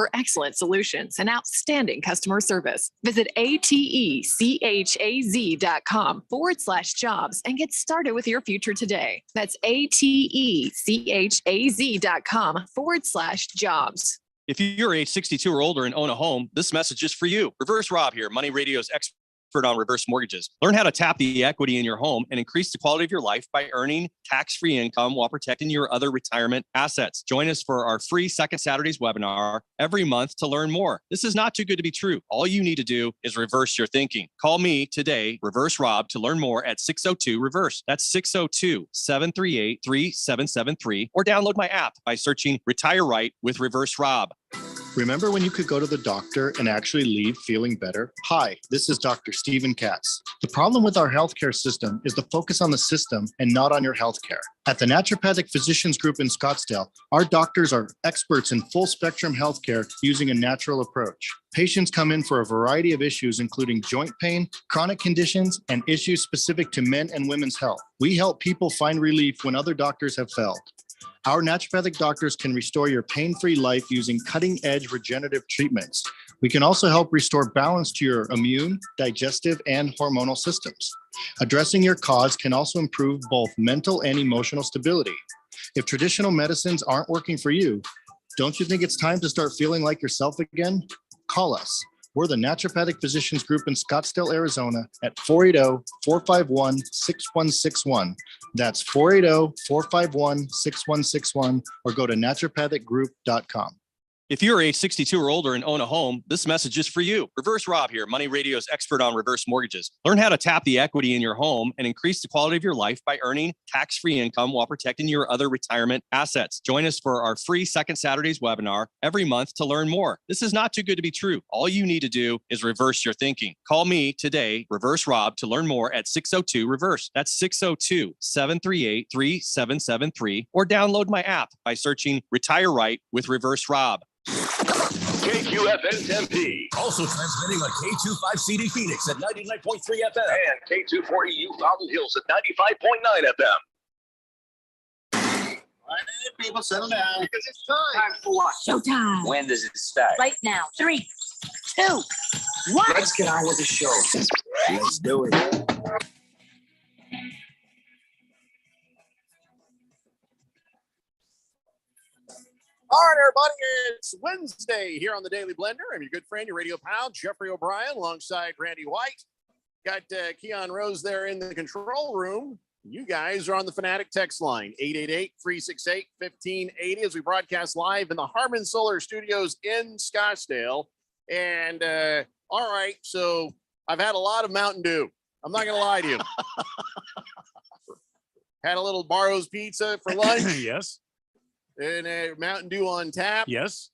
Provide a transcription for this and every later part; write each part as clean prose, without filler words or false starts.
for excellent solutions and outstanding customer service. Visit atechaz.com/jobs and get started with your future today. That's atechaz.com/jobs. If you're age 62 or older and own a home, this message is for you. Reverse Rob here, Money Radio's expert on reverse mortgages. Learn how to tap the equity in your home and increase the quality of your life by earning tax-free income while protecting your other retirement assets. Join us for our free Second Saturdays webinar every month to learn more. This is not too good to be true. All you need to do is reverse your thinking. Call me today, Reverse Rob, to learn more at 602-REVERSE. That's 602-738-3773, or download my app by searching Retire Right with Reverse Rob. Remember when you could go to the doctor and actually leave feeling better? Hi, this is Dr. Stephen Katz. The problem with our healthcare system is the focus on the system and not on your healthcare. At the Naturopathic Physicians Group in Scottsdale, our doctors are experts in full spectrum healthcare using a natural approach. Patients come in for a variety of issues, including joint pain, chronic conditions, and issues specific to men and women's health. We help people find relief when other doctors have failed. Our naturopathic doctors can restore your pain-free life using cutting-edge regenerative treatments. We can also help restore balance to your immune, digestive, and hormonal systems. Addressing your cause can also improve both mental and emotional stability. If traditional medicines aren't working for you, don't you think it's time to start feeling like yourself again? Call us. We're the Naturopathic Physicians Group in Scottsdale, Arizona at 480-451-6161. That's 480-451-6161, or go to naturopathicgroup.com. If you're age 62 or older and own a home, this message is for you. Reverse Rob here, Money Radio's expert on reverse mortgages. Learn how to tap the equity in your home and increase the quality of your life by earning tax-free income while protecting your other retirement assets. Join us for our free Second Saturdays webinar every month to learn more. This is not too good to be true. All you need to do is reverse your thinking. Call me today, Reverse Rob, to learn more at 602-REVERSE. That's 602-738-3773, or download my app by searching Retire Right with Reverse Rob. KQFN Tempe. Also transmitting on K25CD Phoenix at 99.3 FM. And K240U Fountain Hills at 95.9 FM. All right, people, settle down because it's time. Time for what? Showtime. When does it start? Right now. 3, 2, 1. Let's get on with the show. Let's do it. All right, everybody, it's Wednesday here on the Daily Blender. I'm your good friend, your radio pal, Jeffrey O'Brien, alongside Randy White. Got Keon Rose there in the control room. You guys are on the Fanatic text line, 888-368-1580, as we broadcast live in the Harman Solar Studios in Scottsdale. And, all right, so I've had a lot of Mountain Dew. I'm not going to lie to you. Had a little Barro's Pizza for lunch. Yes. And Mountain Dew on tap. Yes.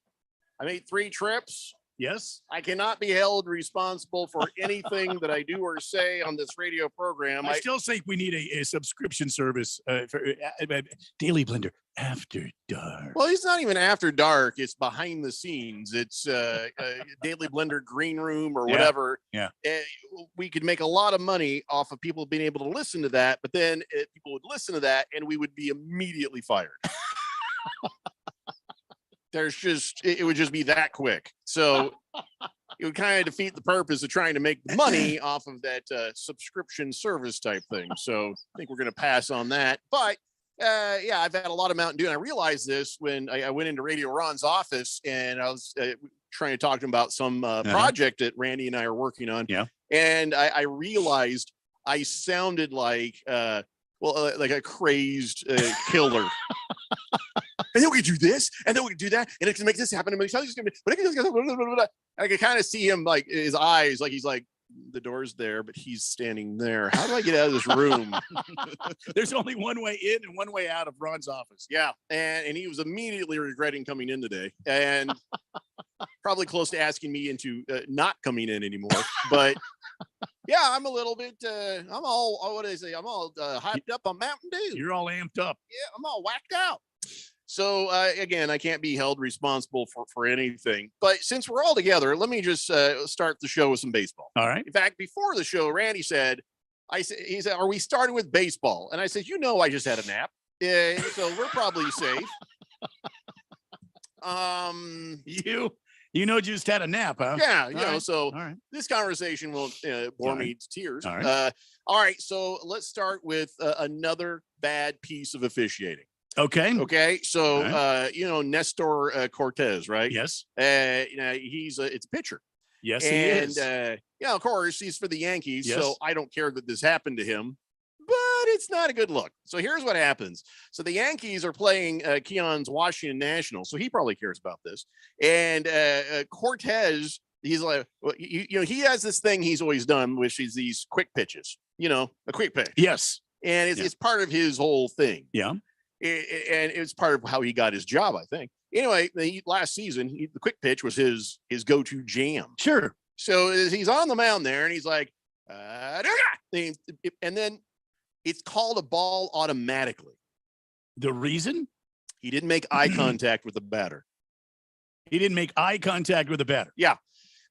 I made 3 trips. Yes. I cannot be held responsible for anything that I do or say on this radio program. I still think we need a subscription service for Daily Blender After Dark. Well, it's not even after dark. It's behind the scenes. It's Daily Blender Green Room or whatever. Yeah. We could make a lot of money off of people being able to listen to that, but then people would listen to that and we would be immediately fired. It would just be that quick. So it would kind of defeat the purpose of trying to make money off of that subscription service type thing. So I think we're going to pass on that. But yeah, I've had a lot of Mountain Dew, and I realized this when I went into Radio Ron's office and I was trying to talk to him about some project that Randy and I are working on. Yeah. And I realized I sounded like like a crazed killer. And then we can do this, and then we can do that, and it can make this happen. And I can kind of see him, like his eyes, like he's like, the door's there, but he's standing there. How do I get out of this room? There's only one way in and one way out of Ron's office. Yeah, and he was immediately regretting coming in today, and probably close to asking me into not coming in anymore. But yeah, I'm a little bit. I'm all what did I say? I'm all hyped up on Mountain Dew. You're all amped up. Yeah, I'm all whacked out. So again, I can't be held responsible for anything. But since we're all together, let me just start the show with some baseball. All right. In fact, before the show, Randy said, he said, "Are we starting with baseball?" And I said, I just had a nap, so we're probably safe. Just had a nap, huh? Yeah, All right. so All right. this conversation won't bore All right. me to tears. All right. All right, so let's start with another bad piece of officiating. Okay. Okay, so All Nestor Cortez, right? Yes. He's it's a pitcher. Yes, And, he is. of course, he's for the Yankees, Yes. so I don't care that this happened to him, but it's not a good look. So here's what happens. So the Yankees are playing Keon's Washington Nationals, so he probably cares about this. And Cortez, he's like, he has this thing he's always done, which is these quick pitches, a quick pitch. Yes. And Yeah. it's part of his whole thing. Yeah. And it's part of how he got his job, I think. Anyway, last season, the quick pitch was his go-to jam. Sure. So as he's on the mound there, and he's like, and then it's called a ball automatically. The reason He didn't make eye contact with the batter. he didn't make eye contact with the batter.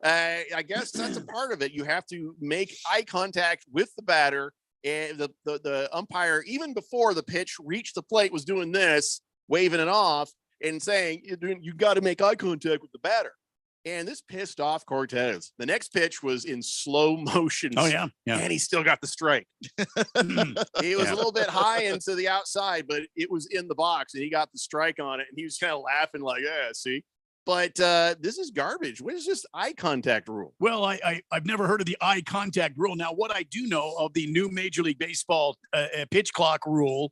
I guess that's a part of it. You have to make eye contact with the batter, and the umpire, even before the pitch reached the plate, was doing this, waving it off and saying, you got to make eye contact with the batter. And this pissed off Cortez. The next pitch was in slow motion. Oh, yeah. Yeah. And he still got the strike. It was a little bit high into the outside, but it was in the box, and he got the strike on it. And he was kind of laughing like, yeah, see. But this is garbage. What is this eye contact rule? Well, I've never heard of the eye contact rule. Now, what I do know of the new Major League Baseball pitch clock rule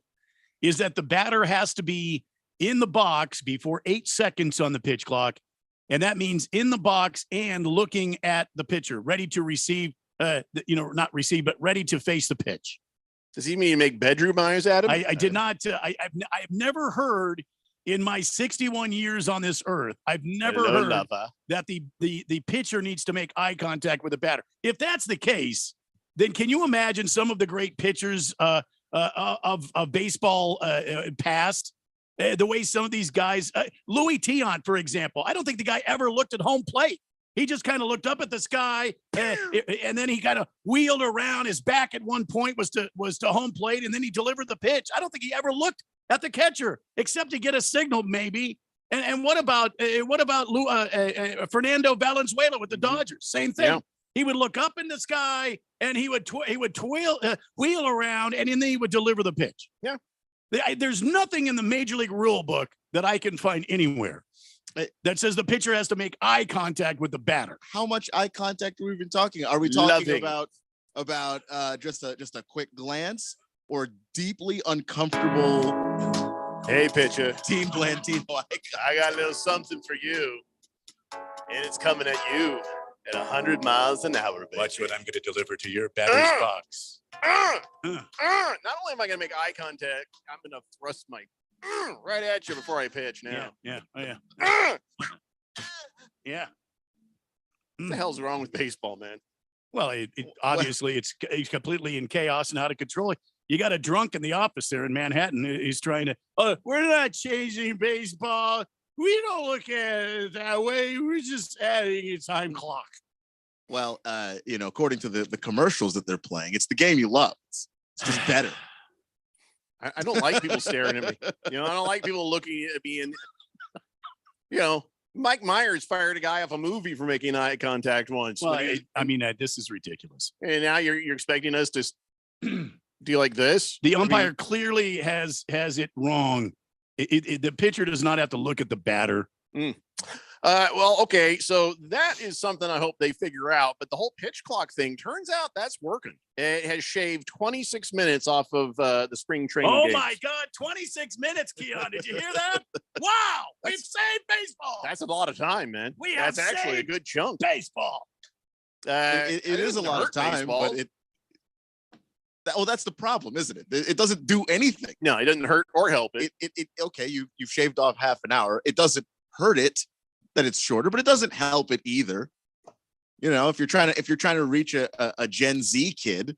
is that the batter has to be in the box before 8 seconds on the pitch clock. And that means in the box and looking at the pitcher, ready to receive, not receive, but ready to face the pitch. Does he mean make bedroom eyes at him? I did not. I've never heard in my 61 years on this earth, I've never heard that the pitcher needs to make eye contact with the batter. If that's the case, then can you imagine some of the great pitchers of baseball past? The way some of these guys, Louis Tiant, for example, I don't think the guy ever looked at home plate. He just kind of looked up at the sky, and then he kind of wheeled around. His back at one point was to home plate, and then he delivered the pitch. I don't think he ever looked at the catcher except to get a signal, maybe. And what about Fernando Valenzuela with the Dodgers? Same thing. Yeah. He would look up in the sky, and he would wheel around, and then he would deliver the pitch. Yeah. There's nothing in the Major League rule book that I can find anywhere that says the pitcher has to make eye contact with the batter. How much eye contact are we even talking? Are we talking Loving. about just a quick glance or deeply uncomfortable Hey, pitcher. Team Blandino? I got a little something for you, and it's coming at you at 100 miles an hour, baby. Watch what I'm going to deliver to your batter's box. Not only am I going to make eye contact, I'm going to thrust my right at you before I pitch now. Yeah. Oh, yeah. Yeah. What the hell's wrong with baseball, man? Well, obviously it's completely in chaos and out of control. You got a drunk in the office there in Manhattan. He's trying to, we're not changing baseball. We don't look at it that way. We're just adding a time clock. Well, according to the commercials that they're playing, it's the game you love. It's just better. I don't like people staring at me. I don't like people looking at me. And, Mike Myers fired a guy off a movie for making eye contact once. Well, this is ridiculous. And now you're expecting us to do like this? The umpire clearly has it wrong. The pitcher does not have to look at the batter. Well, okay, so that is something I hope they figure out. But the whole pitch clock thing, turns out that's working. It has shaved 26 minutes off of the spring training. Oh, games. my God, 26 minutes, Keon. Did you hear that? Wow, we've saved baseball. That's a lot of time, man. That's actually a good chunk. Baseball. It is a lot of time, baseball. but that's the problem, isn't it? It doesn't do anything. No, it doesn't hurt or help it. Okay, you've shaved off half an hour. It doesn't hurt it that it's shorter, but it doesn't help it either. If you're trying to reach a Gen Z kid,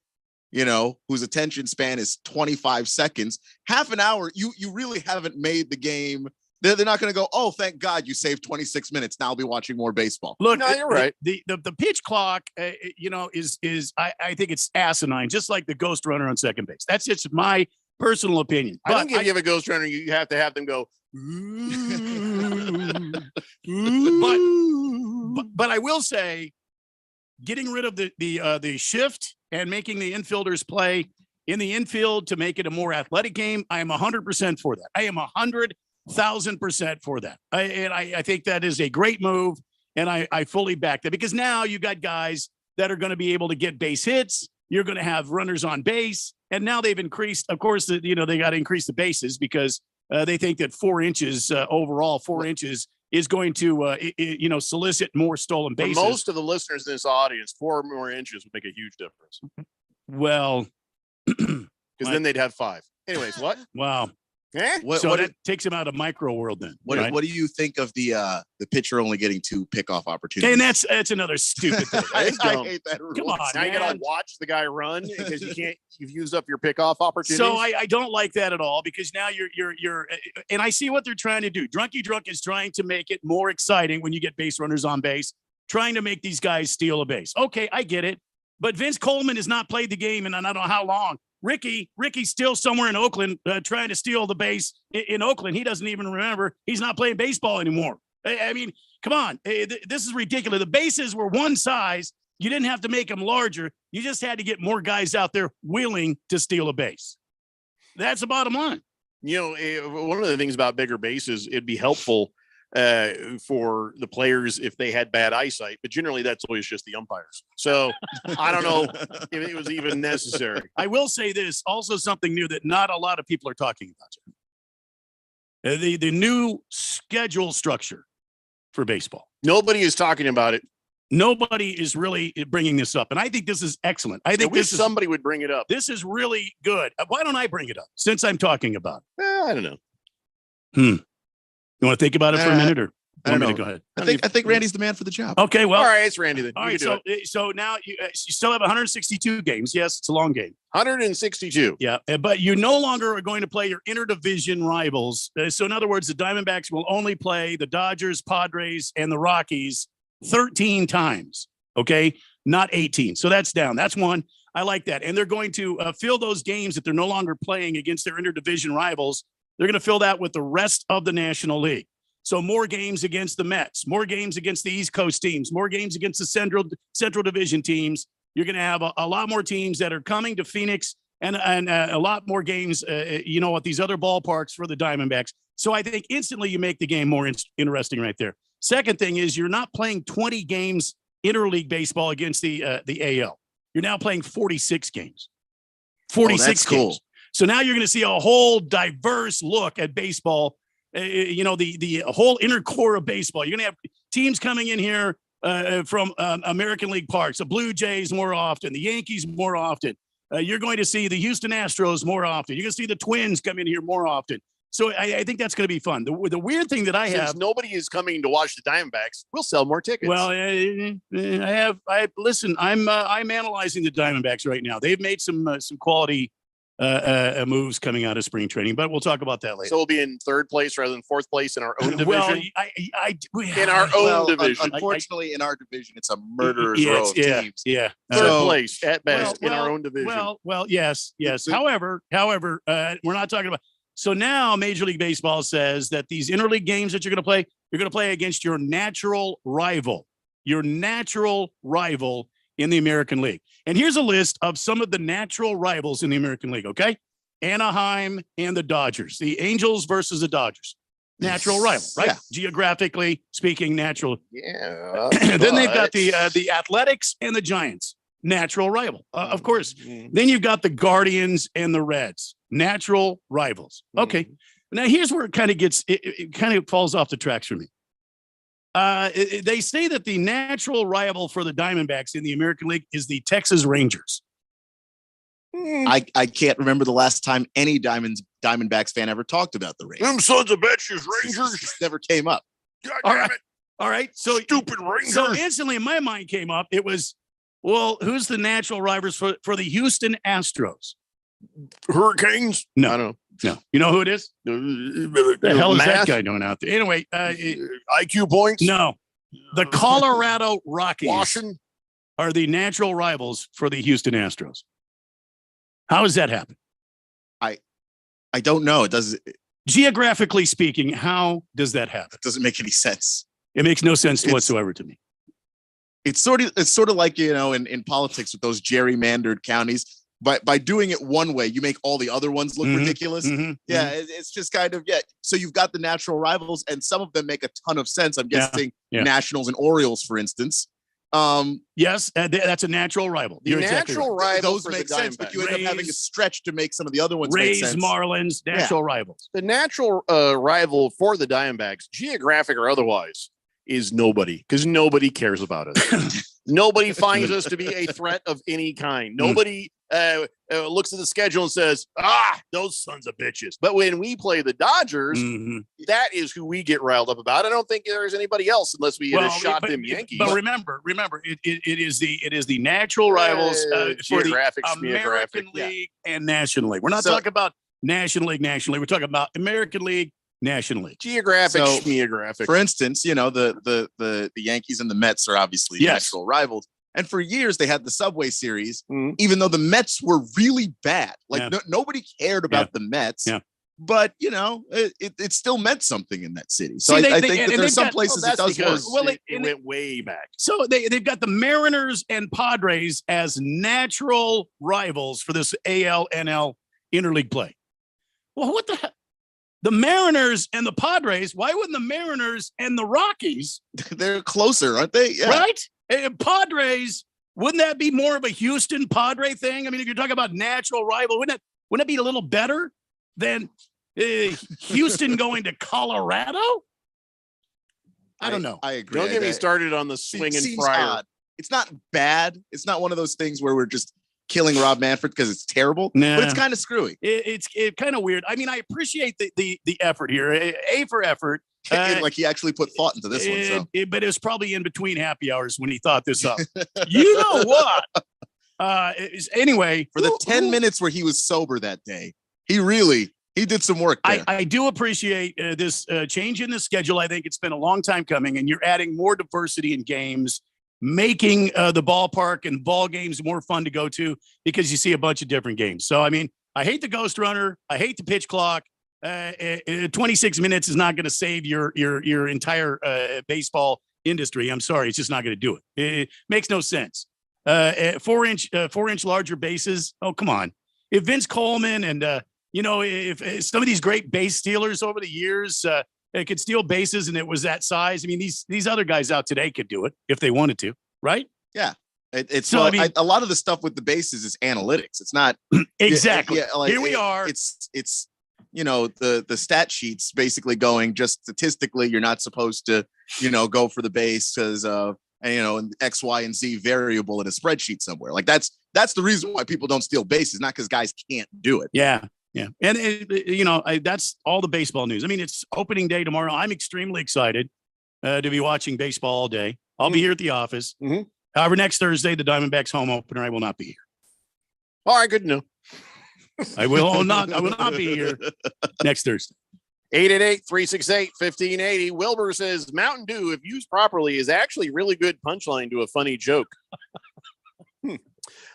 whose attention span is 25 seconds, half an hour, you really haven't made the game. They're not going to go, oh, thank God you saved 26 minutes. Now I'll be watching more baseball. Look, no, you're right. The pitch clock, is I think it's asinine, just like the ghost runner on second base. That's just my personal opinion. I think if you have a ghost runner, you have to have them go. But I will say, getting rid of the shift and making the infielders play in the infield to make it a more athletic game, I am 100% for that. I am 100,000% for that. I think that is a great move, and I fully back that, because now you got guys that are going to be able to get base hits. You're going to have runners on base, and now they've increased. Of course, they got to increase the bases because they think that 4 inches overall, 4 inches is going to solicit more stolen For bases. most of the listeners in this audience, 4 more inches would make a huge difference, Well, because then they'd have 5. Anyways, what? wow. Eh? So that takes him out of micro world then. What right? What do you think of the pitcher only getting 2 pickoff opportunities? Okay, and that's another stupid thing. I dumb. hate that rule. Come on, Now you gotta man. watch the guy run because you've used up your pickoff opportunities. So I don't like that at all, because now you're and I see what they're trying to do. Drunky Drunk is trying to make it more exciting when you get base runners on base, trying to make these guys steal a base. Okay, I get it. But Vince Coleman has not played the game in I don't know how long. Ricky's still somewhere in Oakland trying to steal the base in Oakland. He doesn't even remember. He's not playing baseball anymore. I mean, come on. This is ridiculous. The bases were one size. You didn't have to make them larger. You just had to get more guys out there willing to steal a base. That's the bottom line. One of the things about bigger bases, it'd be helpful for the players if they had bad eyesight, but generally that's always just the umpires. So I don't know if it was even necessary. I will say this, also something new that not a lot of people are talking about. The new schedule structure for baseball. Nobody is talking about it. Nobody is really bringing this up, and I think this is excellent. I think somebody would bring it up. This is really good. Why don't I bring it up since I'm talking about it? I don't know. You want to think about it for a minute, or I don't know. go ahead? I think Randy's the man for the job. Okay, well, all right, it's Randy then. All right, so now you still have 162 games. Yes, it's a long game. 162. Yeah, but you no longer are going to play your interdivision rivals. So in other words, the Diamondbacks will only play the Dodgers, Padres, and the Rockies 13 times. Okay, not 18. So that's down. That's one. I like that. And they're going to fill those games that they're no longer playing against their interdivision rivals. They're going to fill that with the rest of the National League. So more games against the Mets, more games against the East Coast teams, more games against the Central Division teams. You're going to have a lot more teams that are coming to Phoenix, and a lot more games, at these other ballparks for the Diamondbacks. So I think instantly you make the game more interesting right there. Second thing is you're not playing 20 games interleague baseball against the AL. You're now playing 46 games. 46 that's games. cool. So now you're going to see a whole diverse look at baseball. The whole inner core of baseball. You're going to have teams coming in here from American League parks, the Blue Jays more often, the Yankees more often. You're going to see the Houston Astros more often. You're going to see the Twins come in here more often. So I think that's going to be fun. The weird thing that I Since have, nobody is coming to watch the Diamondbacks, we'll sell more tickets. well, listen, I'm analyzing the Diamondbacks right now. They've made some quality moves coming out of spring training, but we'll talk about that later. So we'll be in 3rd place rather than 4th place in our own division. Well, in our own division. Unfortunately, in our division, it's a murderer's row of teams. Yeah. 3rd place at best in our own division. Well, yes. However, we're not talking about. So now Major League Baseball says that these interleague games that you're going to play against your natural rival in the American League. And here's a list of some of the natural rivals in the American League. Okay. Anaheim and the Dodgers, the Angels versus the Dodgers, natural rival, right? Yeah. Geographically speaking, natural. Yeah. Then they've got the Athletics and the Giants, natural rival, of course. Then you've got the Guardians and the Reds, natural rivals. Okay. Now here's where it kind of gets, it kind of falls off the tracks for me. They say that the natural rival for the Diamondbacks in the American League is the Texas Rangers. I can't remember the last time any Diamondbacks fan ever talked about the Rangers. Them sons of bitches, Rangers. It never came up. God All damn right. it. All right. So Stupid Rangers. So instantly in my mind came up, it was, well, who's the natural rivals for the Houston Astros? Hurricanes? No. I don't know. No. You know who it is? The hell is that guy doing out there? Anyway, IQ points? no. The Colorado Rockies Washington? are the natural rivals for the Houston Astros. How does that happen? I don't know. It Geographically speaking, how does that happen? doesn't make any sense. It makes no sense It's- whatsoever to me. it's sort of like, in politics with those gerrymandered counties. But by doing it one way, you make all the other ones look ridiculous. Yeah, it's just kind of, So you've got the natural rivals, and some of them make a ton of sense. I'm guessing Nationals and Orioles, for instance. Yes, that's a natural rival. The natural rival. Those make sense, but you end up having a stretch to make some of the other ones Rays, make sense. Marlins, natural rivals. The natural rival for the Diamondbacks, geographic or otherwise, is nobody, because nobody cares about us. Nobody finds us to be a threat of any kind. Nobody looks at the schedule and says, those sons of bitches. But when we play the Dodgers, that is who we get riled up about. I don't think there's anybody else unless we shot them Yankees. But remember, it is the natural rivals for the American League and National League. We're not talking about National League. We're talking about American League, National League. Geographic, geographic. For instance, the Yankees and the Mets are obviously natural rivals. And for years they had the Subway Series, even though the Mets were really bad. Like nobody cared about the Mets. Yeah. But it still meant something in that city. So I think that there's some places it does work. Well, it went way back. So they've got the Mariners and Padres as natural rivals for this AL-NL interleague play. Well, what the heck? The Mariners and the Padres, why wouldn't the Mariners and the Rockies? They're closer, aren't they? Yeah. Right? And Padres, wouldn't that be more of a Houston Padre thing? I mean, if you're talking about natural rival, wouldn't it be a little better than Houston going to Colorado? I don't know. I agree. Don't get me started on the swinging fryer. Odd. It's not bad. It's not one of those things where we're just killing Rob Manfred because it's terrible, but it's kind of screwy. It's kind of weird. I mean, I appreciate the effort here. A for effort. Like he actually put thought into this one. But it was probably in between happy hours when he thought this up. You know what? Anyway, for the 10 minutes where he was sober that day, he did some work there. I do appreciate this change in the schedule. I think it's been a long time coming, and you're adding more diversity in games, making the ballpark and ball games more fun to go to because you see a bunch of different games. So, I mean, I hate the ghost runner. I hate the pitch clock. 26 minutes is not going to save your entire baseball industry. I'm sorry. It's just not going to do it. It makes no sense. 4-inch larger bases. Oh, come on. If Vince Coleman and, if some of these great base stealers over the years could steal bases and it was that size, I mean, these other guys out today could do it if they wanted to, right? Yeah. A lot of the stuff with the bases is analytics. It's not exactly. Like, here we are. It's the stat sheets basically going just statistically. You're not supposed to go for the base because an X, Y, and Z variable in a spreadsheet somewhere. Like that's the reason why people don't steal bases, not because guys can't do it. Yeah. Yeah. And, that's all the baseball news. I mean, it's opening day tomorrow. I'm extremely excited to be watching baseball all day. I'll be here at the office. However, next Thursday, the Diamondbacks home opener, I will not be here. All right. Good to know. I will not be here next Thursday. 888-368-1580. Wilbur says Mountain Dew, if used properly, is actually really good punchline to a funny joke.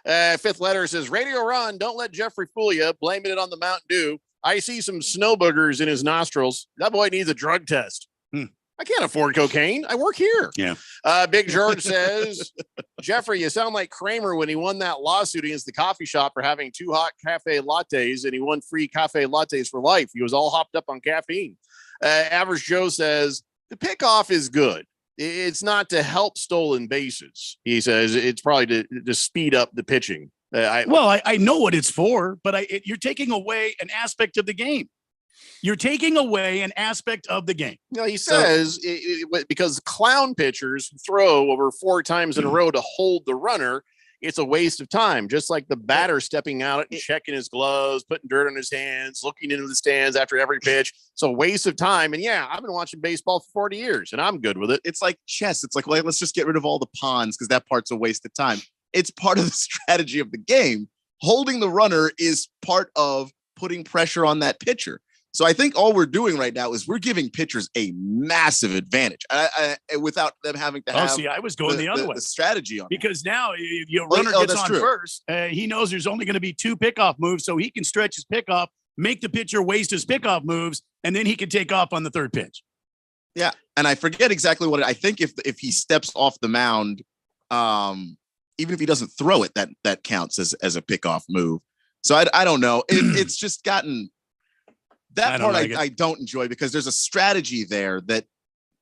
Fifth letter says, Radio Ron, don't let Jeffrey fool you. Blaming it on the Mountain Dew. I see some snow boogers in his nostrils. That boy needs a drug test. I can't afford cocaine. I work here. Yeah. Big George says, Jeffrey, you sound like Kramer when he won that lawsuit against the coffee shop for having 2 hot cafe lattes, and he won free cafe lattes for life. He was all hopped up on caffeine. Average Joe says, the pickoff is good. It's not to help stolen bases. He says it's probably to speed up the pitching. I know what it's for, but you're taking away an aspect of the game. You're taking away an aspect of the game. No, he says because clown pitchers throw over 4 times in a row to hold the runner, it's a waste of time. Just like the batter stepping out and checking his gloves, putting dirt on his hands, looking into the stands after every pitch. It's a waste of time. And yeah, I've been watching baseball for 40 years and I'm good with it. It's like chess. It's like, let's just get rid of all the pawns because that part's a waste of time. It's part of the strategy of the game. Holding the runner is part of putting pressure on that pitcher. So I think all we're doing right now is we're giving pitchers a massive advantage without them having to have. See, I was going the other way. The strategy on because now if your runner gets on first, he knows there's only going to be 2 pickoff moves, so he can stretch his pickoff, make the pitcher waste his pickoff moves, and then he can take off on the 3rd pitch. Yeah, and I forget exactly what I think. If he steps off the mound, Even if he doesn't throw it, that counts as a pickoff move. So I don't know. It's just gotten that part I don't enjoy, because there's a strategy there that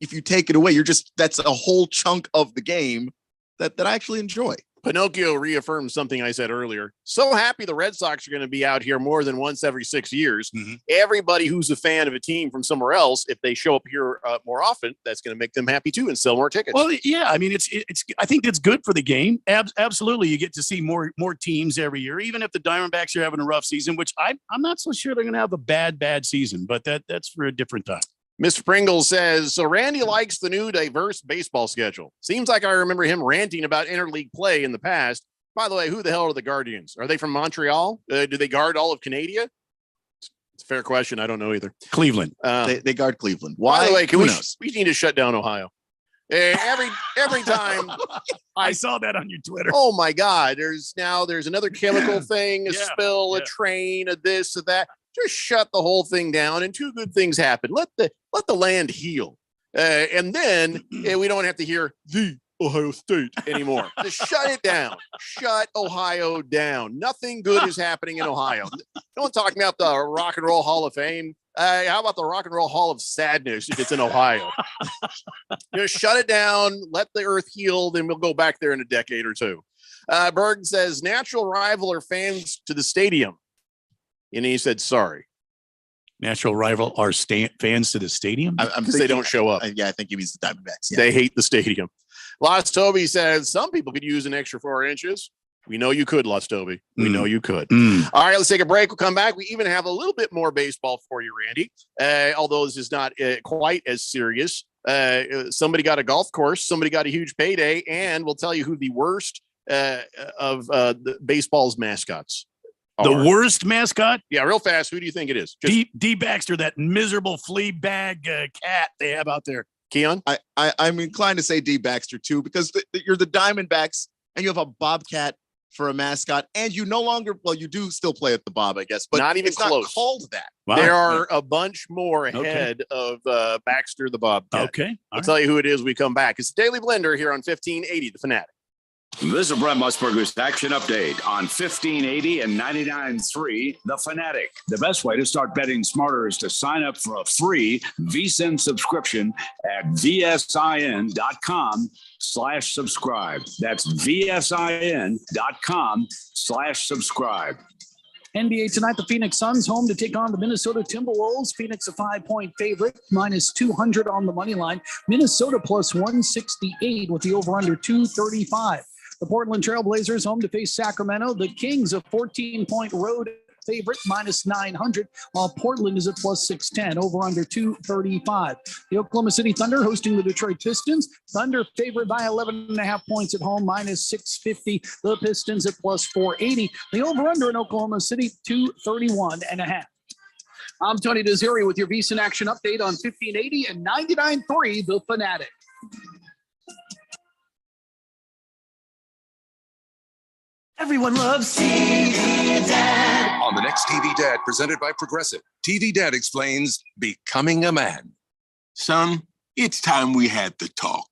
if you take it away, that's a whole chunk of the game that I actually enjoy. Pinocchio reaffirms something I said earlier. So happy the Red Sox are going to be out here more than once every 6 years. Mm-hmm. Everybody who's a fan of a team from somewhere else, if they show up here more often, that's going to make them happy too and sell more tickets. Well, yeah, I mean, it's. I think it's good for the game. Absolutely, you get to see more teams every year, even if the Diamondbacks are having a rough season, which I'm not so sure they're going to have a bad season, but that's for a different time. Mr. Pringle says, so Randy likes the new diverse baseball schedule. Seems like I remember him ranting about interleague play in the past. By the way, who the hell are the Guardians? Are they from Montreal? Do they guard all of Canada? It's a fair question. I don't know either. Cleveland. They guard Cleveland. Why? By the way, we need to shut down Ohio. Every time I saw that on your Twitter. Oh my God. There's another chemical thing, a spill, a train, a this, a that. Just shut the whole thing down, and two good things happen. Let the land heal, and then we don't have to hear the Ohio State anymore. Just shut it down. Shut Ohio down. Nothing good is happening in Ohio. No one talking about the Rock and Roll Hall of Fame. How about the Rock and Roll Hall of Sadness if it's in Ohio? Just shut it down. Let the earth heal. Then we'll go back there in a decade or two. Berg says natural rival are fans to the stadium. And he said, sorry. Natural rival are fans to the stadium? Because they don't show up. Yeah, I think he means the Diamondbacks. Yeah. They hate the stadium. Lost Toby says, some people could use an extra 4 inches. We know you could, Lost Toby. We know you could. All right, let's take a break. We'll come back. We even have a little bit more baseball for you, Randy. Although this is not quite as serious. Somebody got a golf course. Somebody got a huge payday. And we'll tell you who the worst of the baseball's mascots. The worst mascot? Yeah, real fast. Who do you think it is? D. Baxter, that miserable flea bag cat they have out there. Keon? I'm inclined to say D. Baxter too, because you're the Diamondbacks and you have a bobcat for a mascot, and you no longer, well, you do still play at the Bob, I guess, but not even close. Not called that. Wow. There are a bunch more ahead of Baxter the Bobcat. Okay. I'll tell you who it is when we come back. It's the Daily Blender here on 1580 The Fanatic. This is Brent Musburger's Action Update on 1580 and 99.3 The Fanatic. The best way to start betting smarter is to sign up for a free VSiN subscription at vsin.com/subscribe. That's vsin.com/subscribe. NBA tonight, the Phoenix Suns home to take on the Minnesota Timberwolves. Phoenix a 5-point favorite, minus 200 on the money line. Minnesota plus 168 with the over-under 235. The Portland Trailblazers home to face Sacramento. The Kings a 14-point road favorite, minus 900, while Portland is at plus 610, over under 235. The Oklahoma City Thunder hosting the Detroit Pistons. Thunder favored by 11.5 points at home, minus 650. The Pistons at plus 480. The over-under in Oklahoma City, 231.5. I'm Tony Desiri with your VSiN Action Update on 1580 and 99.3 The Fanatic. Everyone loves TV Dad. On the next TV Dad, presented by Progressive, TV Dad explains becoming a man. Son, it's time we had the talk.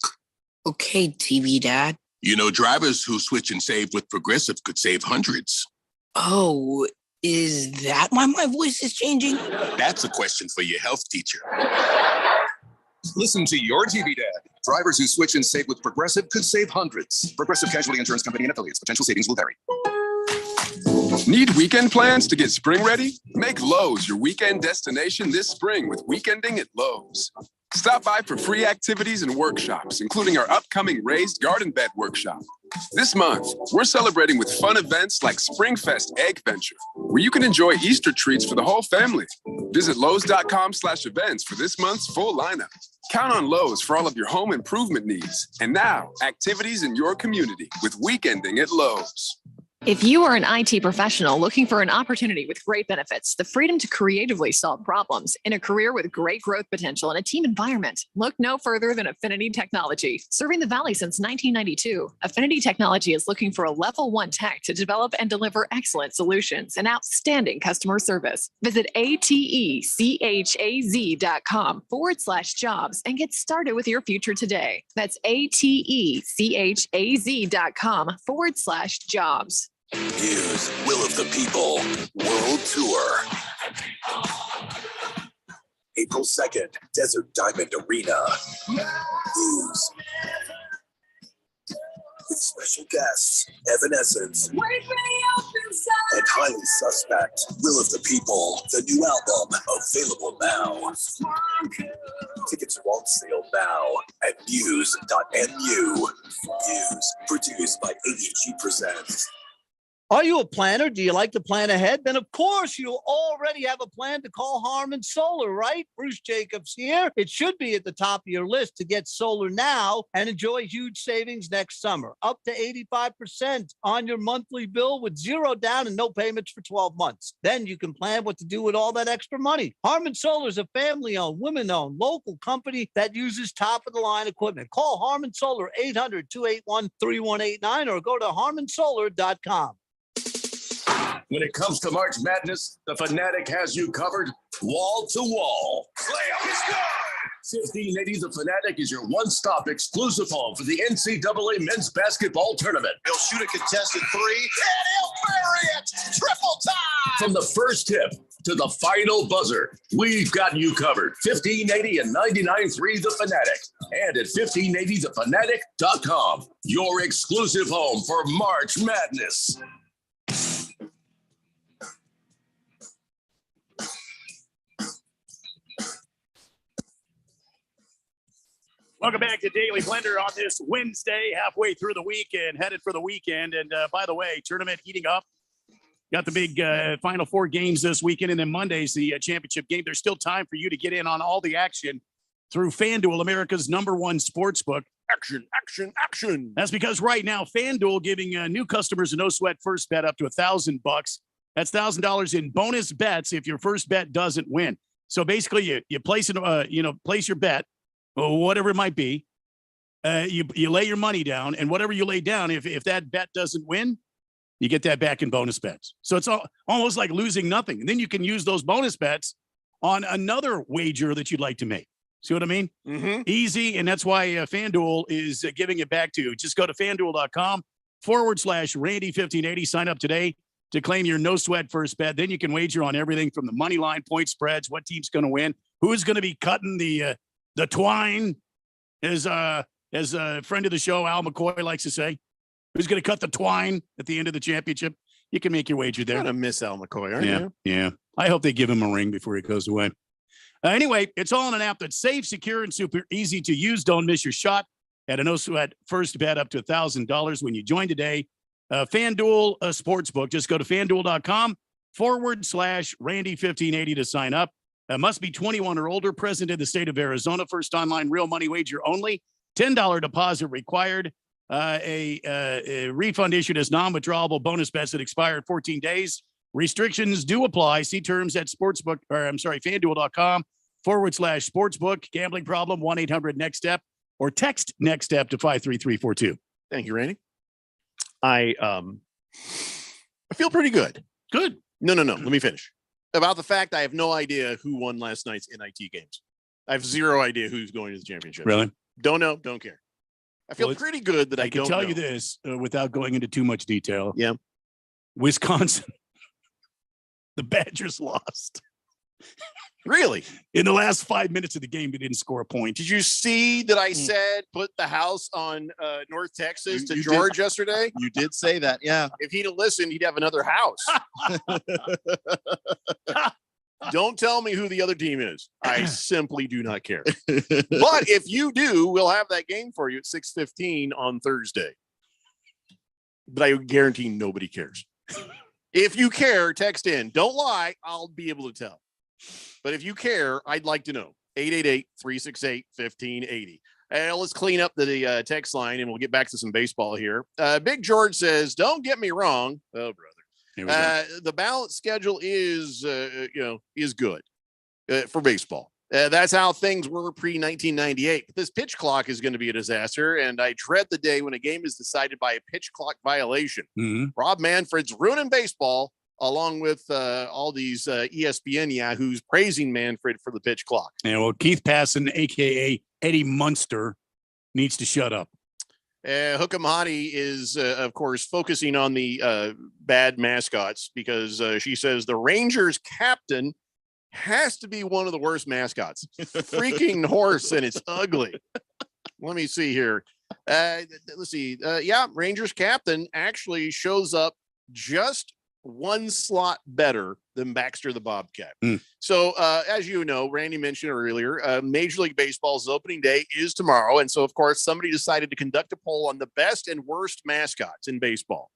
Okay, TV Dad. You know, drivers who switch and save with Progressive could save hundreds. Oh, is that why my voice is changing? That's a question for your health teacher. Listen to your TV Dad. Drivers who switch and save with Progressive could save hundreds. Progressive Casualty Insurance Company and affiliates. Potential savings will vary. Need weekend plans to get spring ready? Make Lowe's your weekend destination this spring with Weekending at Lowe's. Stop by for free activities and workshops, including our upcoming Raised Garden Bed workshop. This month, we're celebrating with fun events like SpringFest Egg Venture, where you can enjoy Easter treats for the whole family. Visit Lowe's.com/events for this month's full lineup. Count on Lowe's for all of your home improvement needs. And now, activities in your community with Weekending at Lowe's. If you are an IT professional looking for an opportunity with great benefits, the freedom to creatively solve problems in a career with great growth potential and a team environment, look no further than Affinity Technology. Serving the Valley since 1992, Affinity Technology is looking for a level 1 tech to develop and deliver excellent solutions and outstanding customer service. Visit atechaz.com/jobs and get started with your future today. That's atechaz.com/jobs. News, Will of the People, World Tour. April 2nd, Desert Diamond Arena. News. With special guests, Evanescence, and Highly Suspect. Will of the People, the new album, available now. Tickets are on sale now at news.nu. News, produced by AEG Presents. Are you a planner? Do you like to plan ahead? Then, of course, you already have a plan to call Harmon Solar, right? Bruce Jacobs here. It should be at the top of your list to get solar now and enjoy huge savings next summer, up to 85% on your monthly bill with zero down and no payments for 12 months. Then you can plan what to do with all that extra money. Harmon Solar is a family-owned, women-owned, local company that uses top-of-the-line equipment. Call Harmon Solar 800-281-3189 or go to harmonsolar.com. When it comes to March Madness, the Fanatic has you covered wall to wall. Layup is good. 1580 The Fanatic is your one-stop exclusive home for the NCAA men's basketball tournament. He'll shoot a contested three, and he'll bury it. Triple time. From the first tip to the final buzzer, we've got you covered. 1580 and 99.3 The Fanatic. And at 1580thefanatic.com, your exclusive home for March Madness. Welcome back to Daily Blender on this Wednesday, halfway through the week and headed for the weekend. And by the way, tournament heating up. Got the big Final Four games this weekend, and then Monday's the championship game. There's still time for you to get in on all the action through FanDuel, America's #1 sportsbook. Action, action, action. That's because right now, FanDuel giving new customers a no-sweat first bet up to $1,000. That's $1,000 in bonus bets if your first bet doesn't win. So basically, you place place your bet, whatever it might be. You lay your money down, and whatever you lay down, if that bet doesn't win, you get that back in bonus bets. So it's almost like losing nothing. And then you can use those bonus bets on another wager that you'd like to make. See what I mean? Mm-hmm. Easy. And that's why FanDuel is giving it back to you. Just go to FanDuel.com/Randy1580. Sign up today to claim your no sweat first bet. Then you can wager on everything from the money line, point spreads, what team's going to win, who's going to be cutting the twine, as a friend of the show, Al McCoy, likes to say. Who's going to cut the twine at the end of the championship? You can make your wager there. You're going to miss Al McCoy, aren't you? Yeah. I hope they give him a ring before he goes away. Anyway, it's all in an app that's safe, secure, and super easy to use. Don't miss your shot at a no-sweat first bet up to $1,000 when you join today. FanDuel Sportsbook. Just go to FanDuel.com/Randy1580 to sign up. Must be 21 or older, present in the state of Arizona. First online real money wager only. $10 deposit required. A refund issued as non-withdrawable bonus bets that expire in 14 days. Restrictions do apply. See terms at FanDuel.com/sportsbook. Gambling problem, 1-800-NEXT-STEP, or text NEXT STEP to 53342. Thank you, Randy. I feel pretty good. Good. No. Let me finish. About the fact I have no idea who won last night's NIT games. I have zero idea who's going to the championship. Really? Don't know. Don't care. I feel pretty good that I can don't tell know. you this without going into too much detail. Yeah. Wisconsin, the Badgers lost. Really? In the last 5 minutes of the game, they didn't score a point. Did you see that I said put the house on North Texas to George yesterday? You did say that, yeah. If he'd have listened, he'd have another house. Don't tell me who the other team is. I simply do not care. But if you do, we'll have that game for you at 6:15 on Thursday. But I guarantee nobody cares. If you care, text in. Don't lie. I'll be able to tell. But if you care, I'd like to know. 888-368-1580. Let's clean up the text line and we'll get back to some baseball here. Big George says, don't get me wrong. Oh, brother. The balanced schedule is good for baseball. That's how things were pre-1998. This pitch clock is going to be a disaster, and I dread the day when a game is decided by a pitch clock violation. Rob Manfred's ruining baseball, along with all these ESPN yahoos praising Manfred for the pitch clock. Yeah, well, Keith Passon, a.k.a. Eddie Munster, needs to shut up. Hookham Hottie is, of course, focusing on the bad mascots because she says the Rangers captain has to be one of the worst mascots. Freaking horse, and it's ugly. Let me see here. Let's see. Rangers captain actually shows up just one slot better than Baxter the Bobcat. So, as you know, Randy mentioned earlier, Major League Baseball's opening day is tomorrow. And so, of course, somebody decided to conduct a poll on the best and worst mascots in baseball.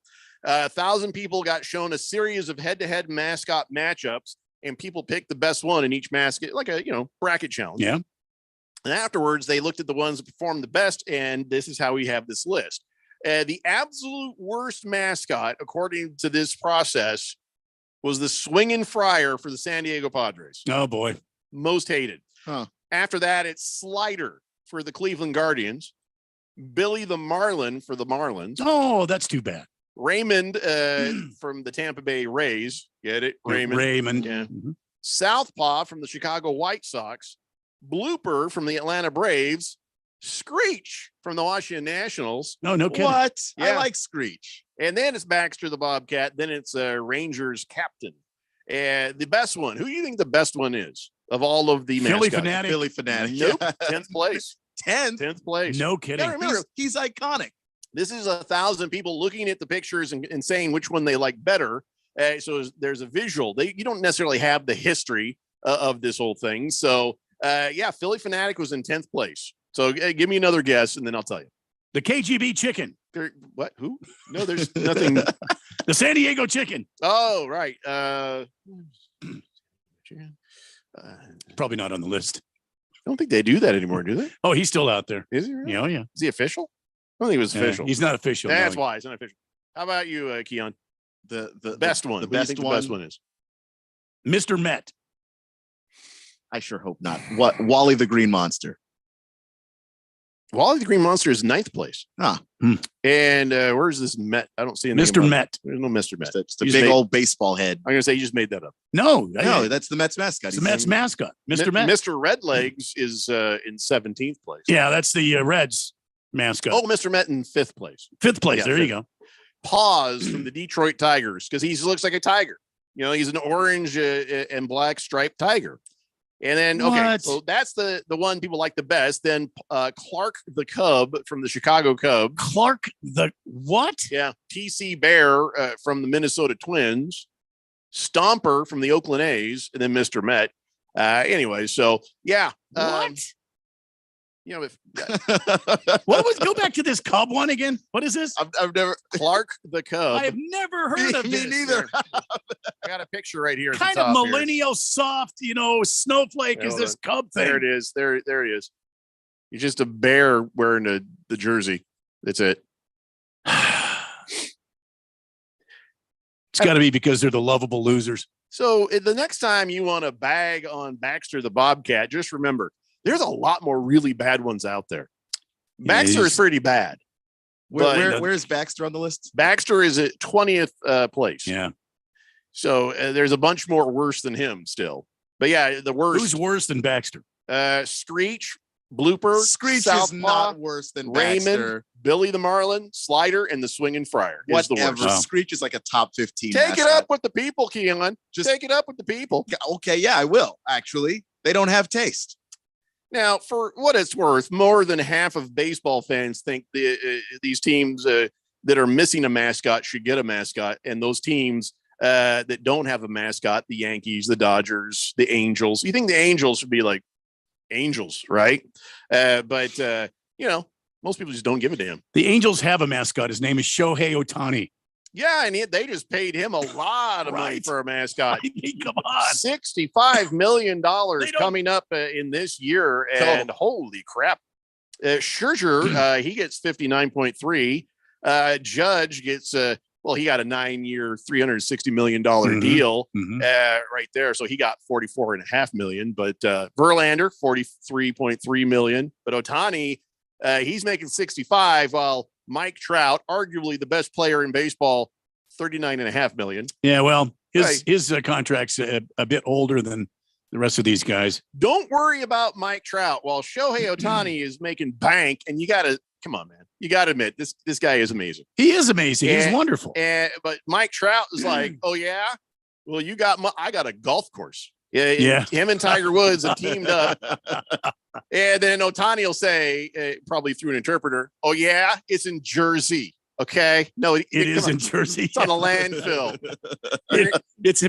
1,000 people got shown a series of head-to-head mascot matchups, and people picked the best one in each mascot, like a, bracket challenge. Yeah. And afterwards, they looked at the ones that performed the best, and this is how we have this list. The absolute worst mascot, according to this process, was the swinging friar for the San Diego Padres. Oh, boy. Most hated. After that, it's Slider for the Cleveland Guardians. Billy the Marlin for the Marlins. Oh, that's too bad. Raymond from the Tampa Bay Rays. Get it? Raymond. Yeah. Southpaw from the Chicago White Sox. Blooper from the Atlanta Braves. Screech from the Washington Nationals. No kidding. What? Yeah. I like Screech. And then it's Baxter the Bobcat. Then it's Rangers captain. And the best one. Who do you think the best one is of all of the Philly mascots? Fanatic. Philly Fanatic. Nope. 10th place. 10th place. No kidding. Remember, he's iconic. This is 1,000 people looking at the pictures and saying which one they like better. So there's a visual. You don't necessarily have the history of this whole thing. So, Philly Fanatic was in 10th place. So give me another guess, and then I'll tell you. The KGB chicken. What? Who? No, there's nothing. The San Diego chicken. Oh, right. Probably not on the list. I don't think they do that anymore, do they? Oh, he's still out there. Is he? Really? Yeah, yeah. Is he official? I don't think he was official. He's not official. That's why he's not official. How about you, Keon? The best one. The Who do you best think one. The best one is Mr. Met. I sure hope not. What? Wally the Green Monster. Wally the Green Monster is 9th place. And where's this Met? I don't see anything. Mr. Met. There's no Mr. Met. It's the big old baseball head. I'm gonna say you just made that up. No, that's the Mets mascot. It's the Mets mascot, Mr. Met. Mr. Redlegs is in 17th place. Yeah, that's the Reds mascot. Oh, Mr. Met in 5th place. 5th place. Yeah, there 5th. you go. Paws from the Detroit Tigers because he looks like a tiger. He's an orange and black striped tiger. And then, so that's the one people like the best. Then Clark the Cub from the Chicago Cubs. Clark the what? Yeah. TC Bear from the Minnesota Twins. Stomper from the Oakland A's. And then Mr. Met. Anyway, so, yeah. What? What was? Go back to this Cub one again. What is this? I've never. Clark the Cub. I have never heard of this. Me neither. I got a picture right here. Kind of millennial soft, snowflake is this Cub thing. There it is. There he is. He's just a bear wearing the jersey. That's it. It's got to be because they're the lovable losers. So the next time you want to bag on Baxter the Bobcat, just remember, there's a lot more really bad ones out there. Baxter is pretty bad. Where's Baxter on the list? Baxter is at 20th place. Yeah. So there's a bunch more worse than him still. But yeah, the worst. Who's worse than Baxter? Screech, Blooper. Screech Southpaw, is not worse than Raymond, Baxter. Billy the Marlin, Slider, and the Swinging Friar. Is the Whatever. worst. Screech is like a top 15. Take it up with the people, Keon. Just take it up with the people. Okay, yeah, I will. Actually, they don't have taste. Now, for what it's worth, more than half of baseball fans think these teams that are missing a mascot should get a mascot, and those teams that don't have a mascot, the Yankees, the Dodgers, the Angels. You think the Angels should be like Angels, right? But most people just don't give a damn. The Angels have a mascot. His name is Shohei Ohtani. Yeah, and they just paid him a lot of money for a mascot. I mean, come on. $65 million coming up in this year, and holy crap. Scherzer, he gets 59.3. Judge gets he got a 9-year, $360 million deal right there. So he got 44.5 million. But Verlander, 43.3 million. But Ohtani, he's making 65, while Mike Trout, arguably the best player in baseball, 39.5 million. Yeah, well, his contract's a bit older than the rest of these guys. Don't worry about Mike Trout. While Shohei Ohtani is making bank, and you got to come on, man. You got to admit this guy is amazing. He is amazing. He's wonderful. But Mike Trout is like, oh yeah, well I got a golf course. Yeah. Him and Tiger Woods have teamed up, and then Ohtani will say, probably through an interpreter, oh yeah, it's in Jersey. Okay, no, it is in Jersey. It's on a landfill.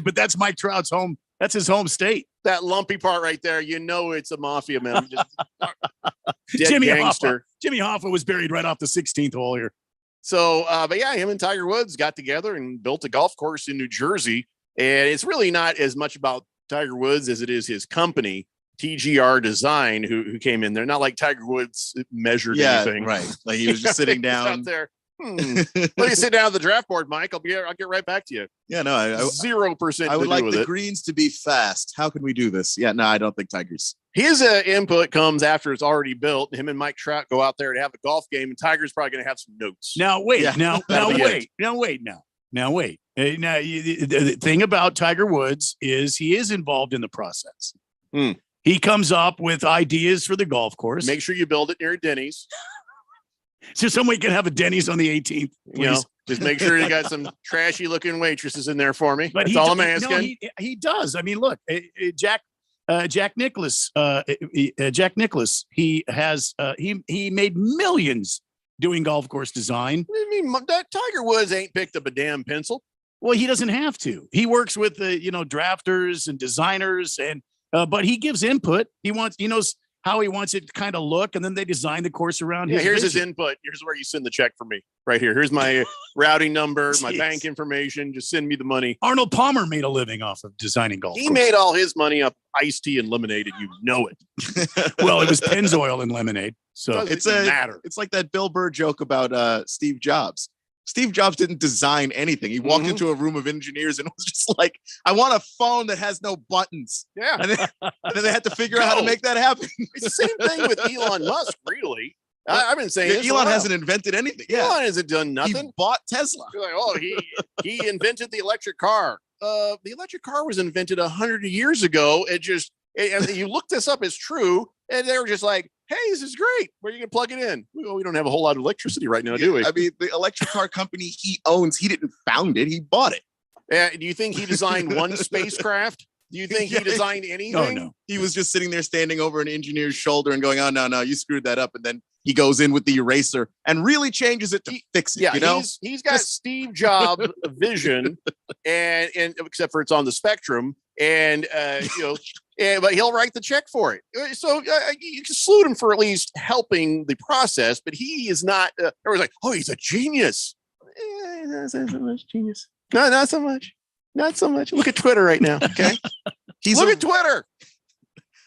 But that's Mike Trout's home. That's his home state. That lumpy part right there, it's a mafia man. Jimmy Hoffa was buried right off the 16th hole here. So, but yeah, him and Tiger Woods got together and built a golf course in New Jersey. And it's really not as much about Tiger Woods as it is his company, TGR Design, who came in there. Not like Tiger Woods measured anything. Right. Like he was just sitting down out there. Let me sit down at the draft board, Mike. I'll get right back to you. Yeah, no, 0%. I would like the greens to be fast. How can we do this? Yeah, no, I don't think Tiger's. His input comes after it's already built. Him and Mike Trout go out there to have a golf game, and Tiger's probably going to have some notes. Now wait. The thing about Tiger Woods is he is involved in the process. He comes up with ideas for the golf course. Make sure you build it near Denny's. So somebody can have a Denny's on the 18th, please. Just make sure you got some trashy looking waitresses in there for me. But that's all I'm asking. No, he does. I mean, look, Jack Nicklaus. He has he made millions doing golf course design. I mean, that Tiger Woods ain't picked up a damn pencil. Well, he doesn't have to. He works with the drafters and designers, and but he gives input. He knows how he wants it to kind of look, and then they design the course around his here's vision. his input. Here's where you send the check for me. Right here. Here's my routing number, my bank information. Just send me the money. Arnold Palmer made a living off of designing golf He made all his money up iced tea and lemonade, and you know it. Well, it was Pennzoil and lemonade. So It's like that Bill Burr joke about Steve Jobs. Steve Jobs didn't design anything. He walked into a room of engineers and was just like, I want a phone that has no buttons. Yeah. And then they had to figure out how to make that happen. It's the same thing with Elon Musk, really. I've been saying this Elon hasn't invented anything. Yeah. Elon hasn't done nothing. He bought Tesla. You're like, oh, he invented the electric car. The electric car was invented 100 years ago. And you look this up, it's true. And they were just like, hey, this is great. Where are you going to plug it in? Well, we don't have a whole lot of electricity right now, do we? I mean, the electric car company he owns, he didn't found it. He bought it. Do you think he designed one spacecraft? Do you think he designed anything? No. He was just sitting there standing over an engineer's shoulder and going, oh, no, you screwed that up. And then he goes in with the eraser and really changes it to fix it. Yeah, he's got Steve Jobs vision, and except for it's on the spectrum, and but he'll write the check for it. So you can salute him for at least helping the process, but he is not. Everyone's like, oh, he's a genius. Not so much genius. No, not so much. Not so much. Look at Twitter right now. Okay, look at Twitter.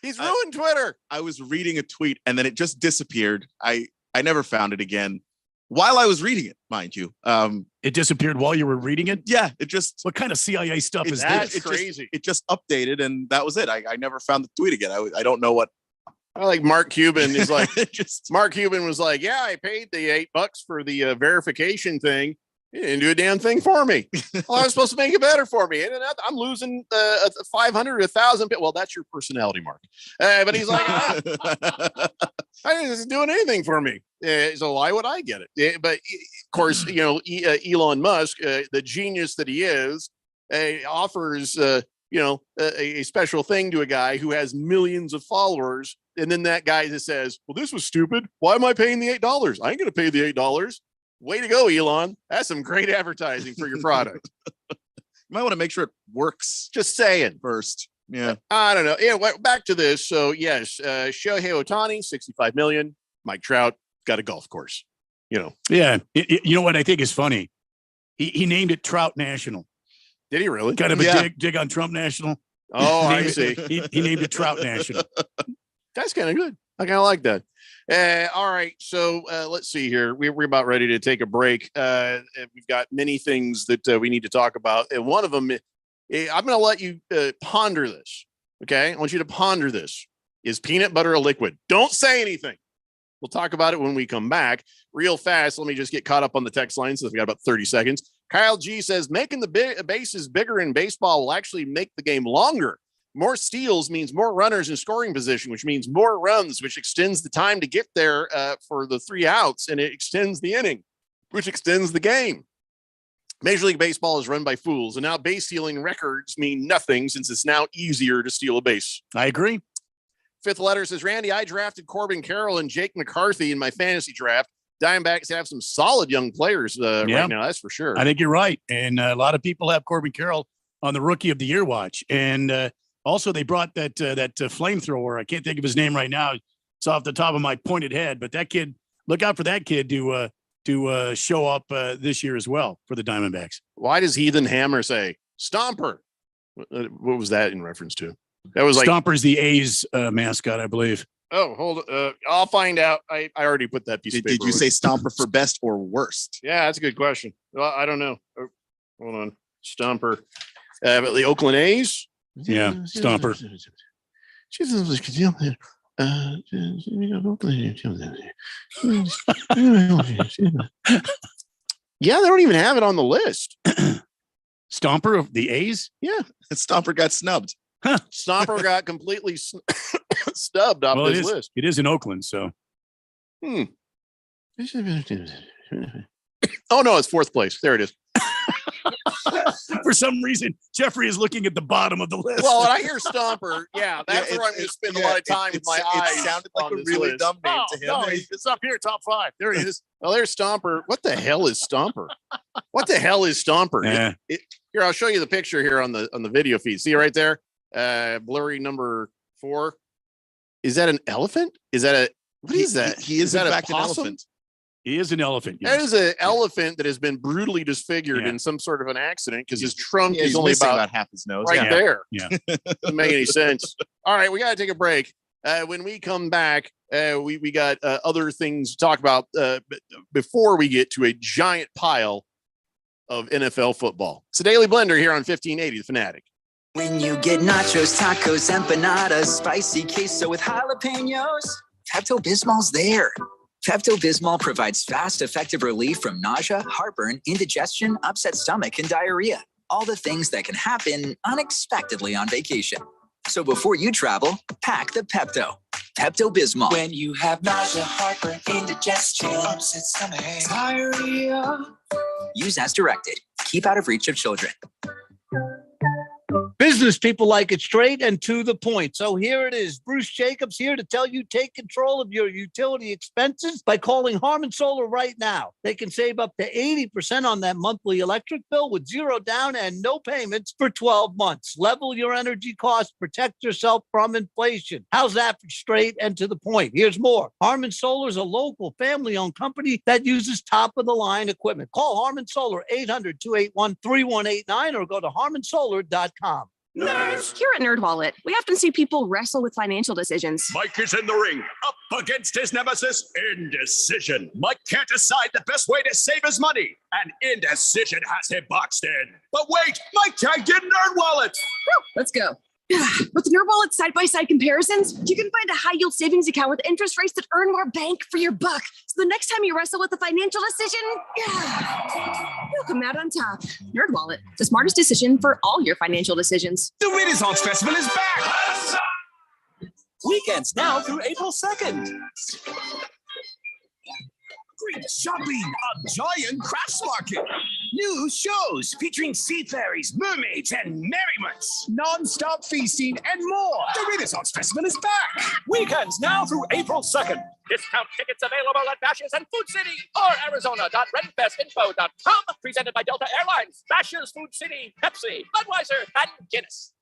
He's ruined Twitter. I was reading a tweet and then it just disappeared. I never found it again while I was reading it, mind you. It disappeared while you were reading it? Yeah, it just. What kind of CIA stuff is that's this? crazy. It just updated and that was it. I never found the tweet again. I don't know what. I like Mark Cuban is like, Mark Cuban was like, yeah, I paid the $8 for the verification thing. You didn't do a damn thing for me. Well, I was supposed to make it better for me. And I'm losing 500 or 1,000. Well, that's your personality, Mark. But he's like, I didn't doing anything for me. So why would I get it? But of course, Elon Musk, the genius that he is, offers, a special thing to a guy who has millions of followers. And then that guy just says, well, this was stupid. Why am I paying the $8? I ain't going to pay the $8. Way to go, Elon. That's some great advertising for your product. You might want to make sure it works. Just saying. First. Yeah. I don't know. Yeah, back to this. So, yes, Shohei Ohtani, $65 million. Mike Trout got a golf course. Yeah. You know what I think is funny? He named it Trout National. Did he really? Kind of a dig on Trump National. Oh, I see. He named it Trout National. That's kind of good. I kind of like that. All right. So let's see here. We're about ready to take a break. We've got many things that we need to talk about. And one of them, I'm going to let you ponder this. Okay. I want you to ponder this. Is peanut butter a liquid? Don't say anything. We'll talk about it when we come back. Real fast, let me just get caught up on the text line since we got about 30 seconds. Kyle G says, making the bases bigger in baseball will actually make the game longer. More steals means more runners in scoring position, which means more runs, which extends the time to get there for the 3 outs, and it extends the inning, which extends the game. Major League Baseball is run by fools, and now base stealing records mean nothing since it's now easier to steal a base. I agree. Fifth letter says, Randy, I drafted Corbin Carroll and Jake McCarthy in my fantasy draft. Diamondbacks have some solid young players right now. That's for sure. I think you're right. And a lot of people have Corbin Carroll on the Rookie of the Year watch. And also they brought that flamethrower. I can't think of his name right now. It's off the top of my pointed head. But that kid, look out for that kid to show up this year as well for the Diamondbacks. Why does Heathen Hammer say Stomper? What was that in reference to? That was like Stomper's the A's mascot, I believe. Oh, hold on. I'll find out. I already put that piece of paper. Did you say Stomper for best or worst? Yeah, that's a good question. Well, I don't know. Oh, hold on. Stomper. But the Oakland A's? Yeah, Stomper. Yeah, they don't even have it on the list. Stomper of the A's? Yeah. Stomper got snubbed. Stomper got completely stubbed off this list. It is in Oakland, so. Oh, no, it's fourth place. There it is. For some reason, Jeffrey is looking at the bottom of the list. Well, when I hear Stomper, that's where I'm going to spend a lot of time with my eyes. It sounded like a really list. dumb name to him. No, it's up here, top 5. There he is. Well, there's Stomper. What the hell is Stomper? What the hell is Stomper? Yeah. Here, I'll show you the picture here on the video feed. See right there? Blurry number 4. Is that an elephant? Is that what is that? He is in fact an elephant. He is an elephant. That is an elephant that has been brutally disfigured in some sort of an accident because his trunk is only about half his nose. Right there. Yeah. Doesn't make any sense. All right, we got to take a break. When we come back, we got other things to talk about before we get to a giant pile of NFL football. It's a Daily Blender here on 1580 The Fanatic. When you get nachos, tacos, empanadas, spicy queso with jalapenos, Pepto-Bismol's there. Pepto-Bismol provides fast, effective relief from nausea, heartburn, indigestion, upset stomach, and diarrhea. All the things that can happen unexpectedly on vacation. So before you travel, pack the Pepto. Pepto-Bismol. When you have nausea, heartburn, indigestion, upset stomach, diarrhea. Use as directed. Keep out of reach of children. Business people like it straight and to the point. So here it is. Bruce Jacobs here to tell you take control of your utility expenses by calling Harmon Solar right now. They can save up to 80% on that monthly electric bill with zero down and no payments for 12 months. Level your energy costs. Protect yourself from inflation. How's that for straight and to the point? Here's more. Harmon Solar is a local family-owned company that uses top-of-the-line equipment. Call Harmon Solar 800-281-3189 or go to harmonsolar.com. Nerds! Here at NerdWallet, we often see people wrestle with financial decisions. Mike is in the ring, up against his nemesis, Indecision. Mike can't decide the best way to save his money, and Indecision has him boxed in. But wait, Mike tagged in NerdWallet. Let's go. With NerdWallet side-by-side comparisons, you can find a high-yield savings account with interest rates that earn more bank for your buck. So the next time you wrestle with a financial decision, you'll come out on top. NerdWallet, the smartest decision for all your financial decisions. The Renaissance Festival is back! Weekends now through April 2nd. Great shopping, a giant crafts market. New shows featuring sea fairies, mermaids, and merriments. Non-stop feasting and more. The Renaissance Festival is back. Weekends now through April 2nd. Discount tickets available at Bashers and Food City or Arizona.renfestinfo.com. Presented by Delta Airlines, Bashers, Food City, Pepsi, Budweiser, and Guinness.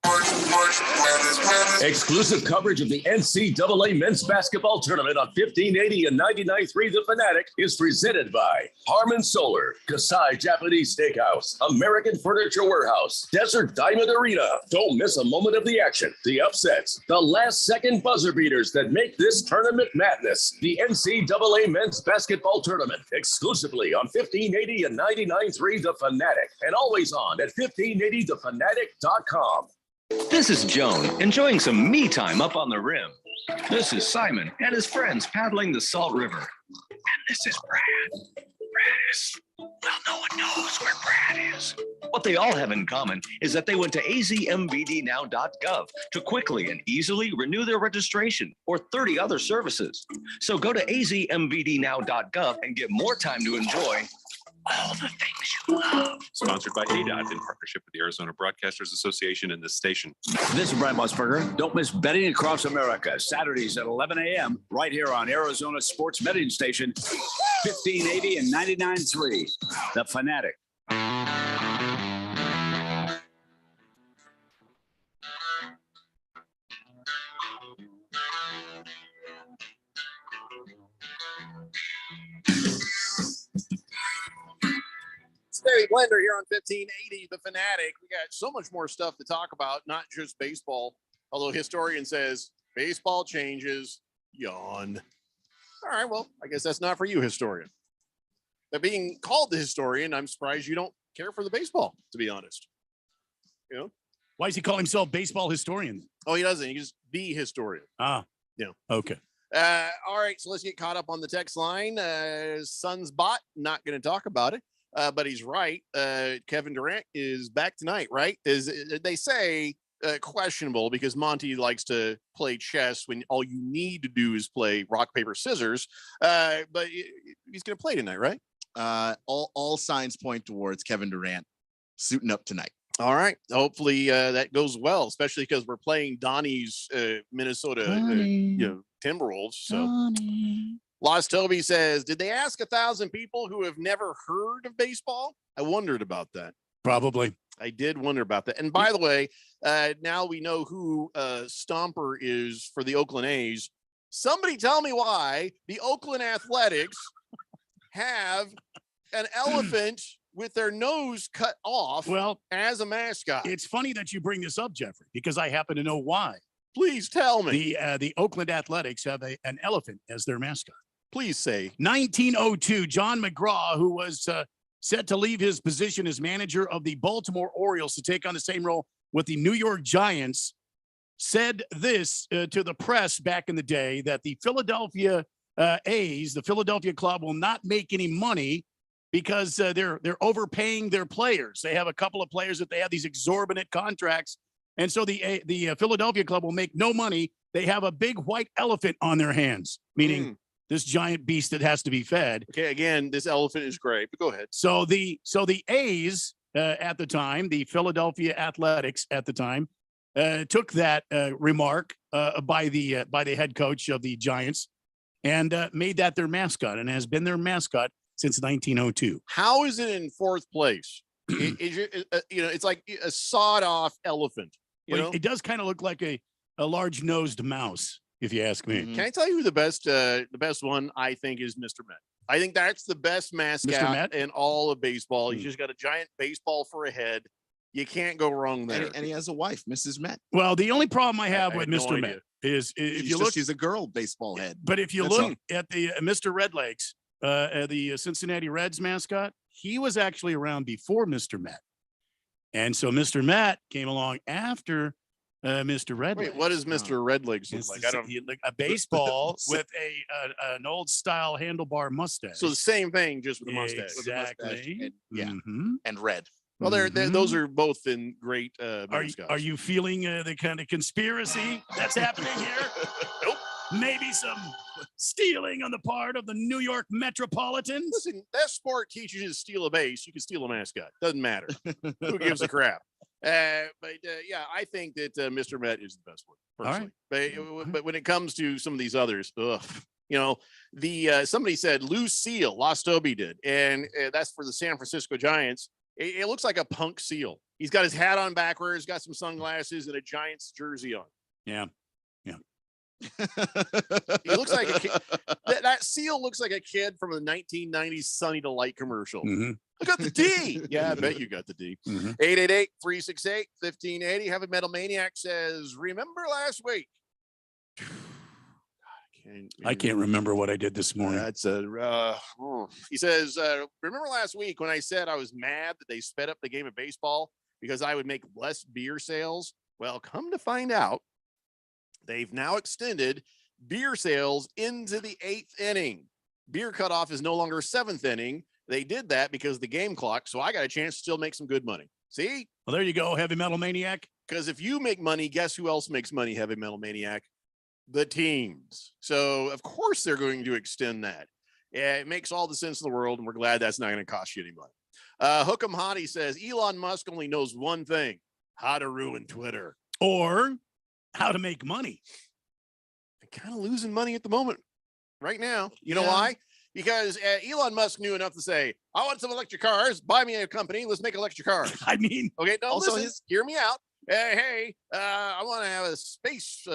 Exclusive coverage of the NCAA men's basketball tournament on 1580 and 99.3 The Fanatic is presented by Harmon Solar, Kasai Japanese Steakhouse, American Furniture Warehouse, Desert Diamond Arena. Don't miss a moment of the action, the upsets, the last-second buzzer beaters that make this tournament madness. The NCAA men's basketball tournament, exclusively on 1580 and 99.3 The Fanatic, and always on at 1580thefanatic.com. This is Joan, enjoying some me time up on the rim. This is Simon and his friends paddling the Salt River. And this is Brad. Brad is, well, no one knows where Brad is. What they all have in common is that they went to azmbdnow.gov to quickly and easily renew their registration or 30 other services. So go to azmbdnow.gov and get more time to enjoy all the things you love. Sponsored by ADOT in partnership with the Arizona Broadcasters Association and this station. This is Brad Musburger. Don't miss Betting Across America, Saturdays at 11 a.m. right here on Arizona Sports Betting Station, 1580 and 99.3, The Fanatic. Barry Blender here on 1580 The Fanatic. We got so much more stuff to talk about, not just baseball. Although historian says baseball changes, yawn. All right, well, I guess that's not for you, historian. But being called the historian, I'm surprised you don't care for the baseball, to be honest. You know? Why does he call himself baseball historian? Oh, he doesn't. He's the historian. Ah, yeah. Okay. All right, so let's get caught up on the text line. Suns bot, not going to talk about it. But he's right. Kevin Durant is back tonight, right? They say questionable because Monty likes to play chess when all you need to do is play rock, paper, scissors. But he's going to play tonight, right? All signs point towards Kevin Durant suiting up tonight. All right. Hopefully that goes well, especially because we're playing Donnie's Minnesota Timberwolves. So. Donnie. Lost Toby says, did they ask 1,000 people who have never heard of baseball? I wondered about that. Probably. I did wonder about that. And by the way, now we know who Stomper is for the Oakland A's. Somebody tell me why the Oakland Athletics have an elephant with their nose cut off as a mascot. It's funny that you bring this up, Jeffrey, because I happen to know why. Please tell me. The Oakland Athletics have an elephant as their mascot. Please say. 1902, John McGraw, who was set to leave his position as manager of the Baltimore Orioles to take on the same role with the New York Giants, said this to the press back in the day, that the Philadelphia A's, the Philadelphia club, will not make any money because they're overpaying their players. They have a couple of players that they have these exorbitant contracts. And so the Philadelphia club will make no money. They have a big white elephant on their hands, meaning this giant beast that has to be fed. Okay, again, this elephant is great, but go ahead. So the A's at the time, the Philadelphia Athletics at the time, took that remark by the head coach of the Giants and made that their mascot, and has been their mascot since 1902. How is it in fourth place? It's like a sawed-off elephant. It does kind of look like a large-nosed mouse, if you ask me. Can I tell you who the best one I think is Mr. Met? I think that's the best mascot in all of baseball. He's just got a giant baseball for a head. You can't go wrong there. And he has a wife, Mrs. Met. Well, the only problem I have with Mr. Met is if you look, she's a girl baseball head. But if you look at the Mr. Redlegs, the Cincinnati Reds mascot, he was actually around before Mr. Met. And so Mr. Met came along after Mr. Redlegs. Wait, what does Mr. Redlegs look like? I don't like a baseball with an old style handlebar mustache. So the same thing, just with a mustache. Exactly. And red. Well, those are both in great mascots. Are you feeling the kind of conspiracy that's happening here? Nope. Maybe some stealing on the part of the New York Metropolitans? Listen, that sport teaches you to steal a base. You can steal a mascot. Doesn't matter. Who gives a crap? I think that Mr. Met is the best one, personally. But when it comes to some of these others, somebody said loose seal, Lost Obi did, and that's for the San Francisco Giants. It looks like a punk seal. He's got his hat on backwards, got some sunglasses, and a Giants jersey on. Yeah. He looks like a kid. That seal looks like a kid from a 1990s Sunny Delight commercial. I got the D. Yeah, I bet you got the D. 888-368-1580. Heavy Metal Maniac says, remember last week? I can't remember what I did this morning. That's he says, remember last week when I said I was mad that they sped up the game of baseball because I would make less beer sales? Well, come to find out, they've now extended beer sales into the 8th inning. Beer cutoff is no longer 7th inning. They did that because of the game clock, so I got a chance to still make some good money. See? Well, there you go, Heavy Metal Maniac. Because if you make money, guess who else makes money, Heavy Metal Maniac? The teams. So, of course, they're going to extend that. Yeah, it makes all the sense in the world, and we're glad that's not going to cost you any money. Hook'em Hottie says, Elon Musk only knows one thing, how to ruin Twitter. Or how to make money. I'm kind of losing money at the moment right now. You know why? Because Elon Musk knew enough to say, I want some electric cars. Buy me a company. Let's make electric cars. I mean, okay, no, also listen, hear me out. Hey, I want to have a space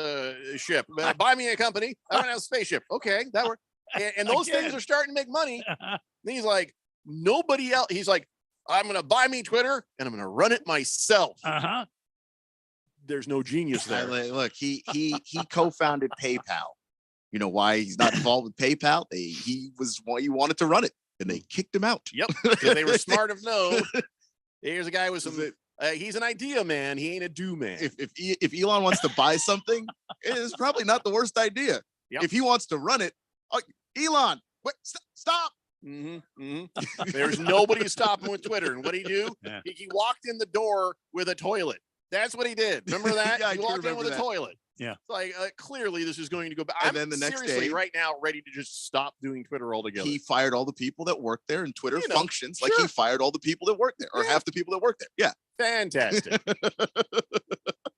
ship. Buy me a company. I want to have a spaceship. Okay, that works. And those things are starting to make money. And he's like, nobody else. He's like, I'm going to buy me Twitter and I'm going to run it myself. There's no genius there. Look, he co-founded PayPal. You know why he's not involved with PayPal? He wanted to run it, and they kicked him out. Yep, because they were smart enough. No, here's a guy with some. He's an idea man. He ain't a do man. If Elon wants to buy something, it's probably not the worst idea. Yep. If he wants to run it, Elon, wait, stop. There's nobody stopping with Twitter. And what did he do? Yeah. He walked in the door with a toilet. That's what he did. Remember that? Yeah, he walked in with a toilet. Yeah. Like clearly this is going to go back. And then the next day, right now, ready to just stop doing Twitter altogether. He fired all the people that work there, and Twitter functions like he fired all the people that work there, or half the people that work there. Yeah. Fantastic.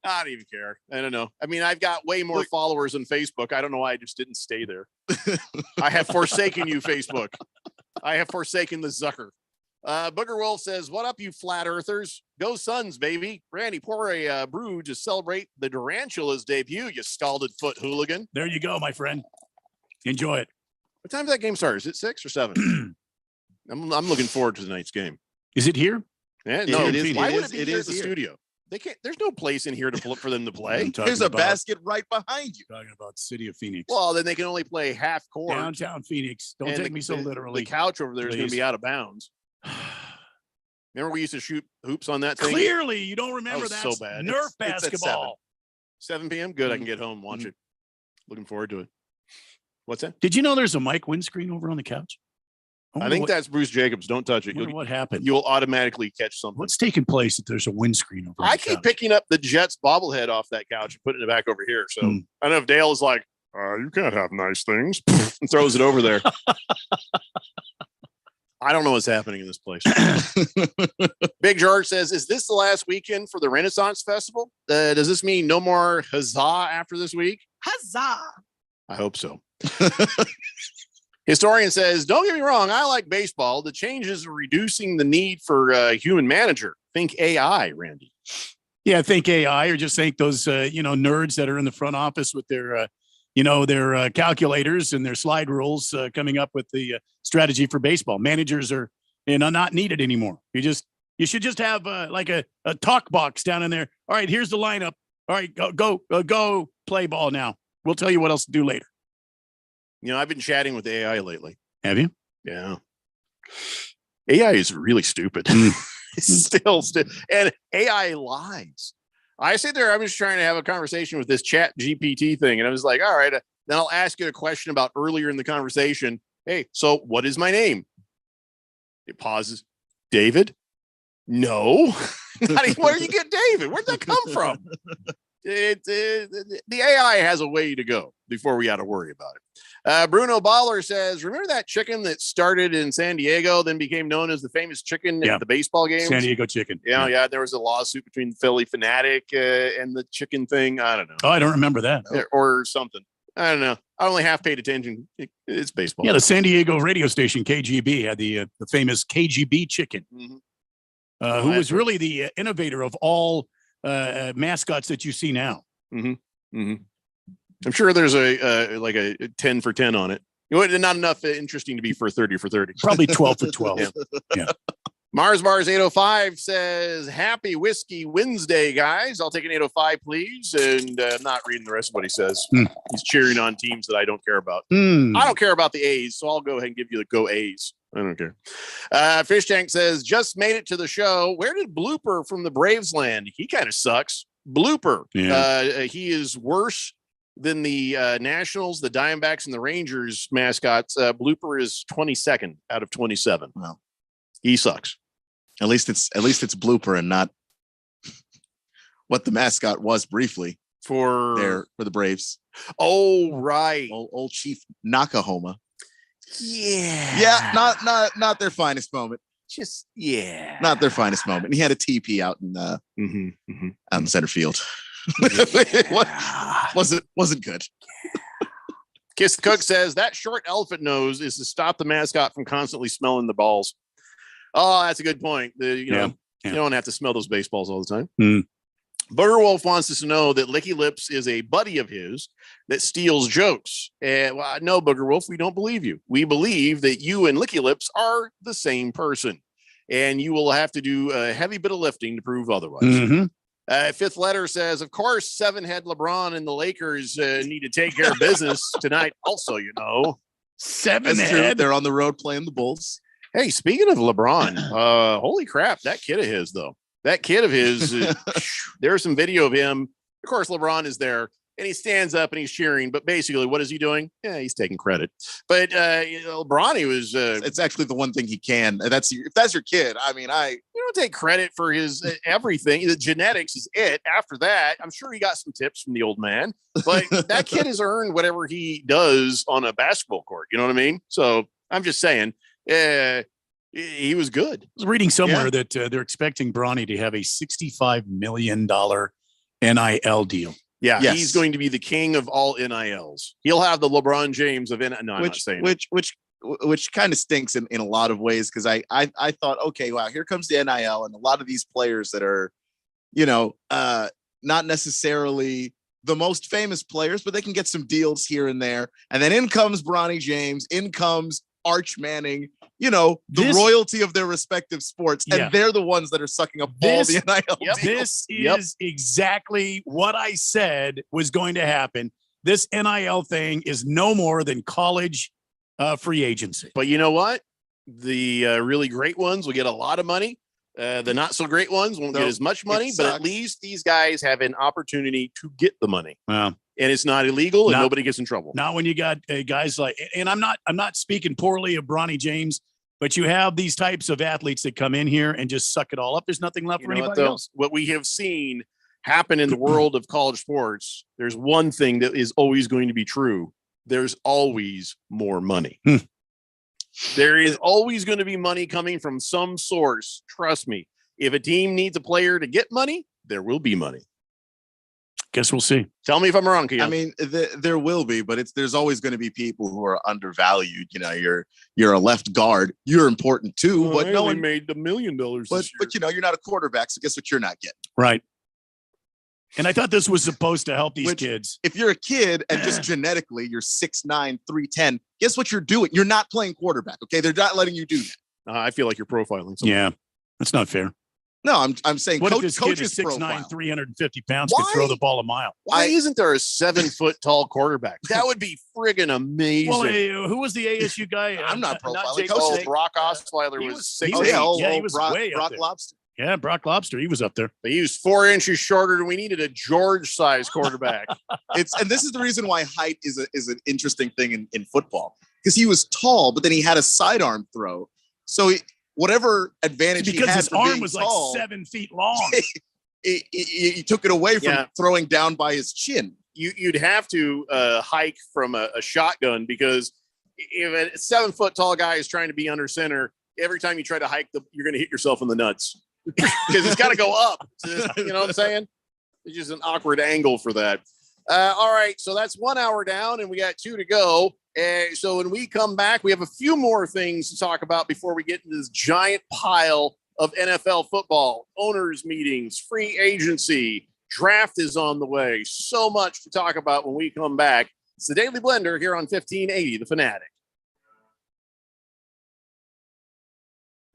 I don't even care. I don't know. I mean, I've got way more followers on Facebook. I don't know why I just didn't stay there. I have forsaken you, Facebook. I have forsaken the Zucker. Booger Wolf says, what up, you flat earthers? Go Suns, baby. Randy, pour a brew to celebrate the Durantula's debut, you scalded foot hooligan. There you go, my friend. Enjoy it. What time does that game start? Is it 6 or 7? I'm looking forward to tonight's game. Is it here? Yeah, no, it is. Why would it be here at the studio? They can't. There's no place in here for them to play. There's a basket right behind you. Talking about City of Phoenix. Well, then they can only play half court. Downtown Phoenix. Don't take me so literally. The couch over there is going to be out of bounds. Remember we used to shoot hoops on that thing? Clearly, you don't remember that. So bad. Nerf It's basketball. 7 p.m. Good. I can get home and watch it. Looking forward to it. What's that? Did you know there's a mic windscreen over on the couch? I think that's Bruce Jacobs. Don't touch it. What happened? You'll automatically catch something. What's taking place if there's a windscreen over? I keep picking up the Jets bobblehead off that couch and putting it back over here. So I don't know if Dale is like, you can't have nice things, and throws it over there. I don't know what's happening in this place. Big George says, is this the last weekend for the Renaissance Festival? Does this mean no more huzzah after this week? Huzzah. I hope so. Historian says, don't get me wrong, I like baseball. The changes are reducing the need for a human manager. Think AI, Randy. Yeah, think AI, or just think those nerds that are in the front office with their their calculators and their slide rules coming up with the strategy for baseball. Managers are not needed anymore. You should just have like a talk box down in there. All right, here's the lineup. All right, go play ball now. We'll tell you what else to do later. I've been chatting with AI lately. Have you? Yeah. AI is really stupid. still, and AI lies. I sit there, I'm just trying to have a conversation with this chat GPT thing. And I was like, all right, then I'll ask you a question about earlier in the conversation. Hey, so what is my name? It pauses. David? No. Where do you get David? Where'd that come from? The AI has a way to go before we got to worry about it. Bruno Baller says, remember that chicken that started in San Diego, then became known as the famous chicken at the baseball games? San Diego chicken. Yeah. There was a lawsuit between the Philly Fanatic and the chicken thing. I don't know. Oh, I don't remember that. Or something. I don't know. I only half paid attention. It's baseball. Yeah, the San Diego radio station, KGB, had the famous KGB chicken. who was really the innovator of all mascots that you see now. Mm-hmm. Mm-hmm. I'm sure there's a like a 10 for 10 on it. Not enough interesting to be for 30 for 30. Probably 12 for 12. Yeah. Mars Bars 805 says, "Happy Whiskey Wednesday, guys. I'll take an 805, please." And I'm not reading the rest of what he says. He's cheering on teams that I don't care about. I don't care about the A's, so I'll go ahead and give you the go A's. I don't care. Fish Tank says, "Just made it to the show. Where did Blooper from the Braves land? He kind of sucks. Blooper. Yeah. He is worse than the Nationals, the Diamondbacks, and the Rangers mascots. Blooper is 22nd out of 27. Well, he sucks. At least it's Blooper and not what the mascot was briefly for the Braves. Oh, right. Old Chief Nakahoma. Yeah. Yeah, not their finest moment. Just not their finest moment. He had a TP out in out in center field. wasn't good. Kiss the Cook says that short elephant nose is to stop the mascot from constantly smelling the balls. Oh, that's a good point. You don't have to smell those baseballs all the time. Booger Wolf wants us to know that Licky Lips is a buddy of his that steals jokes. Well, no, Booger Wolf, we don't believe you. We believe that you and Licky Lips are the same person, and you will have to do a heavy bit of lifting to prove otherwise. Fifth Letter says, "Of course, 7-head LeBron and the Lakers need to take care of business tonight. Also, 7-head. They're on the road playing the Bulls." Hey, speaking of LeBron, holy crap, that kid of his, though. That kid of his, there's some video of him. Of course, LeBron is there, and he stands up and he's cheering. But basically, what is he doing? Yeah, he's taking credit. But LeBron, he was. It's actually the one thing he can. If that's your kid, I mean, you don't take credit for his everything. The genetics is it. After that, I'm sure he got some tips from the old man. But that kid has earned whatever he does on a basketball court. You know what I mean? So I'm just saying. He was good. I was reading somewhere that they're expecting Bronny to have a $65 million NIL deal. Yeah, he's going to be the king of all NILs. He'll have the LeBron James of NIL. No, I'm not saying which kind of stinks in a lot of ways, because I thought, okay, wow, here comes the NIL, and a lot of these players that are, not necessarily the most famous players, but they can get some deals here and there. And then in comes Bronny James, in comes Arch Manning, the royalty of their respective sports, and they're the ones that are sucking up all the NIL deals. This is exactly what I said was going to happen. This NIL thing is no more than college free agency. But you know what? The really great ones will get a lot of money. The not so great ones won't get as much money, but at least these guys have an opportunity to get the money. Wow. And it's not illegal, and nobody gets in trouble. Not when you got guys like, and I'm not speaking poorly of Bronny James, but you have these types of athletes that come in here and just suck it all up. There's nothing left for anybody else. What we have seen happen in the world of college sports, there's one thing that is always going to be true. There's always more money. There is always going to be money coming from some source. Trust me. If a team needs a player to get money, there will be money. Guess we'll see. Tell me if I'm wrong, Keon. I mean, there will be, but there's always going to be people who are undervalued. You're a left guard. You're important too, but no one made $1 million this year. But you're not a quarterback, so guess what? You're not getting right. And I thought this was supposed to help these kids. If you're a kid and just genetically you're 6'9", 310, guess what you're doing? You're not playing quarterback. Okay, they're not letting you do that. I feel like you're profiling someone. Yeah, that's not fair. No, I'm saying what if this kid is 6'9", 350 pounds could throw the ball a mile? Why isn't there a 7-foot tall quarterback? That would be friggin' amazing. Well, who was the ASU guy? I'm not profiling. Brock Osweiler was 6'8". He was way Brock up there. Lobster. Yeah, Brock Lobster. He was up there. But he was 4 inches shorter, and we needed a George-sized quarterback. And this is the reason why height is an interesting thing in football, because he was tall, but then he had a sidearm throw. So whatever advantage he had, because his arm was tall, like 7 feet long, he took it away from throwing down by his chin. You'd have to hike from a shotgun, because if a 7-foot tall guy is trying to be under center, every time you try to hike, you're going to hit yourself in the nuts. Because it's got to go up. You know what I'm saying? It's just an awkward angle for that. All right. So that's 1 hour down, and we got 2 to go. So when we come back, we have a few more things to talk about before we get into this giant pile of NFL football, owners meetings, free agency, draft is on the way. So much to talk about when we come back. It's the Daily Blender here on 1580, The Fanatic.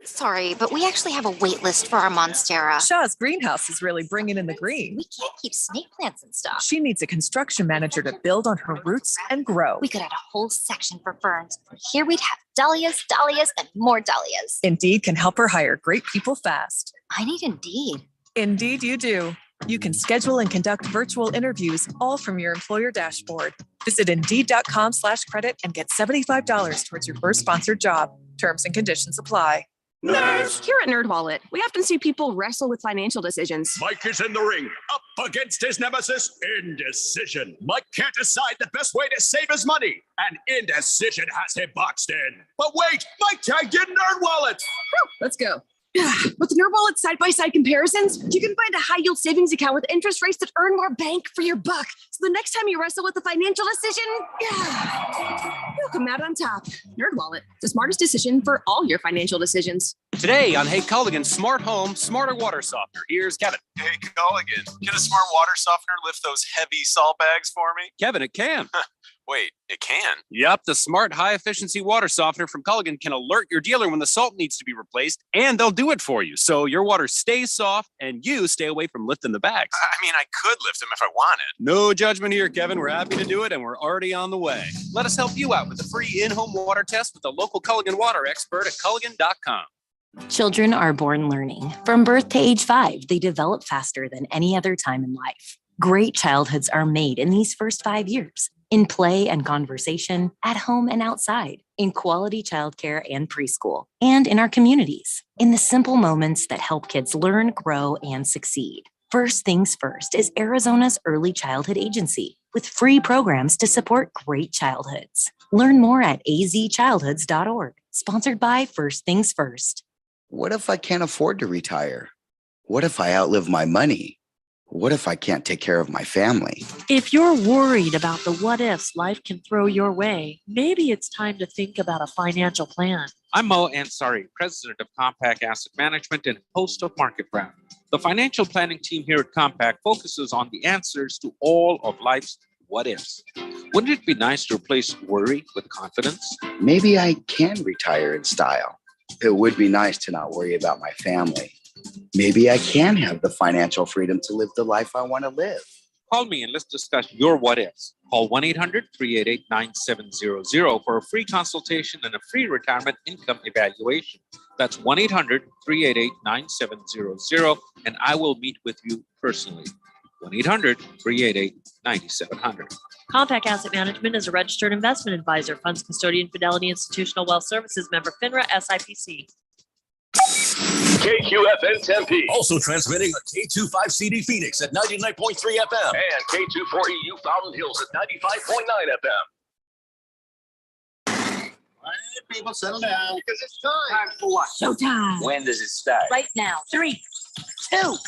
Sorry, but we actually have a wait list for our Monstera. Shaw's greenhouse is really bringing in the green. We can't keep snake plants in stock. She needs a construction manager to build on her roots and grow. We could add a whole section for ferns. Here we'd have dahlias, dahlias, and more dahlias. Indeed can help her hire great people fast. I need Indeed. Indeed you do. You can schedule and conduct virtual interviews all from your employer dashboard. Visit Indeed.com/credit and get $75 towards your first sponsored job. Terms and conditions apply. Nerds! Here at NerdWallet, we often see people wrestle with financial decisions. Mike is in the ring, up against his nemesis, indecision. Mike can't decide the best way to save his money, and indecision has him boxed in. But wait, Mike tagged in NerdWallet. Let's go. With NerdWallet side-by-side comparisons, you can find a high-yield savings account with interest rates that earn more bank for your buck. So the next time you wrestle with a financial decision, you'll come out on top. NerdWallet, the smartest decision for all your financial decisions. Today on Hey Culligan's Smart Home, Smarter Water Softener. Here's Kevin. Hey Culligan, can a smart water softener lift those heavy salt bags for me? Kevin, it can. Wait, it can? Yep, the smart high-efficiency water softener from Culligan can alert your dealer when the salt needs to be replaced, and they'll do it for you. So your water stays soft, and you stay away from lifting the bags. I mean, I could lift them if I wanted. No judgment here, Kevin. We're happy to do it, and we're already on the way. Let us help you out with a free in-home water test with the local Culligan water expert at Culligan.com. Children are born learning. From birth to age 5, they develop faster than any other time in life. Great childhoods are made in these first 5 years, in play and conversation, at home and outside, in quality childcare and preschool, and in our communities, in the simple moments that help kids learn, grow, and succeed. First Things First is Arizona's early childhood agency with free programs to support great childhoods. Learn more at azchildhoods.org, sponsored by First Things First. What if I can't afford to retire? What if I outlive my money? What if I can't take care of my family? If you're worried about the what ifs life can throw your way, maybe it's time to think about a financial plan. I'm Mo Ansari, president of Compact Asset Management and host of Market Brown. The financial planning team here at Compact focuses on the answers to all of life's what ifs. Wouldn't it be nice to replace worry with confidence? Maybe I can retire in style. It would be nice to not worry about my family. Maybe I can have the financial freedom to live the life I want to live. Call me and let's discuss your what ifs. Call 1-800-388-9700 for a free consultation and a free retirement income evaluation. That's 1-800-388-9700, and I will meet with you personally. 1-800-388-9700. Compact Asset Management is a registered investment advisor, funds custodian, Fidelity Institutional Wealth Services, member FINRA, SIPC. KQFN Tempe. Also transmitting on K25CD Phoenix at 99.3 FM. And K240U Fountain Hills at 95.9 FM. All right, people, settle down because it's time. Time for what? Showtime. When does it start? Right now. 3, 2, 1.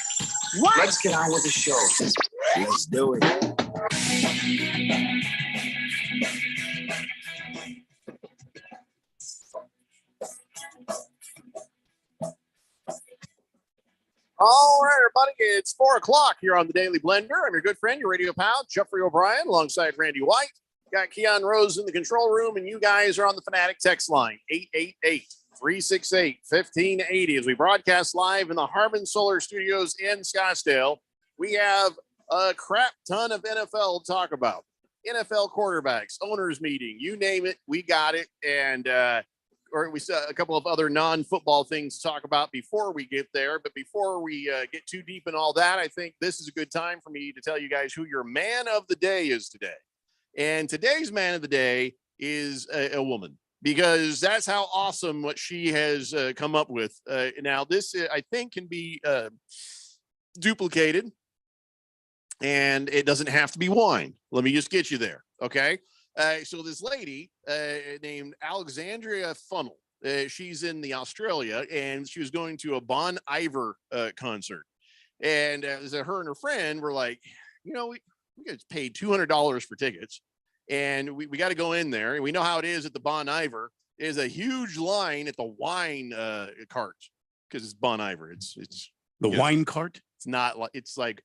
Let's get on with the show. Let's do it. All right, everybody, it's 4 o'clock here on the Daily Blender. I'm your good friend, your radio pal, Jeffrey O'Brien, alongside Randy White. Got Keon Rose in the control room, and you guys are on the Fanatic text line, 888-368-1580. As we broadcast live in the Harmon Solar Studios in Scottsdale, we have a crap ton of NFL to talk about. NFL quarterbacks, owners meeting, you name it, we got it. And or we saw a couple of other non-football things to talk about before we get there. But before we get too deep in all that, I think this is a good time for me to tell you guys who your man of the day is today. And today's man of the day is a woman, because that's how awesome what she has come up with. Now, this, I think, can be duplicated, and it doesn't have to be wine. Let me just get you there, okay? So this lady named Alexandria Funnel, she's in the Australia, and she was going to a Bon Iver concert. And her and her friend were like, you know, we got paid $200 for tickets, and we got to go in there. And we know how it is at the Bon Iver. There's a huge line at the wine carts. because it's Bon Iver. It's The you know, wine cart. It's not like it's like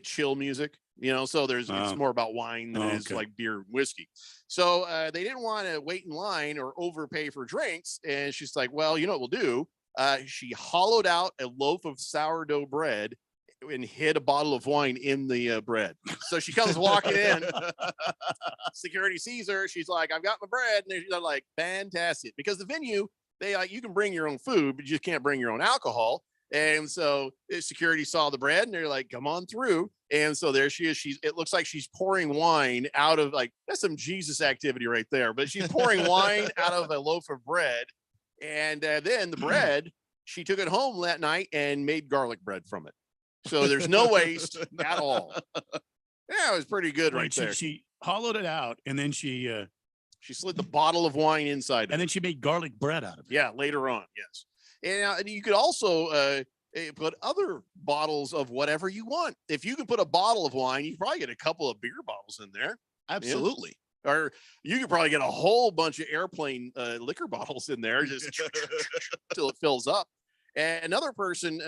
chill music, so there's it's more about wine than it is like beer and whiskey. So they didn't want to wait in line or overpay for drinks, and she's like, well, you know what we'll do. She hollowed out a loaf of sourdough bread and hid a bottle of wine in the bread. So she comes walking in. Security sees her. She's like, I've got my bread. And they're like, fantastic. Because the venue, they like, you can bring your own food, but you just can't bring your own alcohol. And so security saw the bread and they're like, come on through. And so there she is. It looks like she's pouring wine out of that's some Jesus activity right there. But she's pouring wine out of a loaf of bread. And then the bread, she took it home that night and made garlic bread from it. So there's no waste at all. Yeah, it was pretty good right there. She hollowed it out and then she slid the bottle of wine inside. And then she made garlic bread out of it. Yeah, later on, yes. And you could also put other bottles of whatever you want. If you could put a bottle of wine, you probably get a couple of beer bottles in there. Absolutely. Yeah. Or you could probably get a whole bunch of airplane liquor bottles in there just till it fills up. And another person,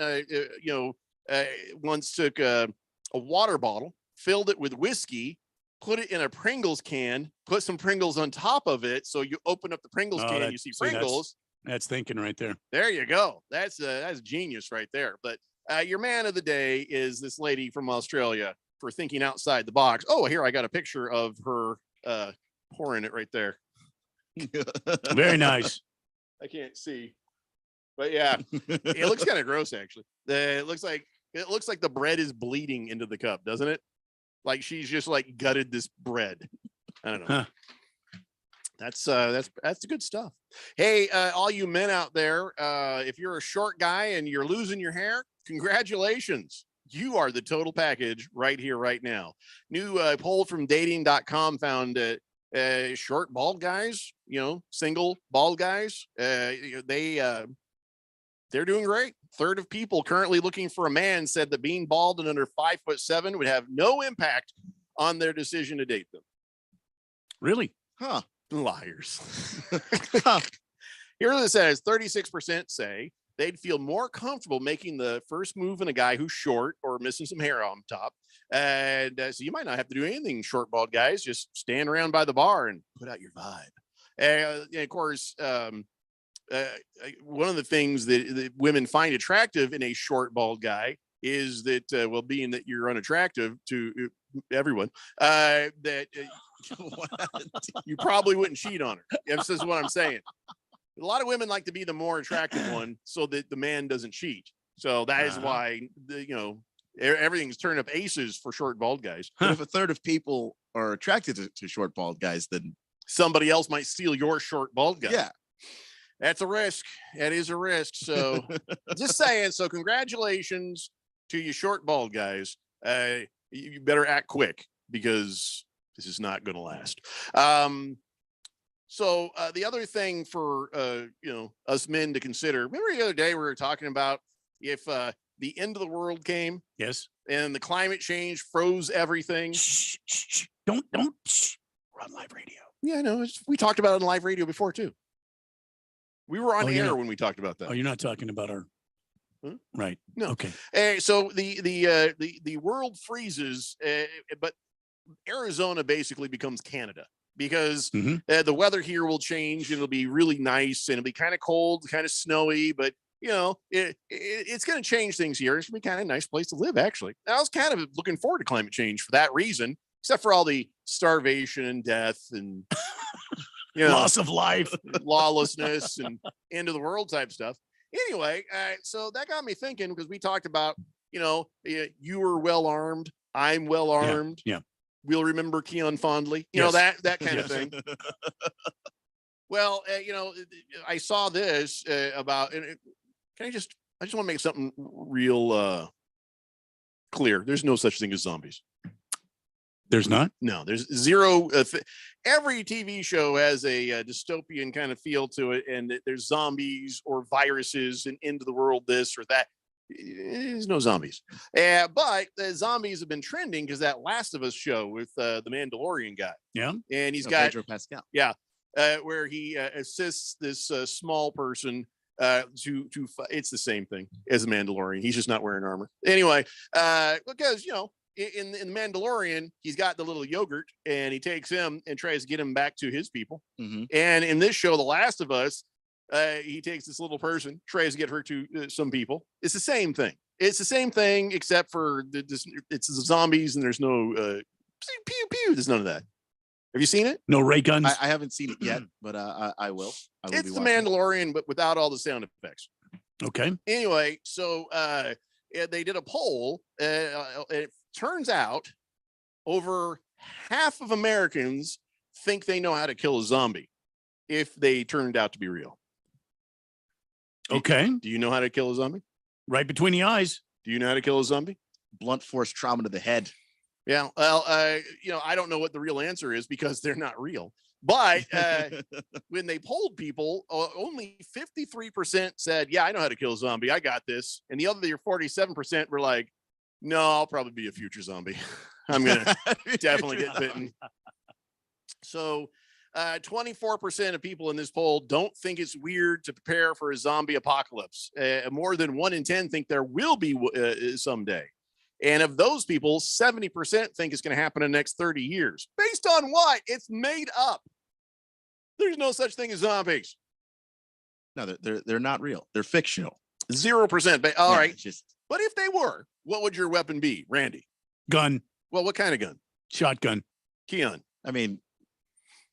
once took a water bottle, filled it with whiskey, put it in a Pringles can, put some Pringles on top of it. So you open up the Pringles can, you see Pringles. That's thinking right there. There you go. That's genius right there. But your man of the day is this lady from Australia for thinking outside the box. Oh, here I got a picture of her pouring it right there. Very nice. I can't see, but yeah, it looks kind of gross actually. It looks like the bread is bleeding into the cup, doesn't it? Like she's just like gutted this bread. I don't know. Huh. That's the good stuff. Hey, all you men out there, if you're a short guy and you're losing your hair, congratulations. You are the total package right here, right now. New poll from dating.com found short bald guys, single bald guys, they're doing great. Third of people currently looking for a man said that being bald and under 5'7" would have no impact on their decision to date them. Really? Huh. Liars. Here it says 36% say they'd feel more comfortable making the first move in a guy who's short or missing some hair on top. And so you might not have to do anything, short, bald guys. Just stand around by the bar and put out your vibe. And of course, one of the things that women find attractive in a short, bald guy is that, being that you're unattractive to everyone, that you probably wouldn't cheat on her. This is what I'm saying. A lot of women like to be the more attractive one so that the man doesn't cheat. So that is why, everything's turned up aces for short, bald guys. But if a third of people are attracted to short, bald guys, then somebody else might steal your short, bald guy. Yeah. That's a risk. That is a risk. So just saying. So congratulations to you short, bald guys. You better act quick because this is not going to last. So the other thing for, us men to consider, remember the other day we were talking about if the end of the world came? Yes. And the climate change froze everything. Shh. Don't. Shh. We're on live radio. Yeah, no, we talked about it on live radio before too. We were on air when we talked about that. Oh, you're not talking about our right? No. Okay. So the world freezes, but Arizona basically becomes Canada because the weather here will change and it'll be really nice and it'll be kind of cold, kind of snowy, but it's going to change things here. It's going to be kind of a nice place to live, actually. I was kind of looking forward to climate change for that reason, except for all the starvation and death and loss of life, lawlessness, and end of the world type stuff. Anyway, so that got me thinking because we talked about, you were well armed, I'm well armed. Yeah. We'll remember Keon fondly. Yes. That kind of thing. Well, I saw this about. I just want to make something real clear. There's no such thing as zombies. There's not? No, there's zero. Every TV show has a dystopian kind of feel to it, and there's zombies or viruses and end of the world this or that. There's no zombies. But the zombies have been trending because that Last of Us show with the Mandalorian guy. Yeah. And he's got Pedro Pascal. Yeah. Where he assists this small person It's the same thing as the Mandalorian. He's just not wearing armor anyway. Because in the Mandalorian, he's got the little yogurt, and he takes him and tries to get him back to his people. Mm-hmm. And in this show, The Last of Us, he takes this little person, tries to get her to some people. It's the same thing. It's the same thing, except for it's the zombies, and there's no pew pew. There's none of that. Have you seen it? No ray guns. I haven't seen it yet, but I will. It's the Mandalorian, but without all the sound effects. Okay. Anyway, so they did a poll. It turns out over half of Americans think they know how to kill a zombie if they turned out to be real. Okay. Do you know how to kill a zombie? Right between the eyes. Do you know how to kill a zombie? Blunt force trauma to the head. Yeah. Well, I don't know what the real answer is because they're not real. But when they polled people, only 53% said, yeah, I know how to kill a zombie. I got this. And the other 47% were like, no, I'll probably be a future zombie. I'm going to definitely get bitten. So 24% of people in this poll don't think it's weird to prepare for a zombie apocalypse. More than 1 in 10 think there will be someday. And of those people, 70% think it's going to happen in the next 30 years. Based on what? It's made up. There's no such thing as zombies. No, they're not real. They're fictional. 0%. But all right. Just But if they were, what would your weapon be, Randy? Gun. Well, what kind of gun? Shotgun. Keon. I mean,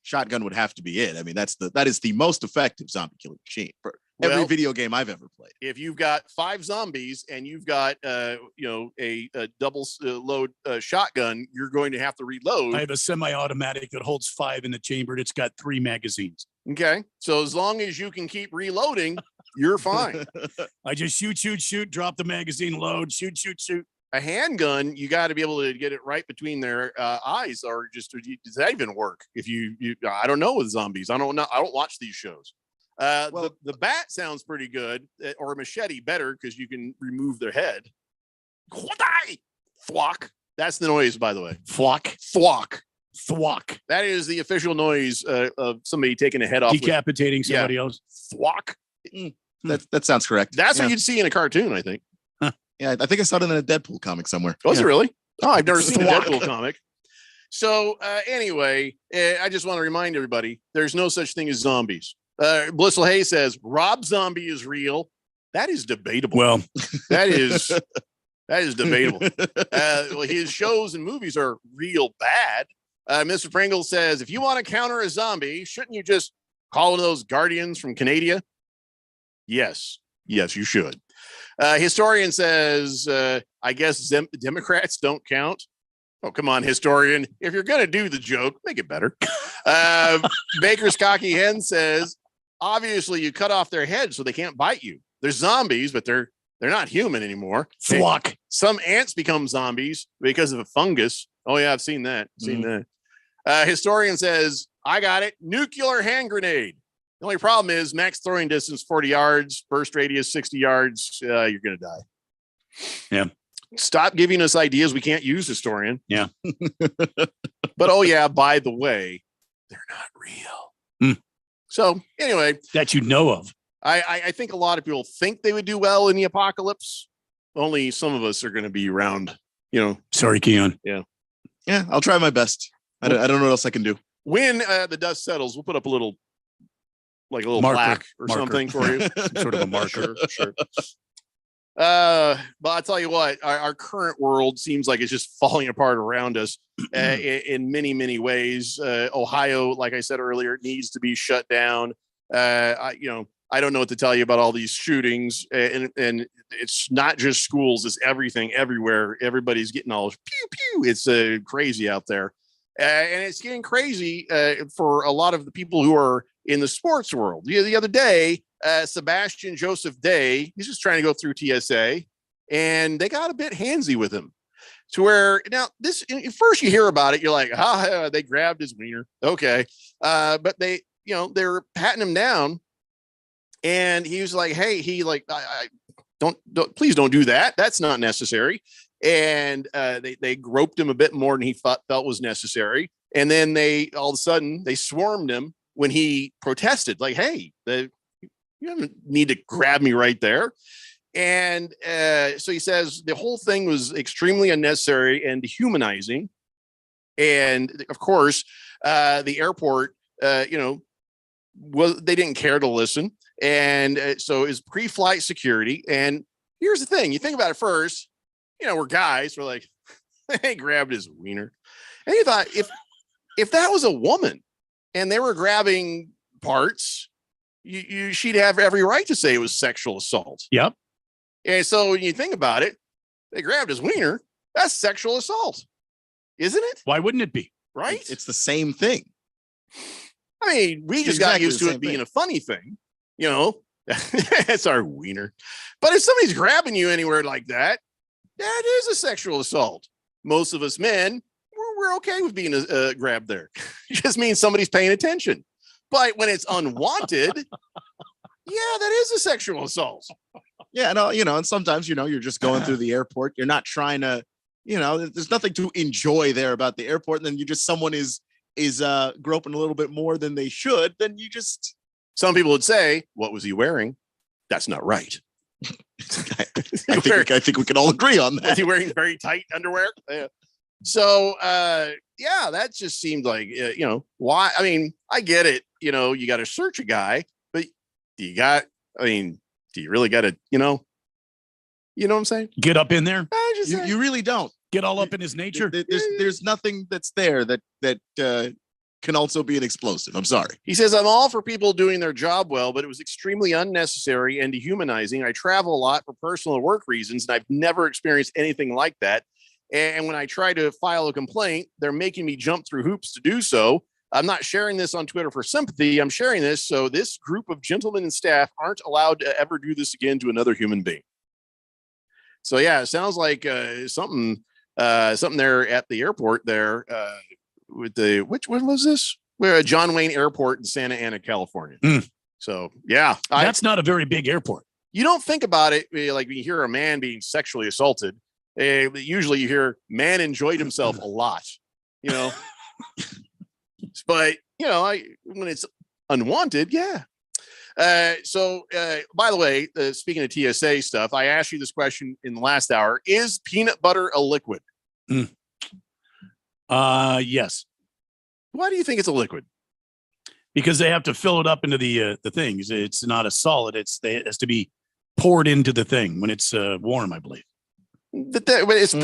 shotgun would have to be it. I mean, that is the most effective zombie killing machine for every video game I've ever played. If you've got 5 zombies and you've got a double load shotgun, you're going to have to reload. I have a semi-automatic that holds 5 in the chamber. And it's got 3 magazines. Okay, so as long as you can keep reloading, you're fine. I just shoot, drop the magazine, load, shoot. A handgun, you got to be able to get it right between their eyes, or just does that even work? If you I don't know with zombies. I don't know. I don't watch these shows. The bat sounds pretty good, or a machete better because you can remove their head. Thwack. That's the noise, by the way. Flock. Thwack. Thwack. That is the official noise of somebody taking a head off. Decapitating somebody else. Thwack. That sounds correct. That's what you'd see in a cartoon, I think. Yeah, I think I saw it in a Deadpool comic somewhere. Was it really? Oh, I've never seen a Deadpool comic. So anyway, I just want to remind everybody, there's no such thing as zombies. Blissful Hay says Rob Zombie is real. That is debatable. Well, that is debatable. Well, his shows and movies are real bad. Mr. Pringle says, if you want to counter a zombie, shouldn't you just call one of those Guardians from Canada? Yes, you should. Historian says, I guess Democrats don't count. Oh, come on, historian. If you're going to do the joke, make it better. Baker's Cocky Hen says, obviously you cut off their head so they can't bite you. They're zombies, but they're not human anymore. Flock. Some ants become zombies because of a fungus. Oh, yeah, I've seen that. Historian says, I got it. Nuclear hand grenade. The only problem is max throwing distance 40 yards, burst radius 60 yards. You're going to die. Yeah. Stop giving us ideas we can't use, historian. Yeah. But oh yeah, by the way, they're not real. So anyway, that you know of. I think a lot of people think they would do well in the apocalypse. Only some of us are going to be around. Sorry, Keon. Yeah. I'll try my best. I don't know what else I can do. When the dust settles, we'll put up a little marker, plaque or something for you. Sort of a marker. Sure. But I'll tell you what, our current world seems like it's just falling apart around us in many, many ways. Ohio, like I said earlier, needs to be shut down. I don't know what to tell you about all these shootings, and it's not just schools; it's everything, everywhere. Everybody's getting all pew pew. It's crazy out there, and it's getting crazy for a lot of the people who are in the sports world. The other day, Sebastian Joseph Day, he's just trying to go through TSA, and they got a bit handsy with him. To where now this first you hear about it, you're like, they grabbed his wiener, okay, but they're patting him down. And he was like, hey, I don't please don't do that. That's not necessary. And they groped him a bit more than he felt was necessary. And then all of a sudden they swarmed him when he protested, like, hey, You don't need to grab me right there. And so he says the whole thing was extremely unnecessary and dehumanizing. And of course, the airport, they didn't care to listen. And so is pre-flight security. And here's the thing. You think about it first, we're guys. We're like, they grabbed his wiener. And you thought, if that was a woman and they were grabbing parts, she'd have every right to say it was sexual assault. Yep. And so when you think about it, they grabbed his wiener. That's sexual assault, isn't it? Why wouldn't it be? Right? It's the same thing. I mean, we just got used to it being a funny thing, It's our wiener. But if somebody's grabbing you anywhere like that, that is a sexual assault. Most of us men, we're okay with being grabbed there. It just means somebody's paying attention. But when it's unwanted, that is a sexual assault. Yeah, no, and sometimes, you're just going through the airport. You're not trying to, there's nothing to enjoy there about the airport. And then someone is groping a little bit more than they should. Then you just. Some people would say, what was he wearing? That's not right. I think we can all agree on that. Was he wearing very tight underwear? Yeah. So, that just seemed like, why? I mean, I get it. You got to search a guy, but do you really got to, you know what I'm saying? Get up in there. You really don't get all up in his nature. There's nothing that's there that can also be an explosive. I'm sorry. He says, I'm all for people doing their job well, but it was extremely unnecessary and dehumanizing. I travel a lot for personal and work reasons, and I've never experienced anything like that. And when I try to file a complaint, they're making me jump through hoops to do so. I'm not sharing this on Twitter for sympathy. I'm sharing this so this group of gentlemen and staff aren't allowed to ever do this again to another human being. So, it sounds like something there at the airport there with when was this? We're at John Wayne Airport in Santa Ana, California. So, that's not a very big airport. You don't think about it like when you hear a man being sexually assaulted. Usually you hear man enjoyed himself a lot, but when it's unwanted, So by the way, speaking of TSA stuff, I asked you this question in the last hour: is peanut butter a liquid? Yes. Why do you think it's a liquid? Because they have to fill it up into the things. It's not a solid. It has to be poured into the thing when it's warm, I believe. But it's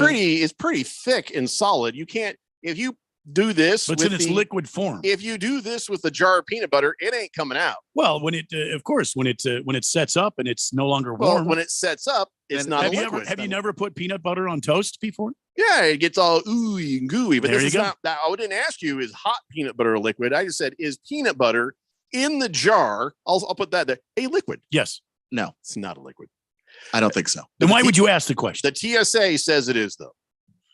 pretty thick and solid. You can't, if you do this, but it's in its liquid form. If you do this with a jar of peanut butter, it ain't coming out. Well, when it sets up and it's no longer warm. Well, when it sets up, it's not a liquid. Have you never put peanut butter on toast before? Yeah, it gets all ooey and gooey. But this is not. I didn't ask you, is hot peanut butter a liquid? I just said, is peanut butter in the jar? I'll put that there. A liquid? Yes. No, it's not a liquid. I don't think so. Then why would you ask the question? The TSA says it is, though.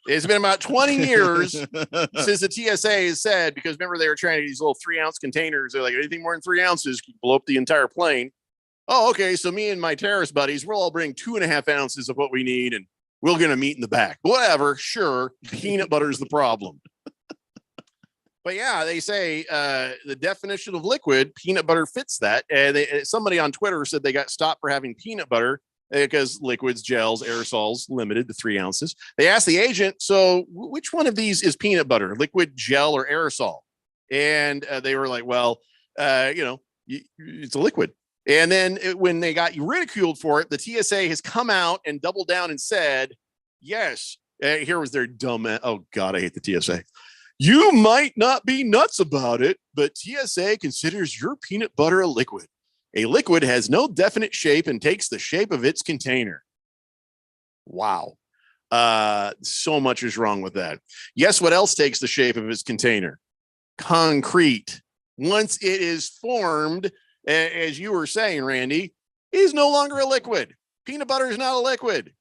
It's been about 20 years since the TSA has said, because remember they were trying to these little 3-ounce containers. They're like, anything more than 3 ounces can blow up the entire plane. Oh, okay. So me and my terrorist buddies, we'll all bring 2.5 ounces of what we need, and we're going to meet in the back. Whatever. Sure. Peanut butter is the problem. But they say the definition of liquid, peanut butter fits that. And somebody on Twitter said they got stopped for having peanut butter because liquids, gels, aerosols limited to 3 ounces. They asked the agent, so which one of these is peanut butter, liquid, gel, or aerosol? And they were like, well, it's a liquid. And then when they got ridiculed for it, the TSA has come out and doubled down and said, yes, here was their dumb. Oh God, I hate the TSA. You might not be nuts about it, but TSA considers your peanut butter a liquid. A liquid has no definite shape and takes the shape of its container. Wow. So much is wrong with that. Yes, what else takes the shape of its container? Concrete. Once it is formed, as you were saying, Randy, it is no longer a liquid. Peanut butter is not a liquid.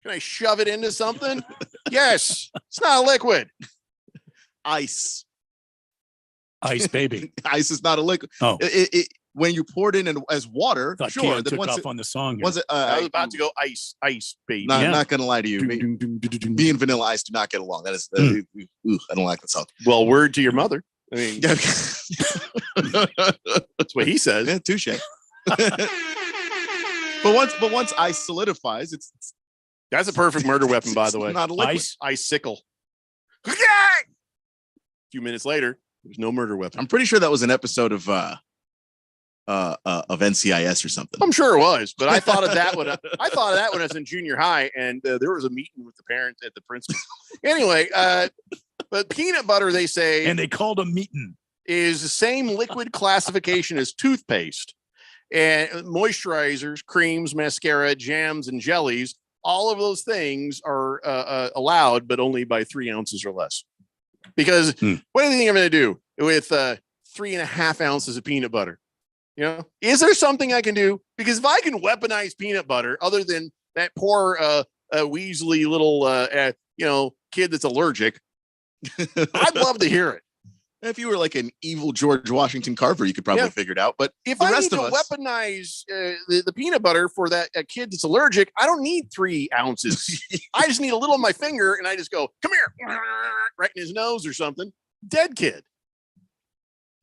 Can I shove it into something? Yes, it's not a liquid. Ice, baby. Ice is not a liquid. Oh. When you pour it in as water, sure. Took off on the song. Here. Was it? I was about to go ice, baby. I'm not going to lie to you. Me and Vanilla Ice do not get along. That is, I don't like that song. Well, word to your mother. I mean, that's what he says. Yeah, touche. But once ice solidifies, it's that's a perfect murder weapon, by the way. not a liquid. Icicle. A few minutes later, there's no murder weapon. I'm pretty sure that was an episode of NCIS or something. I'm sure it was, but I thought of that when I was in junior high, and there was a meeting with the parents at the principal. Anyway, but peanut butter, they say, and they called a meeting, is the same liquid classification as toothpaste, and moisturizers, creams, mascara, jams, and jellies. All of those things are allowed, but only by 3 ounces or less. Because what do you think I'm going to do with 3.5 ounces of peanut butter? You know, is there something I can do? Because if I can weaponize peanut butter, other than that poor Weasley little kid that's allergic, I'd love to hear it. If you were like an evil George Washington Carver, you could probably figure it out. But if the I rest need to of us, weaponize the peanut butter for that kid that's allergic, I don't need 3 ounces. I just need a little on my finger, and I just go, come here, right in his nose or something. Dead kid.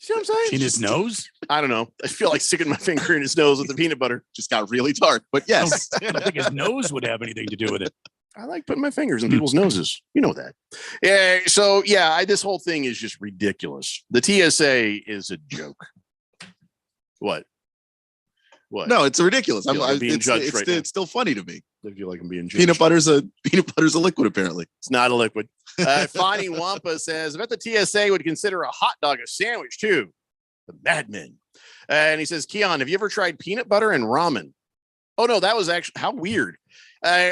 See what I'm saying? In his nose? I don't know. I feel like sticking my finger in his nose with the peanut butter. Just got really dark. But yes, I don't think his nose would have anything to do with it. I like putting my fingers in people's noses. You know that. Yeah. So yeah, this whole thing is just ridiculous. The TSA is a joke. What? No, it's ridiculous. It's still funny to me. I feel like I'm being judged. Peanut butter's a liquid, apparently. It's not a liquid. Fonnie Wampa says, I bet the TSA would consider a hot dog a sandwich too. The madmen. And he says, Keon, have you ever tried peanut butter and ramen? Oh no, that was actually, how weird.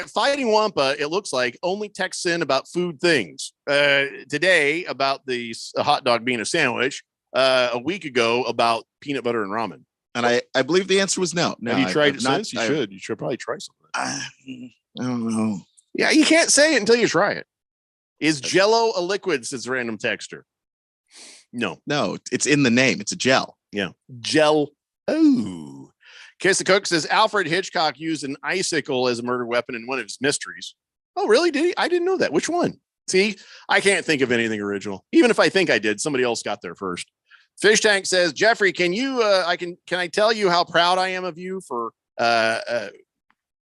Fighting Wampa, it looks like, only texts in about food things. Today about the hot dog being a sandwich. A week ago about peanut butter and ramen. And I believe the answer was no. Have you tried it since? You should. You should probably try something. I don't know. Yeah, you can't say it until you try it. Is Jell-O a liquid, says random texter? No. No, it's in the name. It's a gel. Yeah. Gel. Oh. Kiss the Cook says Alfred Hitchcock used an icicle as a murder weapon in one of his mysteries. Oh, really? Did he? I didn't know that. Which one? See, I can't think of anything original. Even if I think I did, somebody else got there first. Fish Tank says, Jeffrey, can you can I tell you how proud I am of you for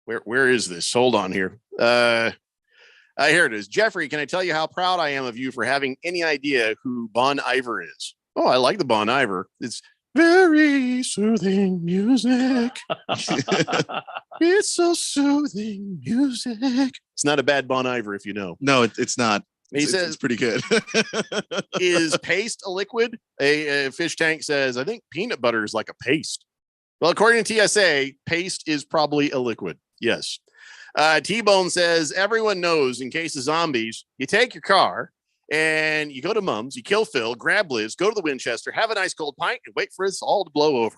where is this? Hold on here. Here it is. Jeffrey, can I tell you how proud I am of you for having any idea who Bon Iver is? Oh, I like the Bon Iver. It's very soothing music. It's so soothing music. It's not a bad Bon Iver if you know. No, it's not. He says it's pretty good. Is paste a liquid? A Fish Tank says, I think peanut butter is like a paste. Well, according to TSA, paste is probably a liquid. Yes. T-Bone says, everyone knows in case of zombies, you take your car and you go to Mum's, you kill Phil, grab Liz, go to the Winchester, have a nice cold pint, and wait for us all to blow over.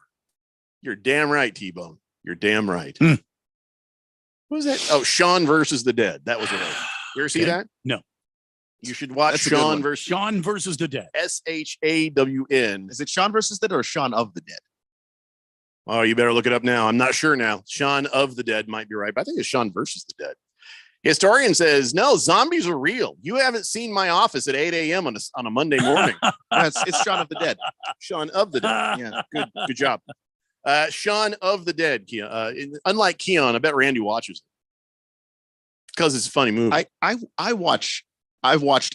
You're damn right, T-Bone. You're damn right. What was that? Oh, Shaun versus the Dead. That was it. You ever see that? No. You should watch Shaun versus the Dead. SHAWN. Is it Shaun versus the Dead or Shaun of the Dead? Oh, you better look it up now. I'm not sure now. Shaun of the Dead might be right, but I think it's Shaun versus the Dead. Historian says, no, zombies are real. You haven't seen my office at 8 a.m. on a Monday morning. It's Shaun of the Dead. Shaun of the Dead. Yeah, good job. Shaun of the Dead. Unlike Keon, I bet Randy watches it because it's a funny movie. I've watched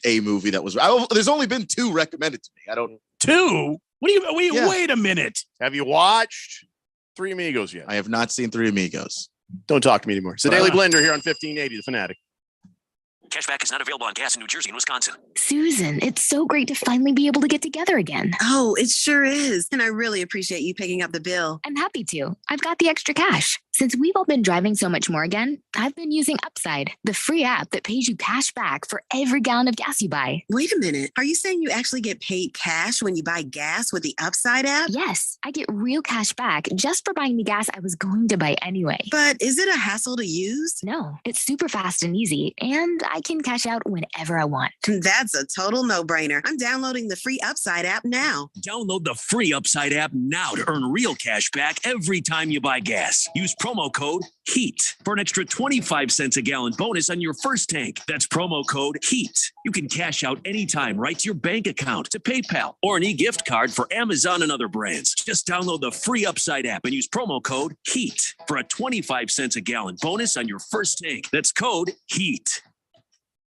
a movie that was. There's only been 2 recommended to me. I don't. 2? What do you? Wait a minute. Have you watched Three Amigos yet? I have not seen Three Amigos. Don't talk to me anymore. It's the Daily Blender here on 1580, The Fanatic. Cashback is not available on gas in New Jersey and Wisconsin. Susan, it's so great to finally be able to get together again. Oh, it sure is. And I really appreciate you picking up the bill. I'm happy to. I've got the extra cash. Since we've all been driving so much more again, I've been using Upside, the free app that pays you cash back for every gallon of gas you buy. Wait a minute. Are you saying you actually get paid cash when you buy gas with the Upside app? Yes, I get real cash back just for buying the gas I was going to buy anyway. But is it a hassle to use? No, it's super fast and easy, and I can cash out whenever I want. That's a total no-brainer. I'm downloading the free Upside app now. Download the free Upside app now to earn real cash back every time you buy gas. Use promo code HEAT for an extra 25 cents a gallon bonus on your first tank. That's promo code HEAT. You can cash out anytime right to your bank account, to PayPal, or an e-gift card for Amazon and other brands. Just download the free Upside app and use promo code HEAT for a 25 cents a gallon bonus on your first tank. That's code HEAT.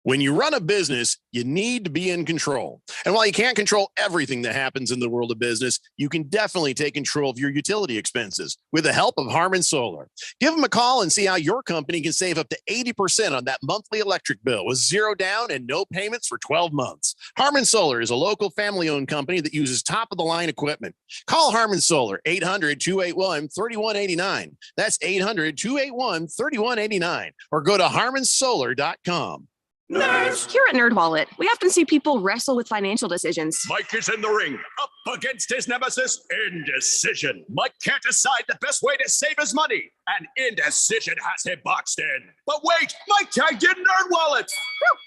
When you run a business, you need to be in control. And while you can't control everything that happens in the world of business, you can definitely take control of your utility expenses with the help of Harmon Solar. Give them a call and see how your company can save up to 80% on that monthly electric bill with zero down and no payments for 12 months. Harmon Solar is a local family-owned company that uses top-of-the-line equipment. Call Harmon Solar, 800-281-3189. That's 800-281-3189. Or go to harmonsolar.com. Nerds! Here at NerdWallet, we often see people wrestle with financial decisions. Mike is in the ring, up against his nemesis, Indecision. Mike can't decide the best way to save his money, and Indecision has him boxed in. But wait, Mike tagged in NerdWallet.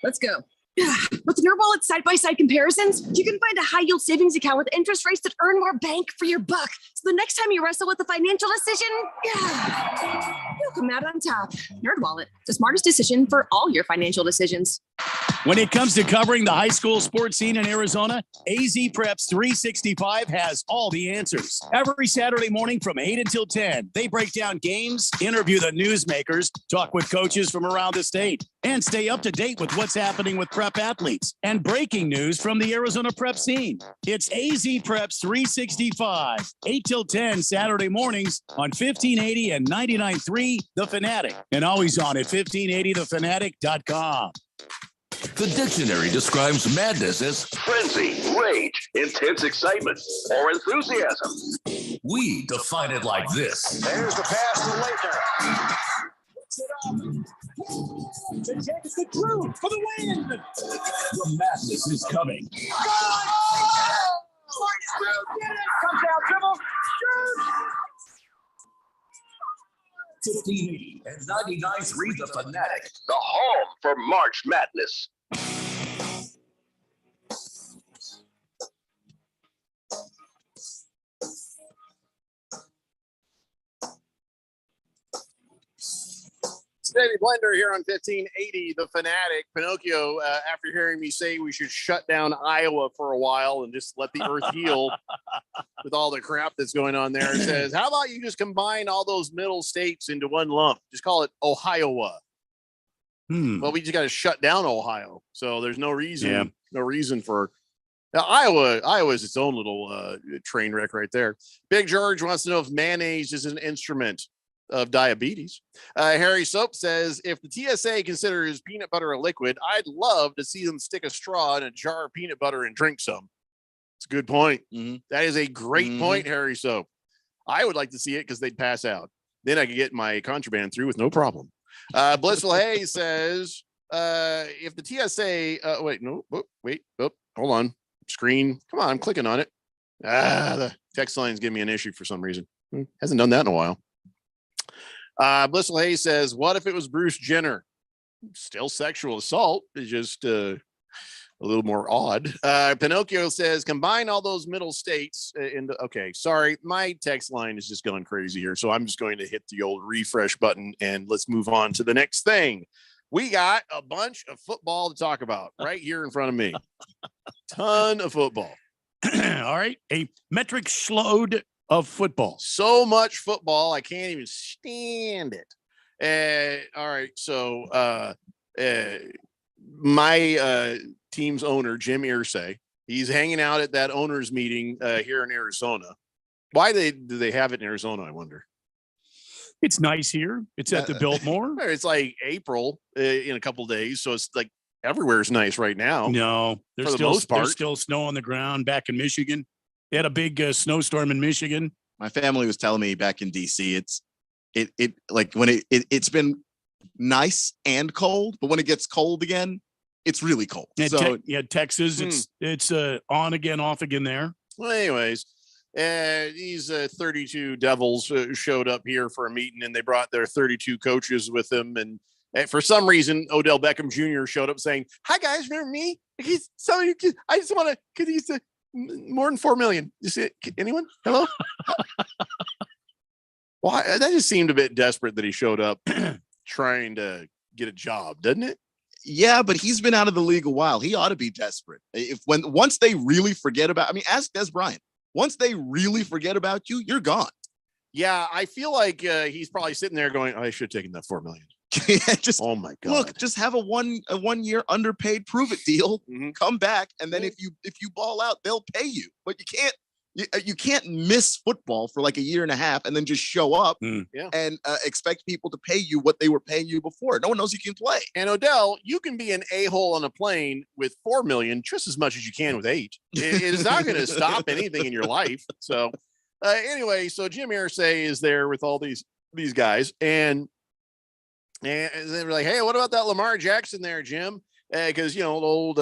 Let's go. With NerdWallet side-by-side comparisons, you can find a high-yield savings account with interest rates that earn more bank for your buck. So the next time you wrestle with a financial decision, you'll come out on top. NerdWallet, the smartest decision for all your financial decisions. When it comes to covering the high school sports scene in Arizona, AZ Preps 365 has all the answers. Every Saturday morning from 8 until 10, they break down games, interview the newsmakers, talk with coaches from around the state, and stay up to date with what's happening with prep athletes and breaking news from the Arizona prep scene. It's AZ Preps 365, 8 till 10 Saturday mornings on 1580 and 99.3 The Fanatic, and always on at 1580thefanatic.com. The dictionary describes madness as frenzy, rage, intense excitement, or enthusiasm. We define it like this. There's the pass to Leitner. The Jets the crew for the win. The madness is coming. Comes down, dribble. 1580 and 99.3 The Fanatic, the home for March Madness. Steady Blender here on 1580 The Fanatic. Pinocchio, after hearing me say we should shut down Iowa for a while and just let the earth heal with all the crap that's going on there, says, how about you just combine all those middle states into one lump? Just call it Ohiowa. Well, we just got to shut down Ohio. So there's no reason, for now, Iowa is its own little train wreck right there. Big George wants to know if mayonnaise is an instrument of diabetes. Harry Soap says, if the TSA considers peanut butter a liquid, I'd love to see them stick a straw in a jar of peanut butter and drink some. It's a good point. That is a great point, Harry Soap. I would like to see it because they'd pass out. Then I could get my contraband through with no problem. Blissful Hay says, if the TSA, hold on. Screen. Come on, I'm clicking on it. The text line's giving me an issue for some reason. Hasn't done that in a while. Blissful Hay says, what if it was Bruce Jenner? Still sexual assault. It's just a little more odd. Pinocchio says, combine all those middle states into, okay, sorry, my text line is just going crazy here. So I'm just going to hit the old refresh button and let's move on to the next thing. We got a bunch of football to talk about right here in front of me. Ton of football. All right. A metric load of football. So much football, I can't even stand it. All right. So my team's owner, Jim Irsay, he's hanging out at that owners meeting here in Arizona. Why do they have it in Arizona, I wonder? It's nice here. It's at the Biltmore. It's like April in a couple of days. So it's like everywhere's nice right now. No, there's still snow on the ground back in Michigan. They had a big snowstorm in Michigan. My family was telling me back in DC, it like when it's been nice and cold, but when it gets cold again, it's really cold. Yeah, so Texas, it's on again, off again there. Well, anyways, these 32 Devils showed up here for a meeting, and they brought their 32 coaches with them. And for some reason, Odell Beckham Jr. showed up saying, "Hi guys, remember me? I just want to, because he's more than 4 million. You see it? Anyone? Hello?" Well, that just seemed a bit desperate that he showed up trying to get a job, doesn't it? Yeah, but he's been out of the league a while. He ought to be desperate. Once they really forget about, I mean, ask Des Bryant. Once they really forget about you, you're gone. Yeah, I feel like he's probably sitting there going, I should have taken that $4 million. Just oh my God. Look, just have a 1 year underpaid prove it deal. Come back, and then if you ball out, they'll pay you. But you can't miss football for like a year and a half and then just show up and expect people to pay you what they were paying you before. No one knows you can play. And Odell, you can be an a-hole on a plane with $4 million just as much as you can with 8. It's not going to stop anything in your life. So anyway, so Jim Irsay is there with all these guys, and they were like, hey, what about that Lamar Jackson there, Jim? Because old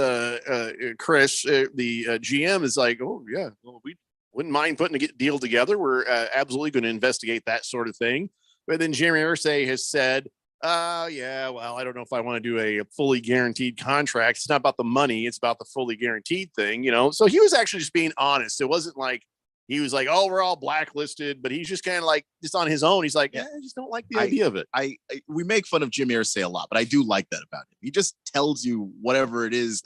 Chris, the GM, is like, oh yeah, well, we wouldn't mind putting a deal together. We're absolutely going to investigate that sort of thing. But then Jim Irsay has said, yeah, well, I don't know if I want to do a fully guaranteed contract. It's not about the money. It's about the fully guaranteed thing, So he was actually just being honest. It wasn't like he was like, oh, we're all blacklisted, but he's just kind of like just on his own. He's like, I just don't like the idea of it. We make fun of Jim Irsay a lot, but I do like that about him. He just tells you whatever it is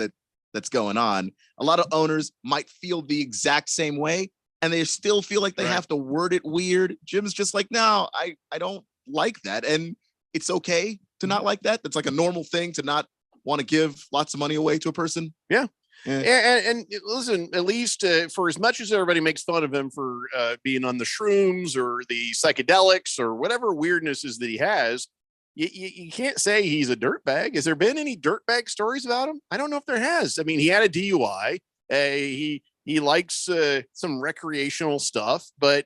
that's going on. A lot of owners might feel the exact same way, and they still feel like they have to word it weird. Jim's just like, no, I don't like that. And it's okay to not like that. That's like a normal thing to not want to give lots of money away to a person. Yeah. And listen, at least for as much as everybody makes fun of him for being on the shrooms or the psychedelics or whatever weirdness is that he has, you can't say he's a dirtbag. Has there been any dirtbag stories about him? I don't know if there has. I mean, he had a DUI. He likes some recreational stuff, but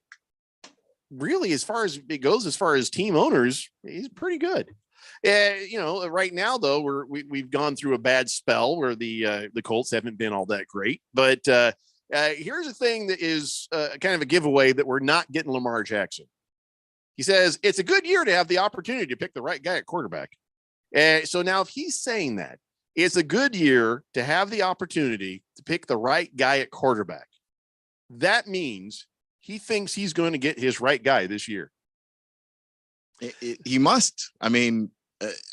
really, as far as it goes, as far as team owners, he's pretty good. Right now though, we've gone through a bad spell where the Colts haven't been all that great. But here's a thing that is kind of a giveaway that we're not getting Lamar Jackson. He says it's a good year to have the opportunity to pick the right guy at quarterback. So now, if he's saying that it's a good year to have the opportunity to pick the right guy at quarterback, that means he thinks he's going to get his right guy this year. He must. I mean,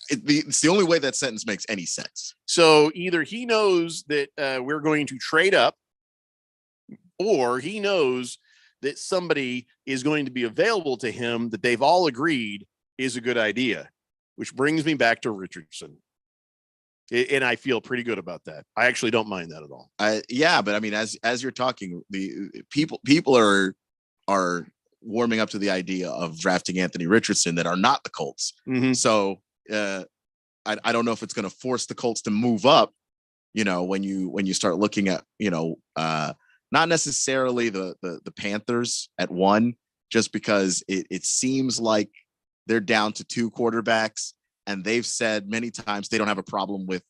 it's the only way that sentence makes any sense. So either he knows that we're going to trade up, or he knows that somebody is going to be available to him that they've all agreed is a good idea, which brings me back to Richardson. And I feel pretty good about that. I actually don't mind that at all. Yeah, but I mean, as you're talking, the people are warming up to the idea of drafting Anthony Richardson that are not the Colts. So I don't know if it's going to force the Colts to move up, when you start looking at, not necessarily the Panthers at 1, just because it seems like they're down to 2 quarterbacks, and they've said many times they don't have a problem with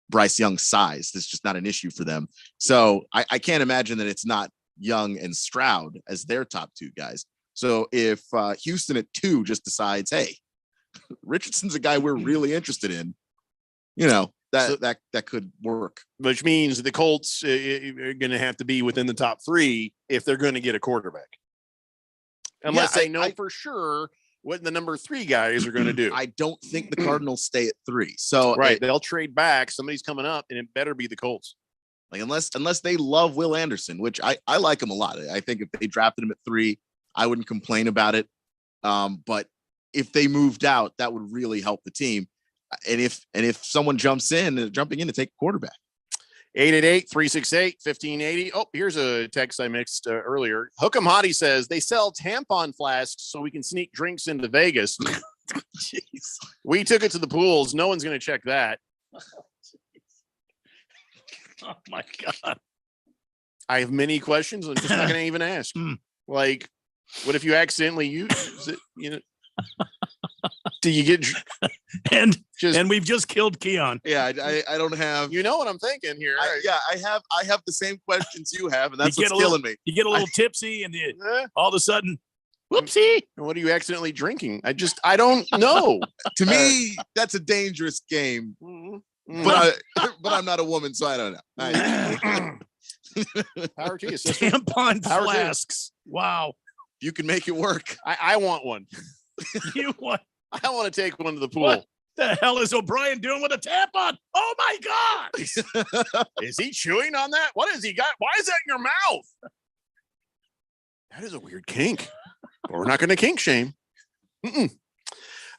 Bryce Young's size. That's just not an issue for them. So I can't imagine that it's not Young and Stroud as their top 2 guys. So if Houston at 2 just decides, hey, Richardson's a guy we're really interested in, that could work. Which means the Colts are going to have to be within the top 3 if they're going to get a quarterback, unless they know for sure what the number 3 guys are going to do. I don't think the Cardinals stay at 3. So they'll trade back. Somebody's coming up, and it better be the Colts. Like unless they love Will Anderson, which I like him a lot. I think if they drafted him at 3, I wouldn't complain about it. But if they moved out, that would really help the team. And if someone jumping in to take a quarterback. 888-368-1580. Oh, here's a text I mixed earlier. Hook'em Hottie says they sell tampon flasks so we can sneak drinks into Vegas. Jeez. We took it to the pools. No one's going to check that. Oh my God. I have many questions. I'm just not going to even ask. Like, what if you accidentally use it? Do you get and we've just killed Keon? Yeah, I don't have. You know what I'm thinking here? I have the same questions you have, and that's what's killing me. You get a little tipsy, and all of a sudden, whoopsie! What are you accidentally drinking? I don't know. To me, that's a dangerous game. But I'm not a woman, so I don't know. Power to you, sister. Tampon flasks. Wow. You can make it work. I want one. You want? I want to take one to the pool. What the hell is O'Brien doing with a tampon? Oh my God! Is he chewing on that? What has he got? Why is that in your mouth? That is a weird kink. But we're not going to kink shame.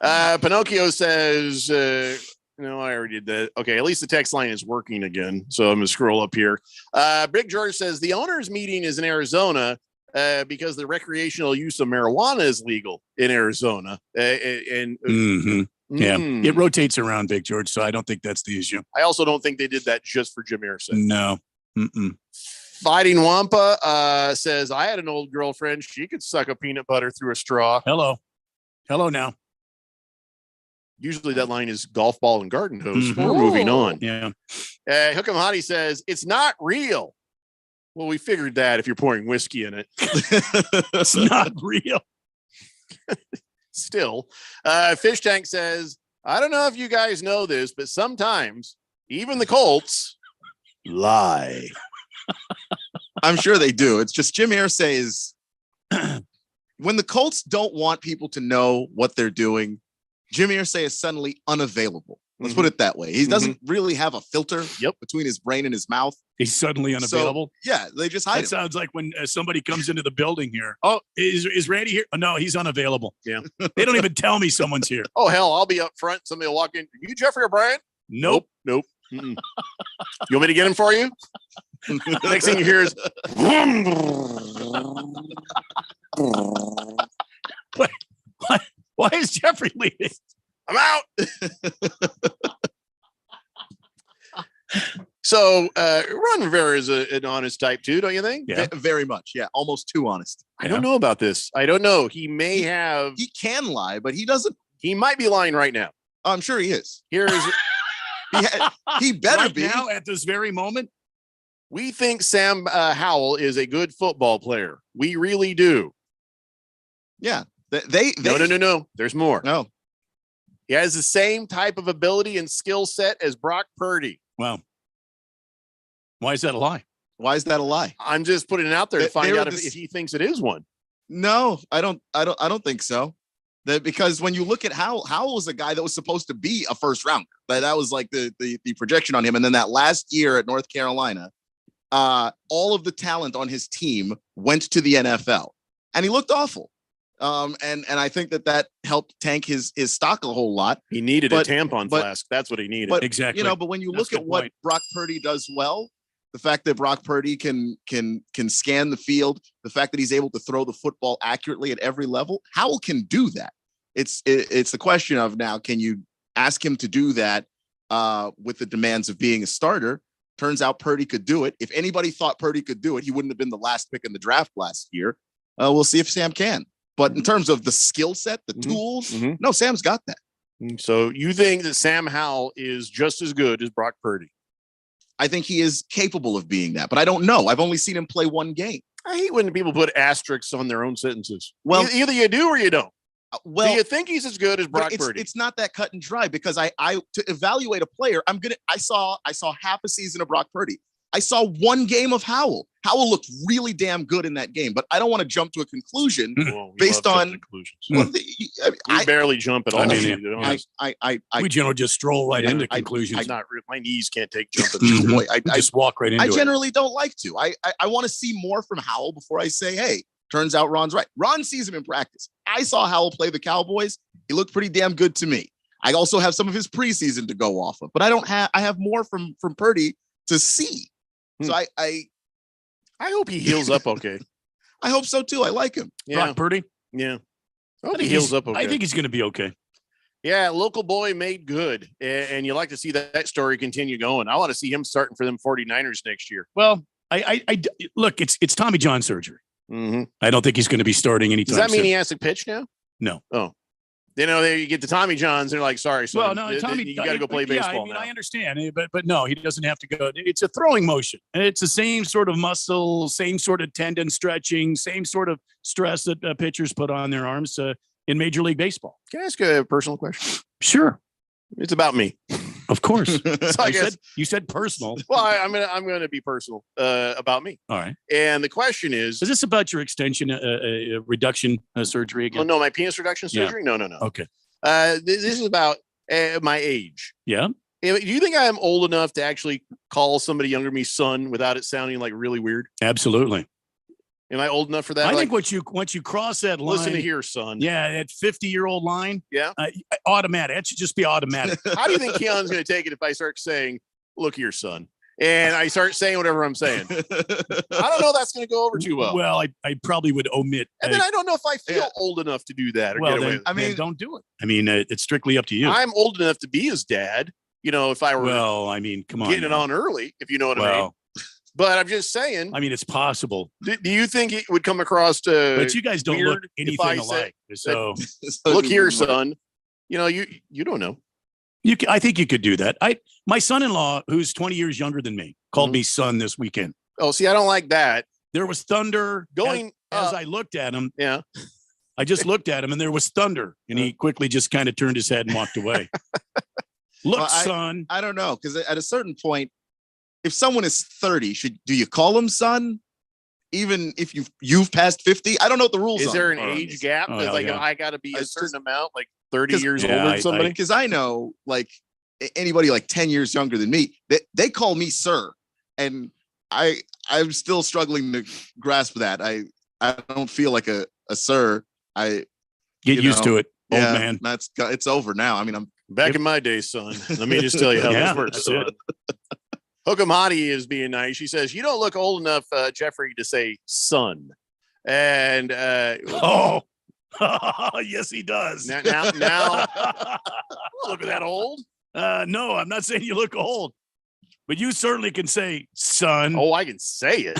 Pinocchio says, no, I already did that. Okay, at least the text line is working again. So I'm going to scroll up here. Big George says the owners' meeting is in Arizona because the recreational use of marijuana is legal in Arizona. Yeah, it rotates around, Big George. So I don't think that's the issue. I also don't think they did that just for Jameer. No. Fighting Wampa says, I had an old girlfriend. She could suck a peanut butter through a straw. Hello now. Usually that line is golf ball and garden hose. We're moving on. Yeah. Hook'em Hottie says, it's not real. Well, we figured that if you're pouring whiskey in it. It's not real. Still. Fish Tank says, I don't know if you guys know this, but sometimes even the Colts lie. I'm sure they do. It's just Jim Irsay is when the Colts don't want people to know what they're doing, Jim Irsay is suddenly unavailable. Let's put it that way. He doesn't really have a filter between his brain and his mouth. He's suddenly unavailable. So, yeah, they just hide him. That sounds like when somebody comes into the building here. Oh, is Randy here? Oh, no, he's unavailable. Yeah. They don't even tell me someone's here. Oh, hell, I'll be up front. Somebody will walk in. You Jeffrey O'Brien? Nope. You want me to get him for you? Next thing you hear is why is Jeffrey leaving? I'm out. So Ron Rivera is an honest type too, don't you think? Yeah, very much. Yeah, almost too honest. I don't know about this. I don't know. He may have. He can lie, but he doesn't. He might be lying right now. I'm sure he is. Here's. He better right be now at this very moment. We think Sam Howell is a good football player. We really do. Yeah. No. There's more. No. He has the same type of ability and skill set as Brock Purdy. Wow. Why is that a lie? Why is that a lie? I'm just putting it out there to find out if he thinks it is one. No, I don't think so. Because when you look at Howell was a guy that was supposed to be a first rounder. That was like the projection on him. And then that last year at North Carolina, all of the talent on his team went to the NFL, and he looked awful. And I think that helped tank his stock a whole lot. He needed a tampon flask. That's what he needed. But, exactly. But when you look at what Brock Purdy does well, the fact that Brock Purdy can scan the field, the fact that he's able to throw the football accurately at every level, Howell can do that. It's the question of now, can you ask him to do that with the demands of being a starter? Turns out Purdy could do it. If anybody thought Purdy could do it, he wouldn't have been the last pick in the draft last year. We'll see if Sam can. But in terms of the skill set, the tools, no, Sam's got that. So you think that Sam Howell is just as good as Brock Purdy? I think he is capable of being that, but I don't know. I've only seen him play one game. I hate when people put asterisks on their own sentences. Well, either you do or you don't. Well, do you think he's as good as Brock Purdy? It's not that cut and dry because I to evaluate a player, I saw half a season of Brock Purdy. I saw one game of Howell. Howell looked really damn good in that game, but I don't want to jump to a conclusion based on conclusions. We barely jump at all. We generally just stroll right into conclusions. My knees can't take jumping. I just walk right into it. I generally don't like to. I want to see more from Howell before I say, hey, turns out Ron's right. Ron sees him in practice. I saw Howell play the Cowboys. He looked pretty damn good to me. I also have some of his preseason to go off of, but I have more from Purdy to see. So I hope he heals up okay. I hope so too. I like him. Yeah. Brock Purdy? Yeah. I hope he heals up okay. I think he's going to be okay. Yeah, local boy made good. And you like to see that story continue going. I want to see him starting for them 49ers next year. Well, I look, it's Tommy John surgery. Mm-hmm. I don't think he's going to be starting anytime soon. Does that mean he has to pitch now? No. Oh. You get the Tommy Johns, they're like, sorry, son. Well, no, Tommy, you got to go play baseball now. I understand, but no, he doesn't have to go. It's a throwing motion. It's the same sort of muscle, same sort of tendon stretching, same sort of stress that pitchers put on their arms in Major League Baseball. Can I ask a personal question? Sure. It's about me. Of course. So I guess you said personal. Well, I'm gonna be personal about me. All right. And the question is this about your extension reduction surgery again? Oh no, my penis reduction surgery? Yeah. No. Okay. This is about my age. Yeah. Do you think I am old enough to actually call somebody younger than me son without it sounding like really weird? Absolutely. Am I old enough for that? I Like, think once you cross that line, listen to here, son. Yeah, that 50-year-old line. Yeah. Automatic. That should just be automatic. How do you think Keon's going to take it if I start saying, "Look here, son," and I start saying whatever I'm saying? I don't know. That's going to go over too well. Well, I probably would omit. And then I don't know if I feel old enough to do that or well, get away then, with it. I mean, don't do it. I mean, it's strictly up to you. I'm old enough to be his dad. You know, if I were well, I mean, come on, getting it on early, if you know what I mean. But I'm just saying. I mean, it's possible. Do you think it would come across to? But you guys don't look anything alike. So look here, son. You know, you don't know. I think you could do that. My son-in-law, who's 20 years younger than me, called me son this weekend. Oh, see, I don't like that. There was thunder going as I looked at him. Yeah. I just looked at him and there was thunder, and he quickly just kind of turned his head and walked away. Look, son. I don't know, because at a certain point, if someone is 30, do you call them son? Even if you've passed 50? I don't know what the rules are. Is there an age gap? Oh, That's like, yeah. I got to be a certain amount, like 30 years older than somebody? Because I know, like, anybody like 10 years younger than me, they call me sir. And I'm still struggling to grasp that. I don't feel like a sir. Get used to it, old man. It's over now. I mean, I'm back in my day, son. Let me just tell you how Yeah, this works, son. Hook'em Hottie is being nice. She says, "You don't look old enough, Jeffrey, to say son." And yes, he does. Now look at that old. No, I'm not saying you look old, but you certainly can say son. Oh, I can say it.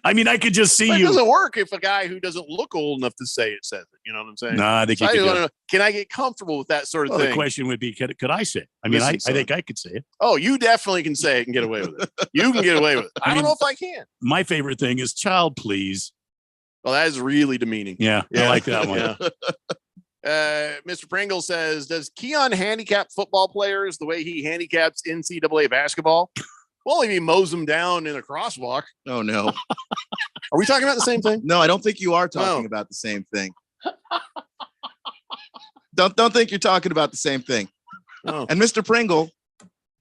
I mean, I could just see But you. It doesn't work if a guy who doesn't look old enough to say it says it. You know what I'm saying? No, I think So you could just do wanna it. know, can I get comfortable with that sort of Well, thing? the question would be, could I say it? I mean, Listen, I son. think I could say it. Oh, you definitely can say it and get away with it. You can get away with it. I don't know if I can. My favorite thing is child, please. Well, that is really demeaning. Yeah, I like that one. Yeah. Mr. Pringle says, "Does Keon handicap football players the way he handicaps NCAA basketball? Well, if he mows them down in a crosswalk." Oh no. Are we talking about the same thing? No, I don't think you are talking about the same thing. Don't think you're talking about the same thing. Oh. And Mr. Pringle,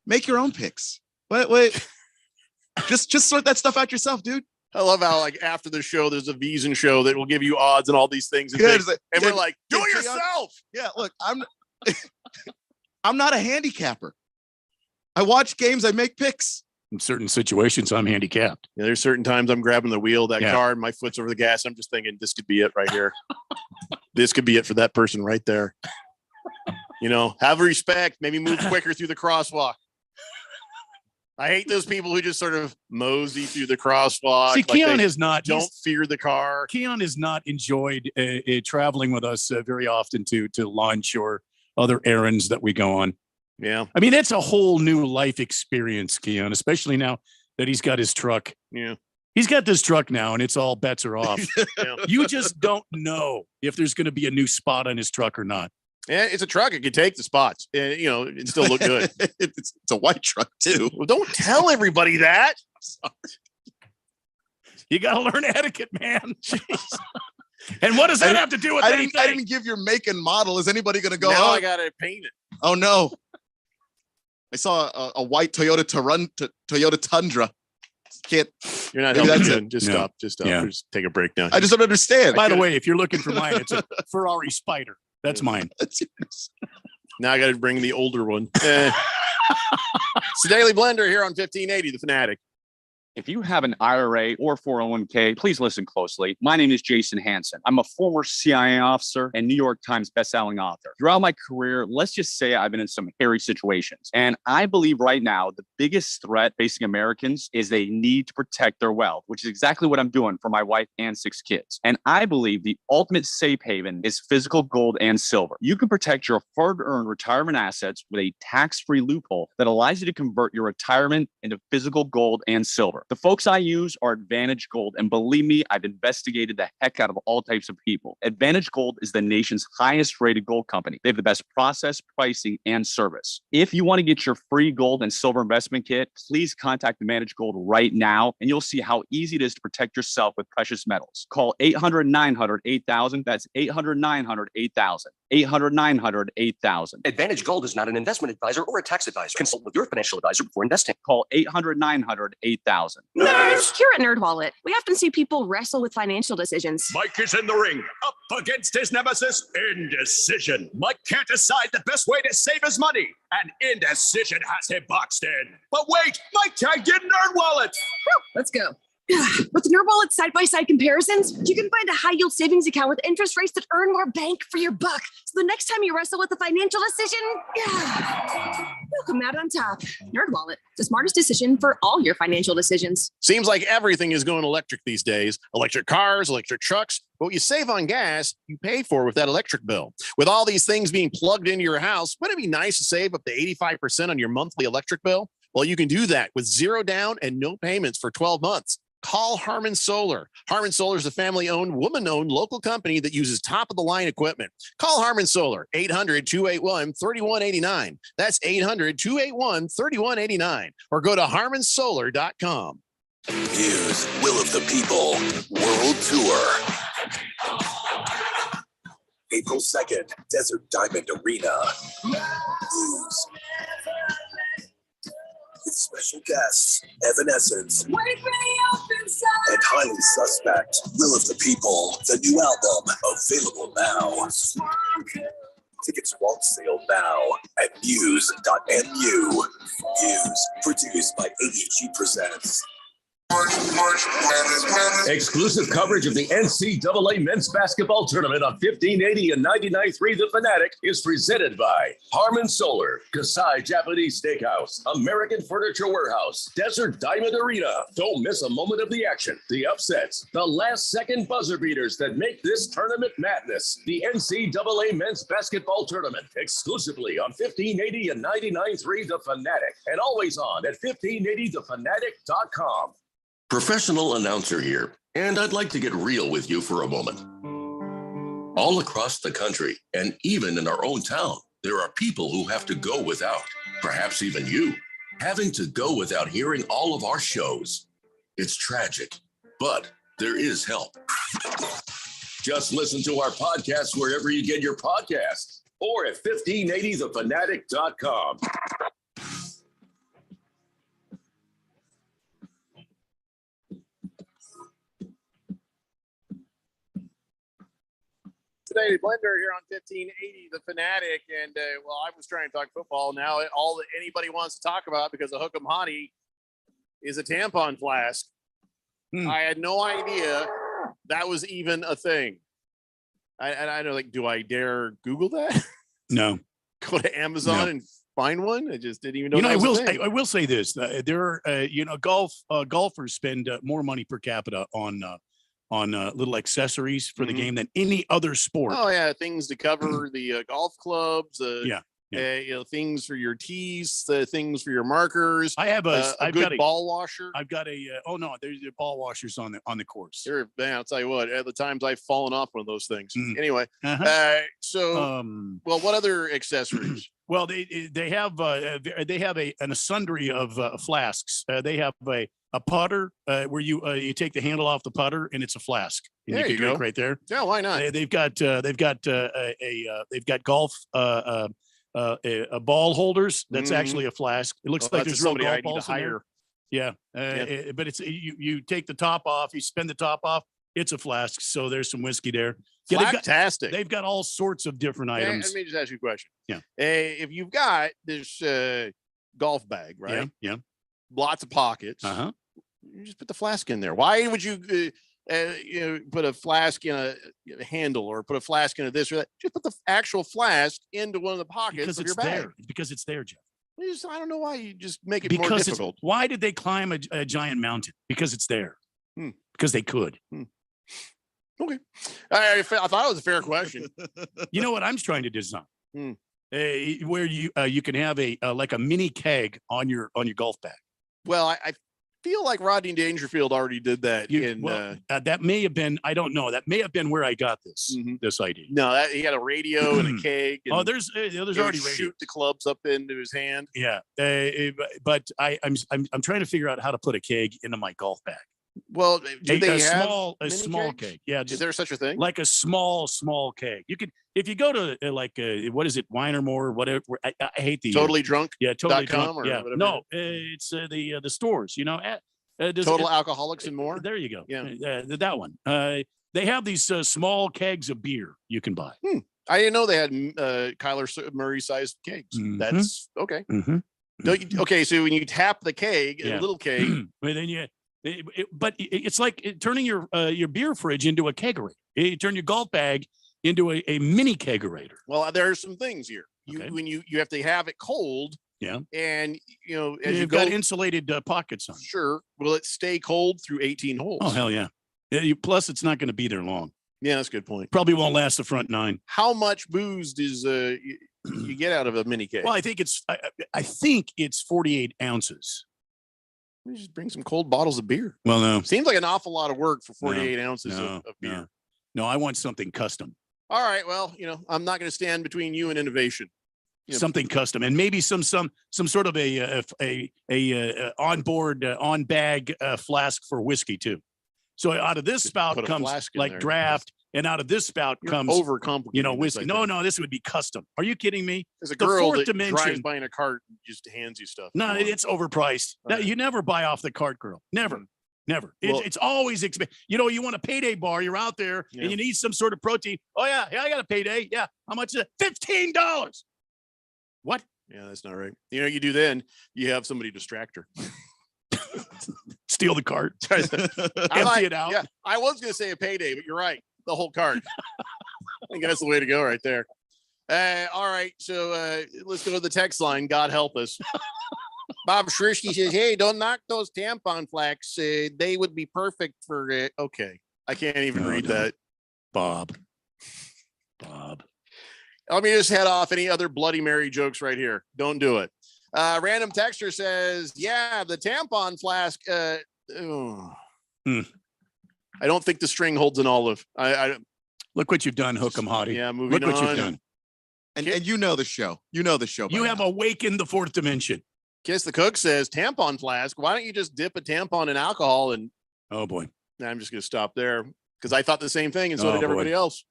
make your own picks. Wait. just sort that stuff out yourself, dude. I love how, like, after the show, there's a Veasan show that will give you odds and all these things. And, Yeah, things. it's like, And we're did- like, do did it Keon- yourself. Yeah, look, I'm not a handicapper. I watch games, I make picks. In certain situations, I'm handicapped. Yeah, there's certain times I'm grabbing the wheel of that Yeah. car and my foot's over the gas. I'm just thinking, this could be it right here. This could be it for that person right there. You know, have respect. Maybe move quicker through the crosswalk. I hate those people who just sort of mosey through the crosswalk. See, like Keon they has not. Don't fear the car. Keon has not enjoyed traveling with us very often to lunch or other errands that we go on. Yeah. I mean, it's a whole new life experience, Keon, especially now that he's got his truck. Yeah. He's got this truck now, and it's all bets are off. Yeah. You just don't know if there's going to be a new spot on his truck or not. Yeah, it's a truck. It could take the spots. And, you know, it still look good. It's a white truck too. Well, don't tell everybody that. You got to learn etiquette, man. And what does that have to do with anything? I didn't give your make and model. Is anybody going to go? Now "Oh, I got to paint it. oh no. I saw a white Toyota Tundra. You're Can't. not Maybe helping. that's Good. it. Just No. stop. Just stop. Yeah. Just take a break now. I just don't understand. By the way, if you're looking for mine, it's a Ferrari Spider. That's mine. That's yours. Now I got to bring the older one. It's the Daily Blender here on 1580, The Fanatic. If you have an IRA or 401k, please listen closely. My name is Jason Hansen. I'm a former CIA officer and New York Times bestselling author. Throughout my career, let's just say I've been in some hairy situations. And I believe right now, the biggest threat facing Americans is they need to protect their wealth, which is exactly what I'm doing for my wife and 6 kids. And I believe the ultimate safe haven is physical gold and silver. You can protect your hard-earned retirement assets with a tax-free loophole that allows you to convert your retirement into physical gold and silver. The folks I use are Advantage Gold, and believe me, I've investigated the heck out of all types of people. Advantage Gold is the nation's highest rated gold company. They have the best process, pricing, and service. If you want to get your free gold and silver investment kit, please contact Advantage Gold right now, and you'll see how easy it is to protect yourself with precious metals. Call 800-900-8000. That's 800-900-8000. 800-900-8000. Advantage Gold is not an investment advisor or a tax advisor. Consult with your financial advisor before investing. Call 800-900-8000. Nerds! Here at NerdWallet, we often see people wrestle with financial decisions. Mike is in the ring, up against his nemesis, Indecision. Mike can't decide the best way to save his money, and Indecision has him boxed in. But wait, Mike tagged in NerdWallet. Let's go. With NerdWallet side-by-side comparisons, you can find a high-yield savings account with interest rates that earn more bank for your buck. So the next time you wrestle with a financial decision, you'll come out on top. NerdWallet, the smartest decision for all your financial decisions. Seems like everything is going electric these days. Electric cars, electric trucks. But what you save on gas, you pay for with that electric bill. With all these things being plugged into your house, wouldn't it be nice to save up to 85% on your monthly electric bill? Well, you can do that with zero down and no payments for 12 months. Call Harmon Solar. Harmon Solar is a family-owned, woman-owned local company that uses top-of-the-line equipment. Call Harmon Solar, 800-281-3189. That's 800-281-3189. Or go to harmonsolar.com. Here's Will of the People World Tour. April 2nd, Desert Diamond Arena. News. With special guests, Evanescence, and Highly Suspect. Will of the People, the new album, available now. Tickets are on sale now at muse.mu. Muse, produced by AEG Presents. Exclusive coverage of the NCAA men's basketball tournament on 1580 and 99.3 The Fanatic is presented by Harmon Solar, Kasai Japanese Steakhouse, American Furniture Warehouse, Desert Diamond Arena. Don't miss a moment of the action, the upsets, the last-second buzzer beaters that make this tournament madness. The NCAA men's basketball tournament, exclusively on 1580 and 99.3 The Fanatic, and always on at 1580thefanatic.com. Professional announcer here, and I'd like to get real with you for a moment. All across the country, and even in our own town, there are people who have to go without, perhaps even you, having to go without hearing all of our shows. It's tragic, but there is help. Just listen to our podcast wherever you get your podcasts, or at 1580thefanatic.com. Today, Blender here on 1580 The Fanatic, and well, I was trying to talk football. Now all that anybody wants to talk about, because of Hook'em Hottie, is a tampon flask. I had no idea that was even a thing. I don't like. Do I dare Google that? No. Go to Amazon and find one. I just didn't even know. I will say this: there are golfers spend more money per capita on little accessories for the game than any other sport. Oh yeah, things to cover the golf clubs. Things for your tees, things for your markers. I have I've good got ball washer. I've got there's ball washers on the course. Sure, man. I'll tell you what. At the times I've fallen off one of those things. Anyway, well, what other accessories? Well, they have a sundry of flasks. They have a putter where you take the handle off the putter and it's a flask. And there you can drink go. right there. Yeah, why not? They've got golf ball holders. That's actually a flask. It looks like there's real golf balls in there. Yeah, but it's you take the top off, you spin the top off. It's a flask, so there's some whiskey there. Fantastic. They've got all sorts of different items. Let me just ask you a question. Yeah. If you've got this golf bag, right? Yeah. Lots of pockets. You just put the flask in there. Why would you put a flask in a handle or put a flask into this or that? Just put the actual flask into one of the pockets of your bag. There. Because it's there, Jeff. I don't know why you just make it more difficult. Why did they climb a giant mountain? Because it's there. Because they could. Okay. I thought it was a fair question. You know what I'm trying to design? Where you can have a mini keg on your golf bag. Well, I feel like Rodney Dangerfield already did that. That may have been, I don't know. That may have been where I got this this idea. No, he had a radio and a keg. And there's he would already radio. shoot the clubs up into his hand. Yeah, but I'm trying to figure out how to put a keg into my golf bag. Well, do they have a small kegs? keg? Yeah, Is there such a thing? Like a small keg. You could, if you go to what is it, Wine or More, whatever. I hate the Totally Drunk. Yeah, totally .com drunk. or Yeah, whatever. no, it's the stores. Total Alcoholics and More. There you go. Yeah, that one. They have these small kegs of beer you can buy. I didn't know they had Kyler Murray sized kegs. That's okay. Okay, so when you tap the keg, a little keg, but then it's like turning your beer fridge into a kegerator. You turn your golf bag into a mini kegerator. Well, there are some things here. When you have to have it cold. Yeah. And as you've got insulated pockets on. Sure. Will it stay cold through 18 holes? Oh, hell yeah. Plus, it's not going to be there long. Yeah, that's a good point. Probably won't last the front 9. How much booze does you get out of a mini keg? Well, I think it's 48 ounces. We just bring some cold bottles of beer. Well, no. Seems like an awful lot of work for 48 ounces of beer. No, I want something custom. All right. Well, I'm not going to stand between you and innovation. Something custom, and maybe some sort of a onboard on bag flask for whiskey too. So out of this spout comes like there. Draft, and out of this spout comes overcomplicated. Whiskey. No, this would be custom. Are you kidding me? There's a girl that drives by in a cart and just hands you stuff. No, it's overpriced. No, you never buy off the cart girl. Never. Never. It's always expensive. You want a payday bar. You're out there and you need some sort of protein. Oh yeah, I got a payday. Yeah, how much is it? $15. What? Yeah, that's not right. You do then. You have somebody distract her. Steal the cart. Empty it out. Yeah, I was going to say a payday, but you're right. The whole cart. I think that's the way to go right there. All right, so let's go to the text line. God help us. Bob Shrishky says, "Hey, don't knock those tampon flax. They would be perfect for." Okay, I can't even read that. Bob. Let me just head off any other Bloody Mary jokes right here. Don't do it. Random texter says, "Yeah, the tampon flask. I don't think the string holds an olive. I look what you've done, Hook'em Hottie. Yeah, moving look what on. You've done. And you know the show. You know the show. You have awakened the fourth dimension. Kiss the Cook says, "Tampon flask. Why don't you just dip a tampon in alcohol?" And oh boy, I'm just going to stop there because I thought the same thing, and so did everybody else.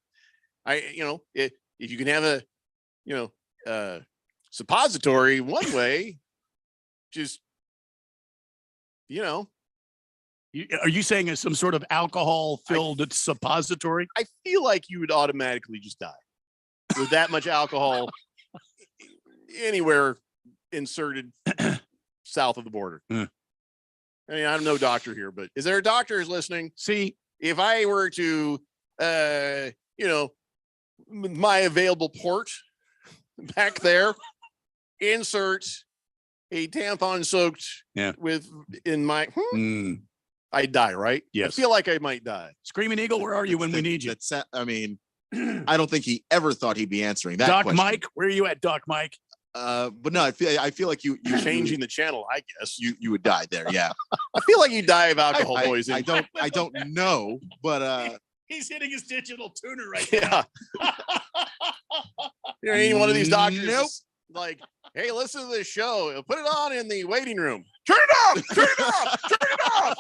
If you can have a suppository one way, just are you saying it's some sort of alcohol filled suppository? I feel like you would automatically just die with that much alcohol anywhere inserted south of the border. I mean, I'm no doctor here, but is there a doctor who's listening? See, if I were to, my available port back there, insert a tampon soaked in my, I'd die, right? Yes. I feel like I might die. Screaming Eagle, where are you when we need you? I mean, I don't think he ever thought he'd be answering that Doc question. Mike, where are you at, Doc Mike? But no, I feel like you changing the channel. I guess you would die there. Yeah, I feel like you die of alcohol poisoning. I don't know, but he's hitting his digital tuner right now. You're any one of these doctors. Like, hey, listen to this show. Put it on in the waiting room. Turn it off. Turn it off. Turn it off.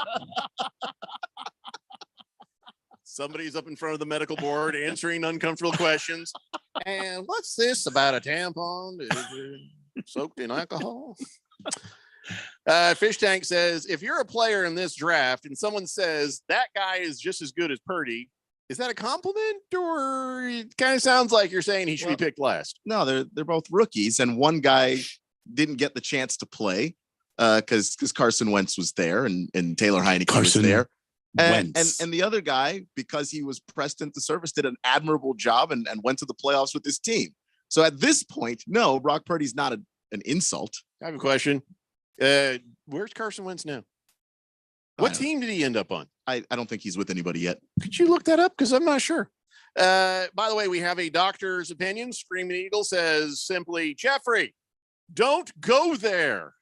Somebody's up in front of the medical board answering uncomfortable questions. And what's this about a tampon soaked in alcohol? Fish Tank says, if you're a player in this draft and someone says that guy is just as good as Purdy, is that a compliment, or it kind of sounds like you're saying he should be picked last? No, they're both rookies, and one guy didn't get the chance to play because Carson Wentz was there and Taylor Heineke was there. And the other guy, because he was pressed into service, did an admirable job and went to the playoffs with his team. So at this point, no, Brock Purdy's not an insult. I have a question. Where's Carson Wentz now? What team did he end up on? I don't think he's with anybody yet. Could you look that up? Because I'm not sure. By the way, we have a doctor's opinion. Screaming Eagle says simply, Jeffrey, don't go there.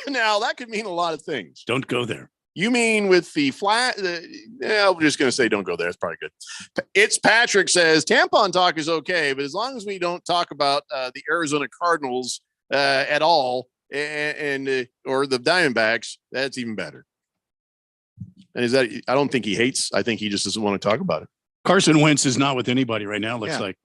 Now, that could mean a lot of things. Don't go there. You mean with the flat? I'm just going to say don't go there. It's probably good. It's Patrick says tampon talk is okay, but as long as we don't talk about the Arizona Cardinals at all and or the Diamondbacks, that's even better. And is that? I don't think he hates. I think he just doesn't want to talk about it. Carson Wentz is not with anybody right now. Looks like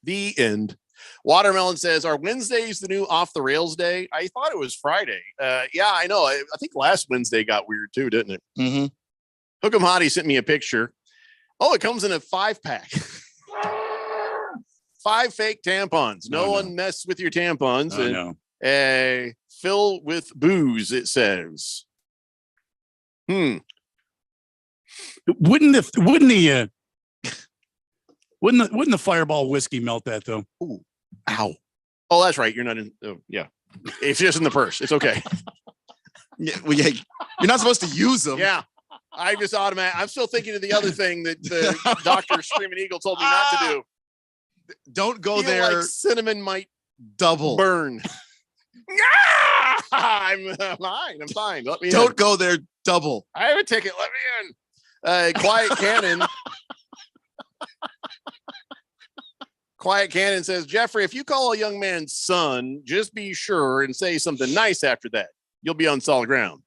the end. Watermelon says, are Wednesdays the new off the rails day? I thought it was Friday. Yeah, I know. I think last Wednesday got weird too, didn't it? Mm-hmm. Hook'em Hottie sent me a picture. Oh, it comes in a 5-pack. 5 fake tampons. No one mess with your tampons. And fill with booze, it says. Wouldn't the Fireball whiskey melt that though? Ooh, ow. Oh, that's right. You're not in. Oh, yeah. It's just in the purse. It's okay. Yeah, you're not supposed to use them. Yeah. I just I'm still thinking of the other thing that the Dr. Screaming Eagle told me not to do. Don't go there. Like cinnamon might double burn. I'm fine. Let me Don't go there double. I have a ticket. Let me in. Quiet Cannon. Quiet Cannon says, Jeffrey, if you call a young man son, just be sure and say something nice after that. You'll be on solid ground.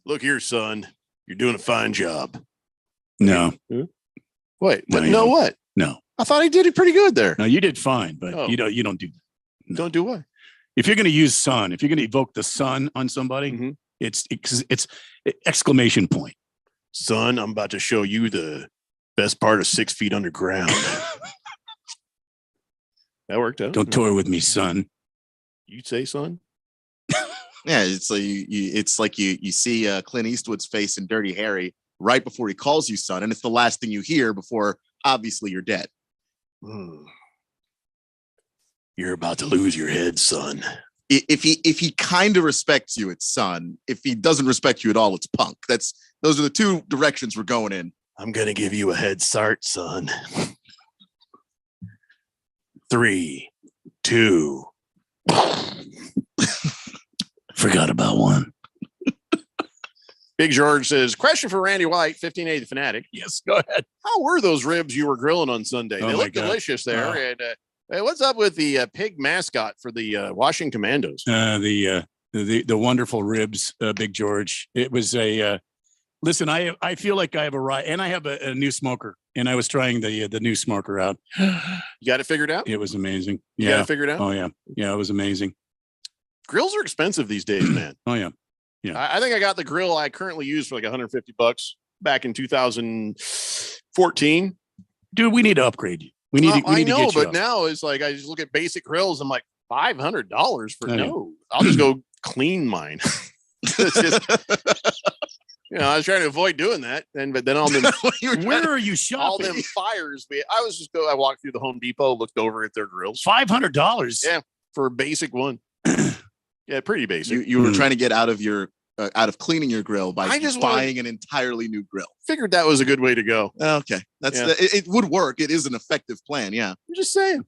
Look here, son. You're doing a fine job. No. Wait, No, but you no don't. what? No. I thought he did it pretty good there. No, you did fine, but Oh. you don't do that. Don't do what? If you're going to use son, if you're going to evoke the sun on somebody, it's exclamation point. Son, I'm about to show you the best part of 6 feet underground. That worked out. Don't toy with me, son. You'd say son? Yeah, it's like you see Clint Eastwood's face in Dirty Harry right before he calls you son, and it's the last thing you hear before obviously you're dead. You're about to lose your head, son. If he kind of respects you, it's son. If he doesn't respect you at all, it's punk. Those are the two directions we're going in. I'm gonna give you a head start, son. 3, 2. Forgot about one. Big George says, question for Randy White, 1580 Fanatic. Yes, go ahead. How were those ribs you were grilling on Sunday? Oh They my look God. delicious there. Oh. And hey, what's up with the pig mascot for the Washington Commandos? The wonderful ribs, Big George. It was a listen. I feel like I have a ride, and I have a new smoker, and I was trying the new smoker out. You got it figured out? It was amazing. You Yeah, got it figured out? Oh yeah, it was amazing. Grills are expensive these days, man. Oh yeah, yeah. I think I got the grill I currently use for like $150 back in 2014. Dude, we need to upgrade you. We need to. We I need to know, get you but up. now it's like I just look at basic grills. I'm like $500 for I know. no. I'll just go clean mine. It's just, I was trying to avoid doing that, but then all them Where are you all them shopping? fires. I walked through the Home Depot, looked over at their grills. $500. Yeah, for a basic one. Yeah, pretty basic. You were trying to get out of cleaning your grill by just buying an entirely new grill. Figured that was a good way to go. Okay, it would work. It is an effective plan. Yeah, I'm just saying.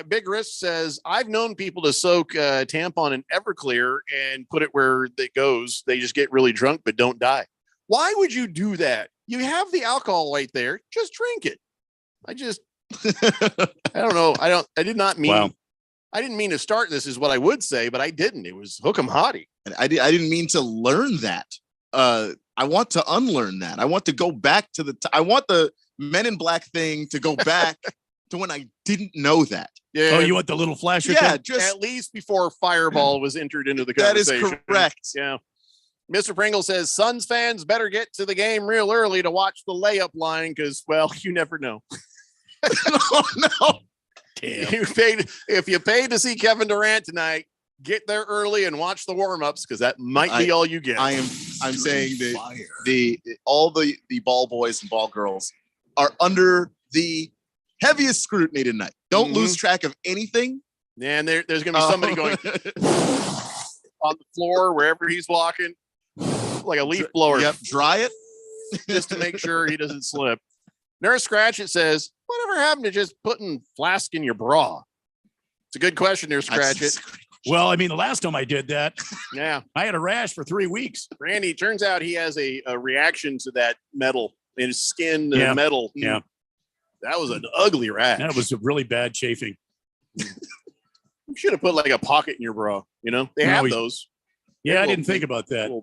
Big Risk says, I've known people to soak tampon in Everclear and put it where it goes. They just get really drunk but don't die. Why would you do that? You have the alcohol right there. Just drink it. I don't know. I did not mean. Wow. I didn't mean to start this is what I would say, but I didn't. It was hook 'em hottie. And I didn't mean to learn that. I want to unlearn that. I want to go back to I want the Men in Black thing to go back to when I didn't know that. Yeah. Oh, you want the little flasher? Yeah, thing? just at least before Fireball was entered into the that is conversation. correct. Yeah. Mr. Pringle says Suns fans better get to the game real early to watch the layup line because, well, you never know. Oh no. Damn. If you paid to see Kevin Durant tonight, get there early and watch the warm-ups because that might be all you get. I'm saying that all the ball boys and ball girls are under the heaviest scrutiny tonight. Don't lose track of anything. And there's going to be somebody going on the floor wherever he's walking, like a leaf blower. Yep, dry it just to make sure he doesn't slip. Nurse Scratch It says, whatever happened to just putting flask in your bra? It's a good question, Nurse Scratch It. Well, I mean, the last time I did that, Yeah. I had a rash for 3 weeks. Randy, turns out he has a reaction to that metal in his skin. Yeah. Metal. Yeah. That was an ugly rash. That was a really bad chafing. You should have put like a pocket in your bra. You know, they have those. Yeah, I didn't think about that.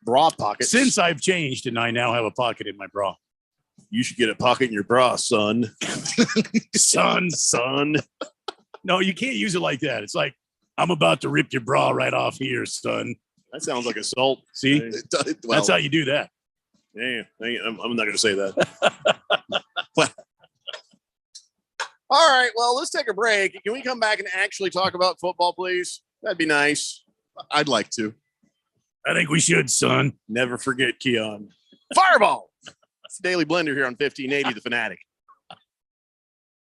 Bra pockets. Since I've changed and I now have a pocket in my bra. You should get a pocket in your bra, son. son. No, you can't use it like that. It's like, I'm about to rip your bra right off here, son. That sounds like assault. See? Well, That's how you do that. Yeah, I'm not going to say that. All right, well, let's take a break. Can we come back and actually talk about football, please? That'd be nice. I'd like to. I think we should, son. Never forget Keon. Fireball. It's the Daily Blender here on 1580, The Fanatic.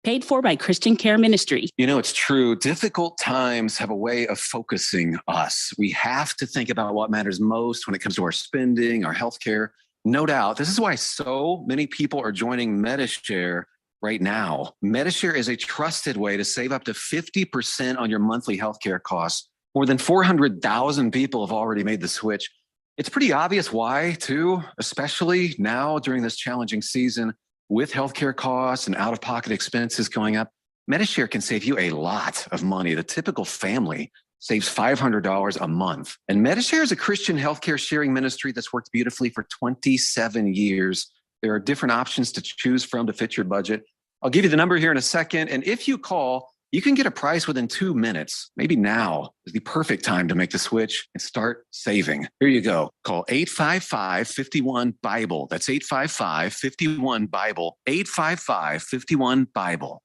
Paid for by Christian Care Ministry. You know, it's true. Difficult times have a way of focusing us. We have to think about what matters most when it comes to our spending, our healthcare. No doubt. This is why so many people are joining Medishare right now. Medishare is a trusted way to save up to 50% on your monthly healthcare costs. More than 400,000 people have already made the switch. It's pretty obvious why, too, especially now during this challenging season with healthcare costs and out-of-pocket expenses going up. Medishare can save you a lot of money. The typical family saves $500 a month. And Medishare is a Christian healthcare sharing ministry that's worked beautifully for 27 years. There are different options to choose from to fit your budget. I'll give you the number here in a second. And if you call, you can get a price within 2 minutes. Maybe now is the perfect time to make the switch and start saving. Here you go. Call 855-51-BIBLE. That's 855-51-BIBLE. 855-51-BIBLE.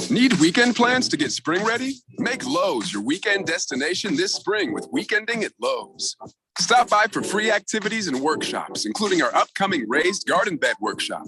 Need weekend plans to get spring ready? Make Lowe's your weekend destination this spring with Weekending at Lowe's. Stop by for free activities and workshops, including our upcoming Raised Garden Bed Workshop.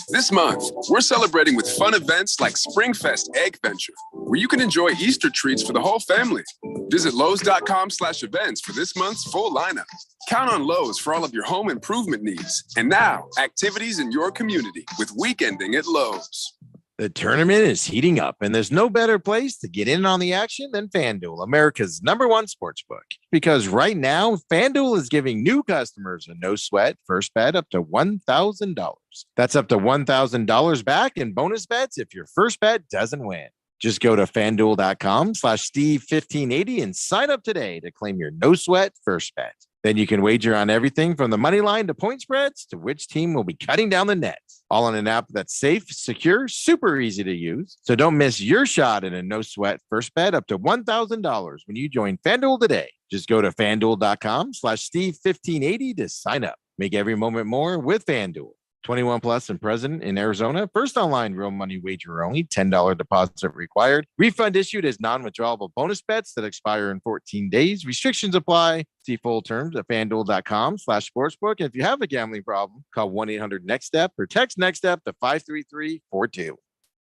This month, we're celebrating with fun events like Springfest Egg Venture, where you can enjoy Easter treats for the whole family. Visit Lowe's.com/events for this month's full lineup. Count on Lowe's for all of your home improvement needs. And now, activities in your community with Weekending at Lowe's. The tournament is heating up, and there's no better place to get in on the action than FanDuel, America's #1 sportsbook. Because right now, FanDuel is giving new customers a no-sweat first bet up to $1,000. That's up to $1,000 back in bonus bets if your first bet doesn't win. Just go to FanDuel.com/Steve1580 and sign up today to claim your no-sweat first bet. Then you can wager on everything from the money line to point spreads to which team will be cutting down the nets. All on an app that's safe, secure, super easy to use. So don't miss your shot at a no-sweat first bet up to $1,000 when you join FanDuel today. Just go to FanDuel.com/Steve1580 to sign up. Make every moment more with FanDuel. 21 plus and present in Arizona. First online real money wager only. $10 deposit required. Refund issued as non-withdrawable bonus bets that expire in 14 days. Restrictions apply. See full terms at FanDuel.com/sportsbook. And if you have a gambling problem, call 1-800-NEXT-STEP or text NEXT STEP to 53342.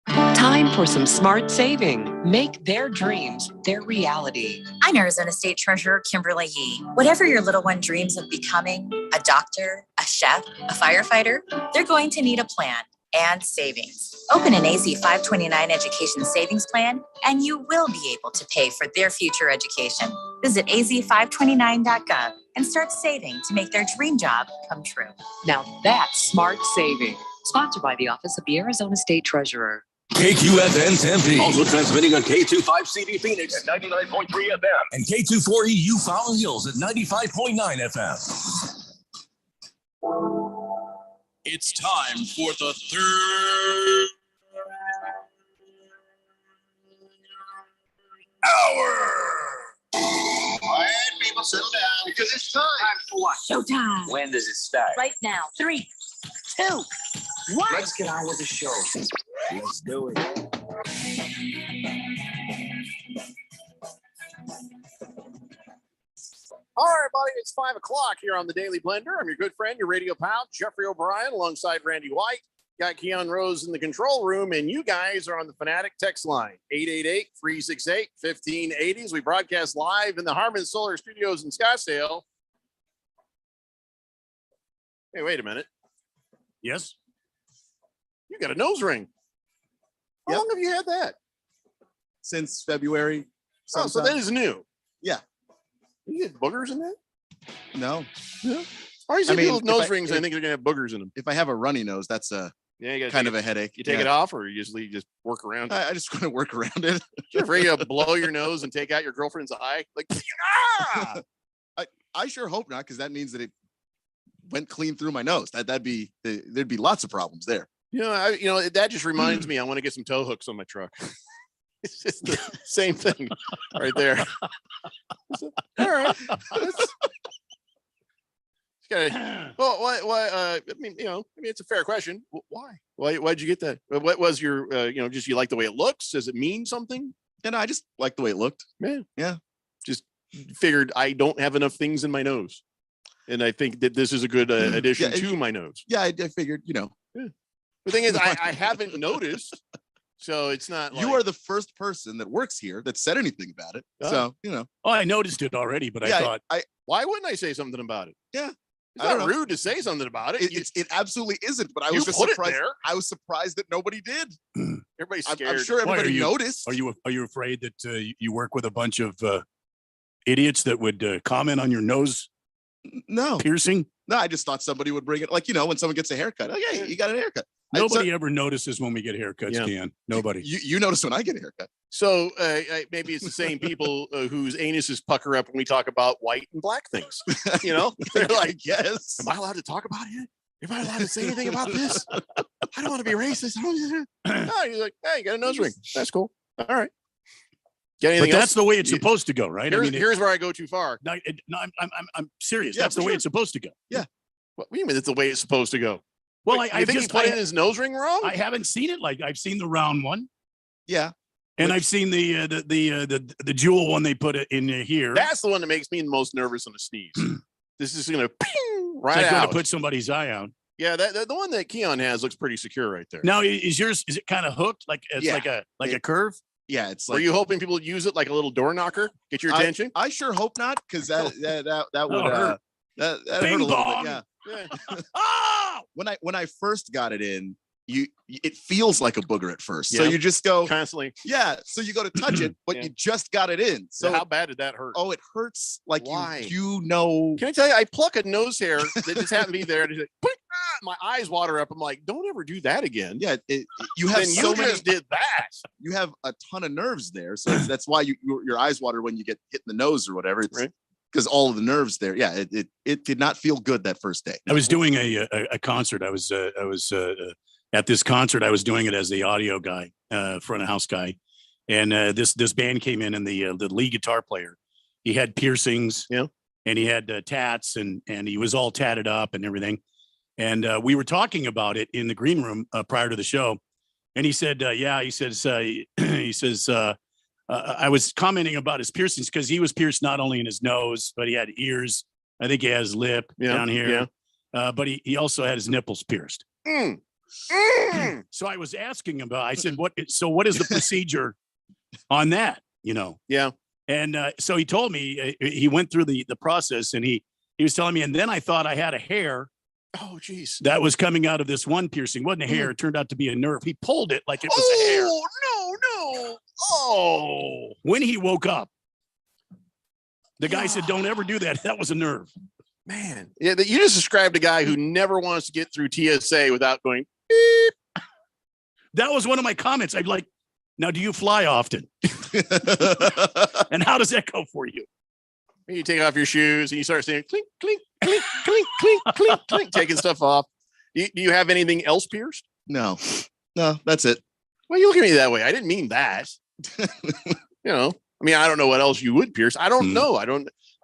Time for some smart saving. Make their dreams their reality. I'm Arizona State Treasurer Kimberly Yee. Whatever your little one dreams of becoming, a doctor, a chef, a firefighter, they're going to need a plan and savings. Open an AZ 529 education savings plan, and you will be able to pay for their future education. Visit az529.gov and start saving to make their dream job come true. Now that's smart saving. Sponsored by the Office of the Arizona State Treasurer. KQFN Tempe. Also transmitting on K25CD Phoenix at 99.3 FM. And K240U Fountain Hills at 95.9 FM. It's time for the third hour. Quiet, people, settle down because it's time. For what? Showtime. When does it start? Right now. 3, 2, 1. Let's get on with the show. Let's do it. All right, buddy, it's 5 o'clock here on the Daily Blender. I'm your good friend, your radio pal, Jeffrey O'Brien, alongside Randy White. Got Keon Rose in the control room, and you guys are on the Fanatic text line, 888-368-1580. As we broadcast live in the Harman Solar Studios in Scottsdale. Hey, wait a minute. Yes? You got a nose ring. How long have you had that? Since February. Oh, so that is new. Yeah. You get boogers in that? No. Yeah. I see people with nose rings. I think they're gonna have boogers in them. If I have a runny nose, that's a you kind of a headache. You take it off, or you just work around it? I just want to work around it. You're afraid to blow your nose and take out your girlfriend's eye? Like, ah! I sure hope not, because that means that it went clean through my nose. There'd be lots of problems there. That just reminds me. I want to get some tow hooks on my truck. It's just the same thing, right there. All right. Well, why? I mean, it's a fair question. Why? Why'd you get that? What was your, just you like the way it looks? Does it mean something? And I just like the way it looked. Yeah. Just figured I don't have enough things in my nose, and I think that this is a good addition to my nose. Yeah, I figured. Yeah. The thing is, I haven't noticed, so it's not. You are the first person that works here that said anything about it. So Oh, I noticed it already, but I thought, why wouldn't I say something about it? Yeah. It's not rude to say something about it. It absolutely isn't. But I was just surprised. I was surprised that nobody did. Everybody's scared. I'm sure everybody noticed. Are you afraid that you work with a bunch of idiots that would comment on your nose? No piercing. No, I just thought somebody would bring it. Like, when someone gets a haircut. Oh, yeah, you got a haircut. Nobody ever notices when we get haircuts, Dan. Nobody. You notice when I get a haircut. So maybe it's the same people whose anuses pucker up when we talk about white and black things. They're like, yes. Am I allowed to talk about it? Am I allowed to say anything about this? I don't want to be racist. No, you're like, hey, you got a nose ring. That's cool. All right. Get anything but else? that's the way it's supposed to go, right? Here's where I go too far. No, I'm serious. That's the way it's supposed to go. Yeah. What do you mean that's the way it's supposed to go? Well, I think he put in his nose ring wrong. I haven't seen it. Like, I've seen the round one. Yeah. And I've seen the jewel one they put it in here. That's the one that makes me the most nervous on a sneeze. This is gonna ping right out. out. To put somebody's eye out. Yeah, the one that Keon has looks pretty secure right there. Now, is yours? Is it kind of hooked? Like it's like a curve? Yeah, it's like. Were you hoping people would use it like a little door knocker, get your attention? I sure hope not, because that would hurt. That hurt a little bit. Yeah. Oh! When I first got it in, it feels like a booger at first. Yeah. So you just go constantly. Yeah. So you go to touch it, but you just got it in. So how bad did that hurt? Oh, it hurts like Why? Can I tell you, I pluck a nose hair that just happened to be there, and it's like, my eyes water up. I'm like, don't ever do that again. Yeah, you have so many. Just did that. You have a ton of nerves there, so that's why your eyes water when you get hit in the nose or whatever. It's, right. Because all of the nerves there. Yeah, it did not feel good that first day. I was doing a concert. I was at this concert. I was doing it as the audio guy, front of house guy, and this band came in, and the lead guitar player, he had piercings, and he had tats, and he was all tatted up and everything. And we were talking about it in the green room prior to the show, and he said, he says. I was commenting about his piercings because he was pierced not only in his nose, but he had ears. I think he has lip down here. But he also had his nipples pierced. So I was asking about, I said, what is the procedure on that? Yeah. And so he told me he went through the process, and he was telling me, and then I thought I had a hair. Oh, geez. That was coming out of this one piercing. Wasn't a hair. It turned out to be a nerve. He pulled it like it was a hair. Oh, no. Oh. When he woke up, the guy said, don't ever do that. That was a nerve. Man. Yeah, you just described a guy who never wants to get through TSA without going, beep. That was one of my comments. I'd like, now, do you fly often? And how does that go for you? You take off your shoes and you start saying clink, clink, clink, clink, clink, clink, clink, taking stuff off. Do you have anything else pierced? No, that's it. Why are you looking at me that way? I didn't mean that. I mean, I don't know what else you would pierce. I don't know.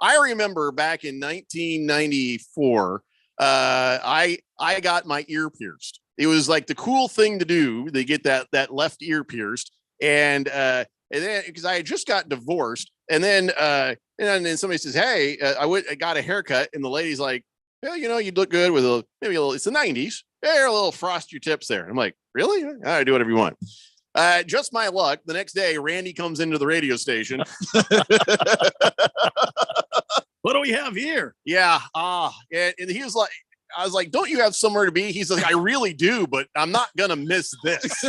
I remember back in 1994, I got my ear pierced. It was like the cool thing to do. They get that left ear pierced. And then because I had just got divorced, and then then somebody says, "Hey, I got a haircut," and the lady's like, "Well, you'd look good with maybe a little." It's the '90s. Hey, a little frost your tips there. I'm like, really? All right, do whatever you want. Just my luck. The next day, Randy comes into the radio station. What do we have here? Yeah. And he was like, I was like, don't you have somewhere to be? He's like, I really do, but I'm not going to miss this.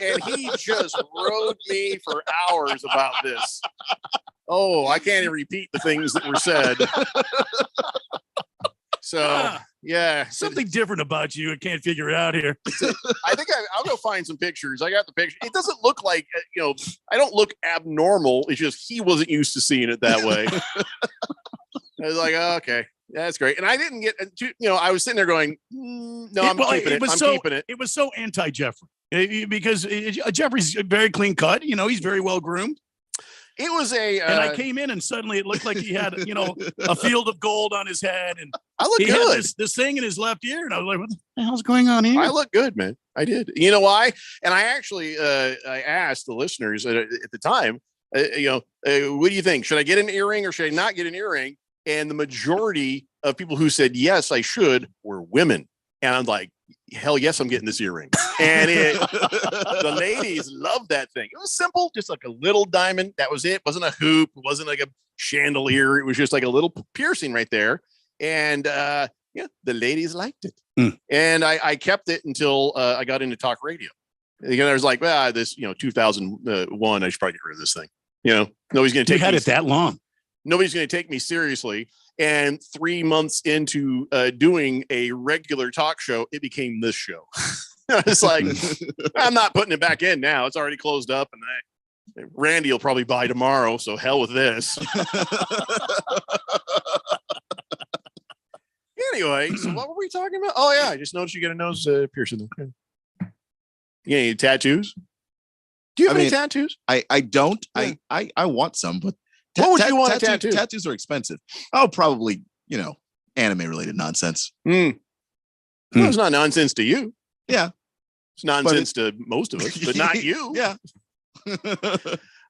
And he just rode me for hours about this. Oh, I can't even repeat the things that were said. So, yeah. Something different about you. I can't figure it out here. I think I'll go find some pictures. I got the picture. It doesn't look like, I don't look abnormal. It's just he wasn't used to seeing it that way. I was like, oh, okay, that's great. And I didn't get, I was sitting there going, no, I'm keeping it. I'm keeping it. It was so anti-Jeffrey because Jeffrey's very clean cut. He's very well groomed. It was and I came in and suddenly it looked like he had, a field of gold on his head, and I look good. Had this thing in his left ear, and I was like, "What the hell's going on here?" I look good, man. I did. You know why? And I actually, I asked the listeners at the time, what do you think? Should I get an earring or should I not get an earring? And the majority of people who said yes, I should, were women. And I'm like, hell yes, I'm getting this earring. And the ladies loved that thing. It was simple, just like a little diamond. That was it. It wasn't a hoop. It wasn't like a chandelier. It was just like a little piercing right there. And the ladies liked it. And I kept it until I got into talk radio. I was like, this, 2001, I should probably get rid of this thing. Nobody's going to take. You had it that long. Nobody's going to take me seriously. And 3 months into doing a regular talk show, it became this show. It's like, I'm not putting it back in now. It's already closed up, and Randy will probably buy tomorrow. So hell with this. Anyway, so what were we talking about? Oh yeah, I just noticed you got a nose piercing. Okay. You got any tattoos? Do you have any tattoos? I don't. Yeah. I want some, but what would you want a tattoo? Tattoos are expensive. Oh, probably, anime related nonsense. Well, it's not nonsense to you. Yeah. It's nonsense to most of us, but not you. Yeah.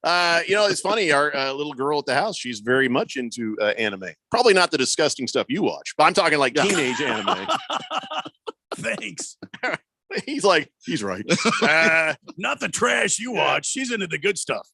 It's funny. Our little girl at the house, she's very much into anime. Probably not the disgusting stuff you watch, but I'm talking like teenage anime. Thanks. He's right. Not the trash you watch. She's into the good stuff.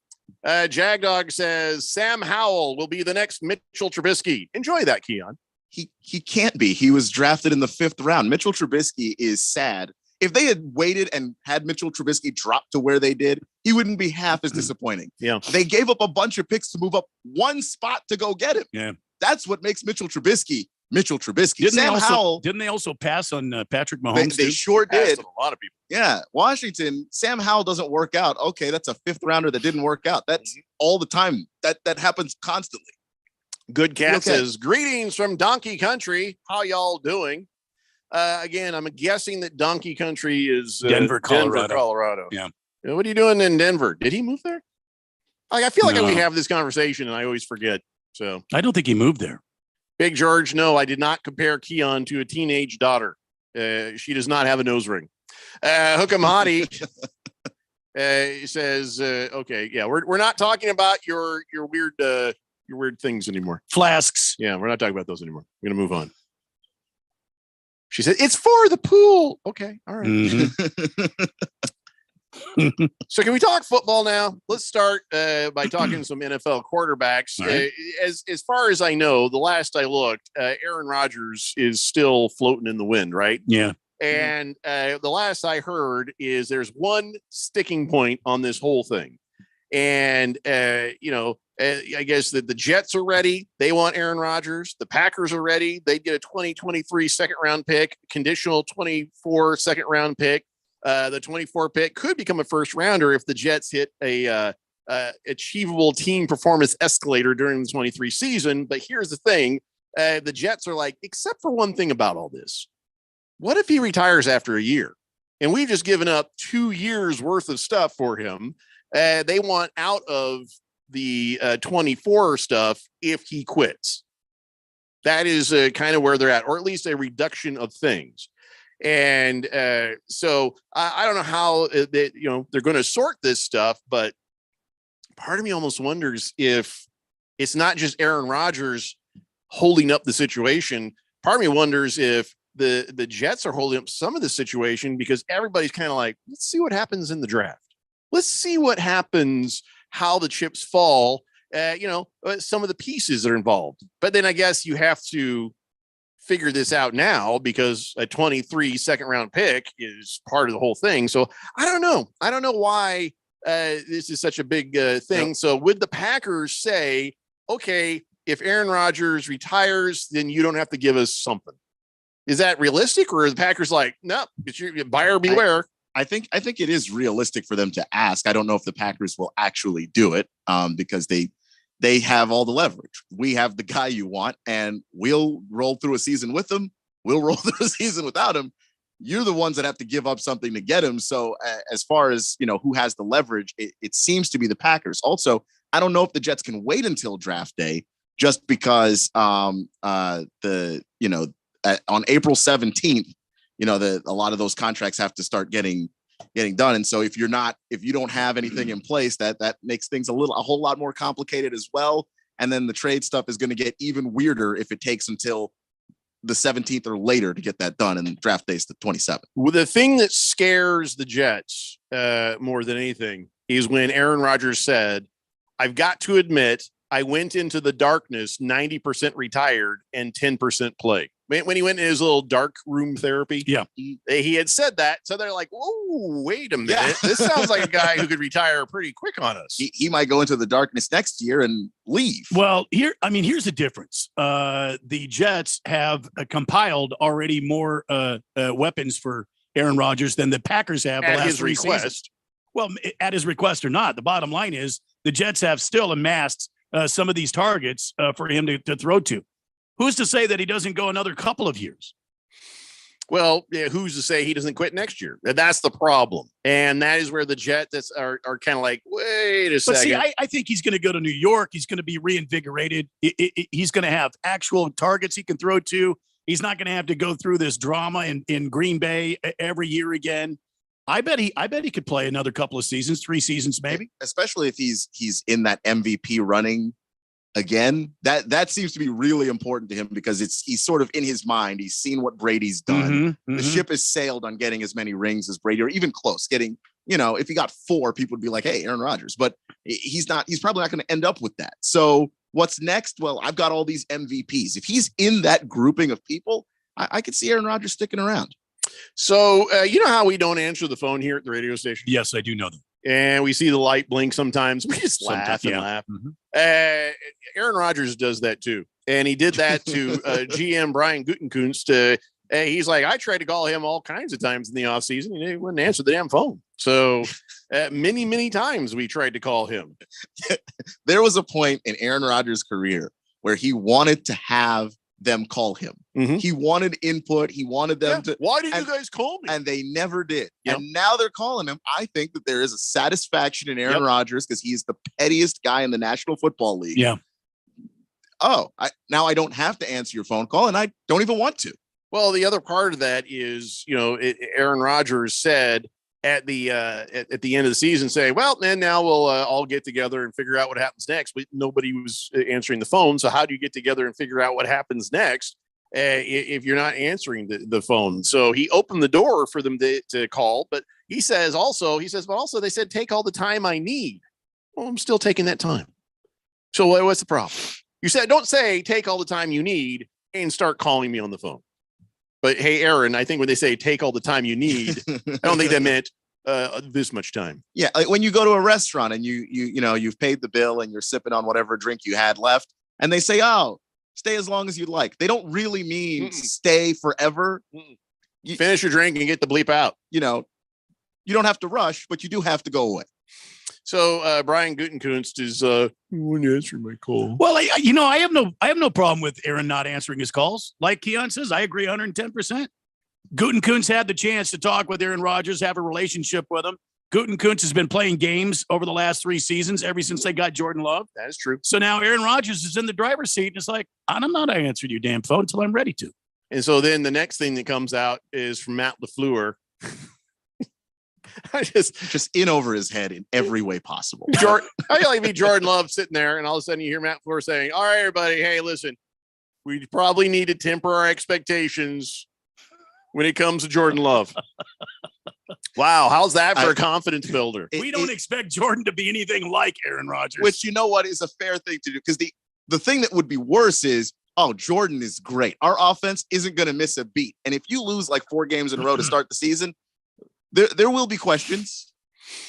Jagdog says Sam Howell will be the next Mitchell Trubisky. Enjoy that, Keon. He can't be. He was drafted in the 5th round. Mitchell Trubisky is sad. If they had waited and had Mitchell Trubisky drop to where they did, he wouldn't be half as disappointing. Yeah. They gave up a bunch of picks to move up one spot to go get him. Yeah. That's what makes Mitchell Trubisky. Didn't they also pass on Patrick Mahomes? They sure did. A lot of people. Yeah. Washington, Sam Howell doesn't work out. Okay, that's a 5th rounder that didn't work out. That's all the time. That happens constantly. Good Cat says, greetings from Donkey Country. How y'all doing? Again, I'm guessing that Donkey Country is Denver, Colorado. Yeah. What are you doing in Denver? Did he move there? I feel like we have this conversation and I always forget. So I don't think he moved there. Big George, no, I did not compare Keon to a teenage daughter. She does not have a nose ring. Hookamati says, okay, yeah, we're not talking about your weird things anymore. Flasks. Yeah, we're not talking about those anymore. We're gonna move on. She said, it's for the pool. Okay, all right. Mm-hmm. So can we talk football now? Let's start by talking some NFL quarterbacks. Right. As far as I know, the last I looked, Aaron Rodgers is still floating in the wind, right? Yeah. And the last I heard is there's one sticking point on this whole thing. And, I guess that the Jets are ready. They want Aaron Rodgers. The Packers are ready. They get a 2023 second round pick, conditional 24 second round pick. The 24 pick could become a first rounder if the Jets hit a achievable team performance escalator during the 23 season. But here's the thing. The Jets are like, except for one thing about all this, what if he retires after a year and we've just given up 2 years worth of stuff for him? They want out of the 24 stuff if he quits. That is kind of where they're at, or at least a reduction of things. And so I don't know how they're going to sort this stuff, but part of me almost wonders if it's not just Aaron Rodgers holding up the situation. Part of me wonders if the Jets are holding up some of the situation because everybody's kind of like, let's see what happens in the draft. Let's see what happens, how the chips fall, some of the pieces that are involved. But then I guess you have to figure this out now because a 23 second round pick is part of the whole thing. So I don't know. I don't know why this is such a big thing. Yep. So would the Packers say, okay, if Aaron Rodgers retires, then you don't have to give us something? Is that realistic, or are the Packers like, no, it's your buyer beware? I think it is realistic for them to ask. I don't know if the Packers will actually do it because they have all the leverage. We have the guy you want, and we'll roll through a season with him. We'll roll through a season without him. You're the ones that have to give up something to get him. So as far as, who has the leverage, it seems to be the Packers. Also, I don't know if the Jets can wait until draft day just because on April 17th, a lot of those contracts have to start getting done. And so if you don't have anything in place, that makes things a whole lot more complicated as well. And then the trade stuff is going to get even weirder if it takes until the 17th or later to get that done. And draft day's the 27th. Well, the thing that scares the Jets more than anything is when Aaron Rodgers said, I've got to admit, I went into the darkness 90% retired and 10% play. When he went in his little dark room therapy, he had said that. So they're like, whoa, wait a minute. Yeah. This sounds like a guy who could retire pretty quick on us. He might go into the darkness next year and leave. Well, here's the difference. The Jets have compiled already more weapons for Aaron Rodgers than the Packers have at the last his 3 request. seasons. Well, at his request or not, the bottom line is the Jets have still amassed some of these targets for him to throw to. Who's to say that he doesn't go another couple of years? Well, yeah, who's to say he doesn't quit next year? That's the problem. And that is where the Jets are kind of like, wait a second. But see, I think he's going to go to New York. He's going to be reinvigorated. He's going to have actual targets he can throw to. He's not going to have to go through this drama in Green Bay every year again. I bet he could play another couple of seasons, 3 seasons, maybe. Especially if he's in that MVP running again. That seems to be really important to him because he's sort of in his mind. He's seen what Brady's done. The ship has sailed on getting as many rings as Brady, or even close. Getting, if he got 4, people would be like, hey, Aaron Rodgers. But he's probably not going to end up with that. So what's next? Well, I've got all these MVPs. If he's in that grouping of people, I could see Aaron Rodgers sticking around. So, you know how we don't answer the phone here at the radio station? Yes, I do know that. And we see the light blink sometimes. We just laugh and laugh. Aaron Rodgers does that too. And he did that to GM Brian Gutekunst. He's like, I tried to call him all kinds of times in the offseason, and he wouldn't answer the damn phone. So many, many times we tried to call him. There was a point in Aaron Rodgers' career where he wanted to have them call him. He wanted input. He wanted them to. Why did you guys call me? And they never did. Yep. And now they're calling him. I think that there is a satisfaction in Aaron Rodgers because he's the pettiest guy in the National Football League. Yeah. Oh, now I don't have to answer your phone call, and I don't even want to. Well, the other part of that is, Aaron Rodgers said at the end of the season, say, well, then now we'll all get together and figure out what happens next. But nobody was answering the phone. So how do you get together and figure out what happens next if you're not answering the phone? So he opened the door for them to call. But he says, but also they said, take all the time I need. Well, I'm still taking that time. So what's the problem? You said, don't say take all the time you need and start calling me on the phone. But hey, Aaron, I think when they say take all the time you need, I don't think that meant this much time. Yeah, like when you go to a restaurant and you've paid the bill and you're sipping on whatever drink you had left, and they say, "Oh, stay as long as you'd like." They don't really mean stay forever. Finish your drink and get the bleep out. You don't have to rush, but you do have to go away. So Brian Gutekunst is wouldn't answer my call. Well, I have no problem with Aaron not answering his calls. Like Keon says, I agree 110%. Gutekunst had the chance to talk with Aaron Rodgers, have a relationship with him. Gutekunst has been playing games over the last 3 seasons, ever since they got Jordan Love. That is true. So now Aaron Rodgers is in the driver's seat, and it's like, I'm not answering your damn phone until I'm ready to. And so then the next thing that comes out is from Matt LaFleur. I just in over his head in every way possible. I like me Jordan Love sitting there, and all of a sudden you hear Matt LaFleur saying, all right, everybody, hey, listen, we probably need to temper our expectations when it comes to Jordan Love. Wow, how's that for a confidence builder? We don't expect Jordan to be anything like Aaron Rodgers. Which, you know what, is a fair thing to do, because the thing that would be worse is oh, Jordan is great. Our offense isn't going to miss a beat. And if you lose like 4 games in a row to start the season, there will be questions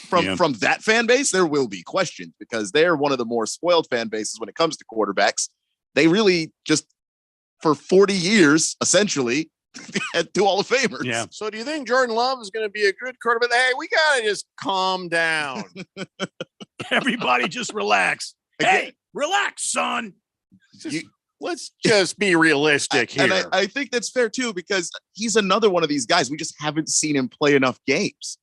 from that fan base. There will be questions because they're one of the more spoiled fan bases when it comes to quarterbacks. They really just, for 40 years, essentially, had 2 Hall of Famers. Yeah. So do you think Jordan Love is going to be a good quarterback? Hey, we got to just calm down. Everybody just relax. Hey, relax, son. Let's just be realistic here. And I think that's fair too, because he's another one of these guys. We just haven't seen him play enough games.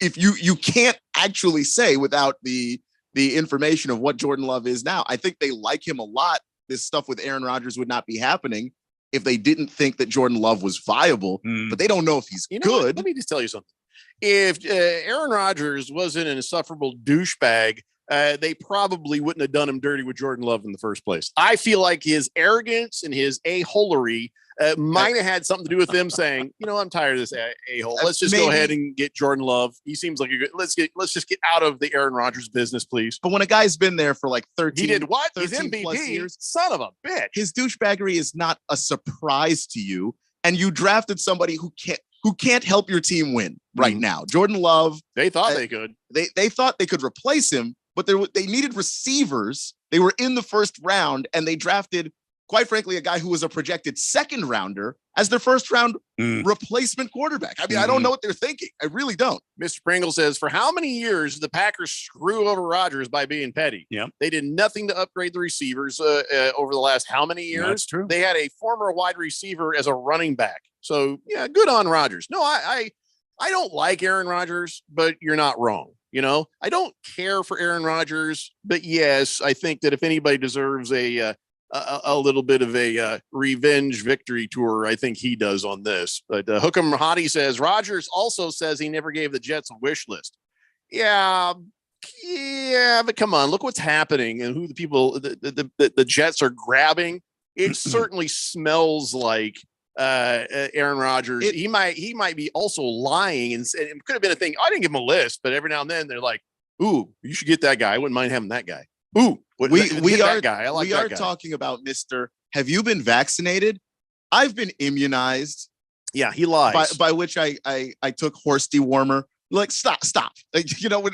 If you can't actually say without the information of what Jordan Love is now. I think they like him a lot. This stuff with Aaron Rodgers would not be happening if they didn't think that Jordan Love was viable, but they don't know if he's good. Let me just tell you something. If Aaron Rodgers wasn't an insufferable douchebag, they probably wouldn't have done him dirty with Jordan Love in the first place. I feel like his arrogance and his a-holery might have had something to do with them saying, you know, I'm tired of this a-hole. Let's just go ahead and get Jordan Love. He seems like a good. Let's just get out of the Aaron Rodgers business, please. But when a guy's been there for like 13, he did what? He's 13 plus MVP. years, Son of a bitch. His douchebaggery is not a surprise to you, and you drafted somebody who can't help your team win right now. Jordan Love. They thought they could. They thought they could replace him, but they needed receivers. They were in the first round, and they drafted, quite frankly, a guy who was a projected second rounder as their first round replacement quarterback. I mean, I don't know what they're thinking. I really don't. Mr. Pringle says, for how many years did the Packers screw over Rodgers by being petty? Yeah. They did nothing to upgrade the receivers over the last how many years? That's true. They had a former wide receiver as a running back. So, yeah, good on Rodgers. No, I don't like Aaron Rodgers, but you're not wrong. You know, I don't care for Aaron Rodgers, but yes, I think that if anybody deserves a little bit of a revenge victory tour, I think he does on this. But Hookem Hottie says Rodgers also says he never gave the Jets a wish list. Yeah, but come on, look what's happening and who the people the Jets are grabbing. It certainly smells like Aaron Rodgers. He might be also lying, and it could have been a thing. I didn't give him a list, but every now and then they're like, "Ooh, you should get that guy. I wouldn't mind having that guy." Ooh, we are that guy. I like we that are guy. talking about Mr. Have you been vaccinated? I've been immunized. Yeah, he lies. By which I took horse dewormer. Like, stop. Like, you know, when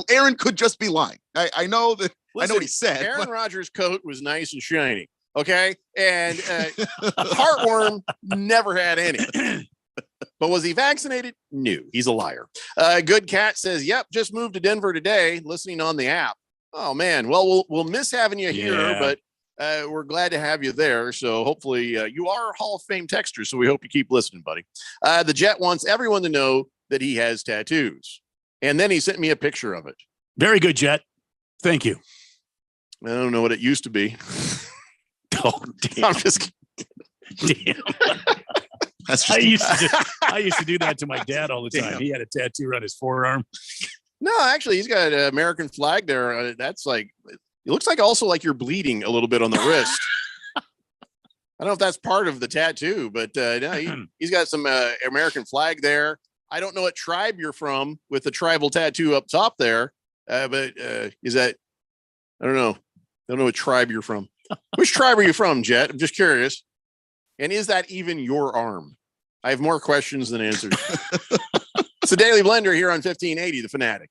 Aaron could just be lying. I know that. Listen, I know what he said. Aaron Rodgers' coat was nice and shiny. Okay, and heartworm never had any. But was he vaccinated? No, he's a liar. Good Cat says, "Yep, just moved to Denver today, listening on the app." Oh man, well we'll miss having you here, but we're glad to have you there. So hopefully you are a Hall of Fame texter. So we hope you keep listening, buddy. The Jet wants everyone to know that he has tattoos, and then he sent me a picture of it. Very good, Jet. Thank you. I don't know what it used to be. Oh, damn. I'm just damn. I used to do that to my dad all the time. Damn. He had a tattoo on his forearm. No, actually, he's got an American flag there. That's like, it looks like also like you're bleeding a little bit on the wrist. I don't know if that's part of the tattoo, but no, he's got some American flag there. I don't know what tribe you're from with the tribal tattoo up top there, but is that, I don't know. I don't know what tribe you're from. Which tribe are you from, Jet? I'm just curious. And is that even your arm? I have more questions than answers. It's the Daily Blender here on 1580, The Fanatic.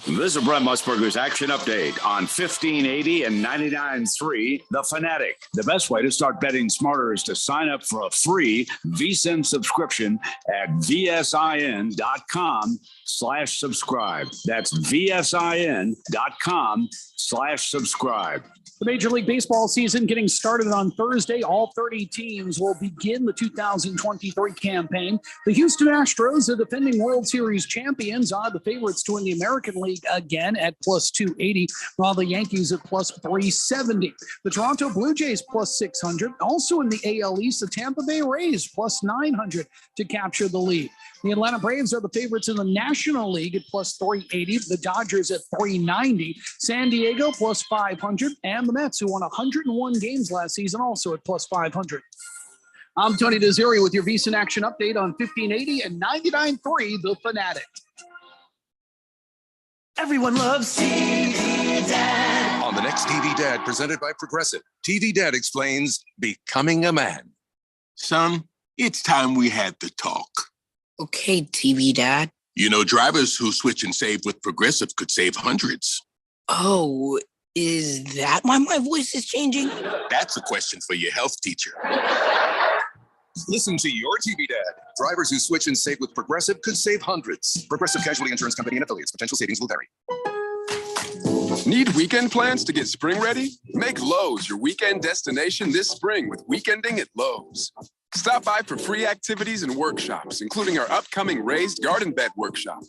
This is Brent Musburger's Action Update on 1580 and 99.3 The Fanatic. The best way to start betting smarter is to sign up for a free VSiN subscription at vsin.com/subscribe. That's vsin.com/subscribe. The Major League Baseball season getting started on Thursday. All 30 teams will begin the 2023 campaign. The Houston Astros, the defending World Series champions, are the favorites to win the American League again at plus 280, while the Yankees at plus 370. The Toronto Blue Jays plus 600. Also in the AL East, the Tampa Bay Rays plus 900 to capture the lead. The Atlanta Braves are the favorites in the National League at plus 380. The Dodgers at 390. San Diego plus 500. And the Mets, who won 101 games last season, also at plus 500. I'm Tony Desiri with your VSiN Action Update on 1580 and 99.3 The Fanatic. Everyone loves TV Dad. On the next TV Dad, presented by Progressive, TV Dad explains becoming a man. Son, it's time we had the talk. Okay, TV Dad. You know, drivers who switch and save with Progressive could save hundreds. Oh, is that why my voice is changing? That's a question for your health teacher. Listen to your TV Dad. Drivers who switch and save with Progressive could save hundreds. Progressive Casualty Insurance Company and affiliates. Potential savings will vary. Need weekend plans to get spring ready? Make Lowe's your weekend destination this spring with Weekending at Lowe's. Stop by for free activities and workshops, including our upcoming Raised Garden Bed Workshop.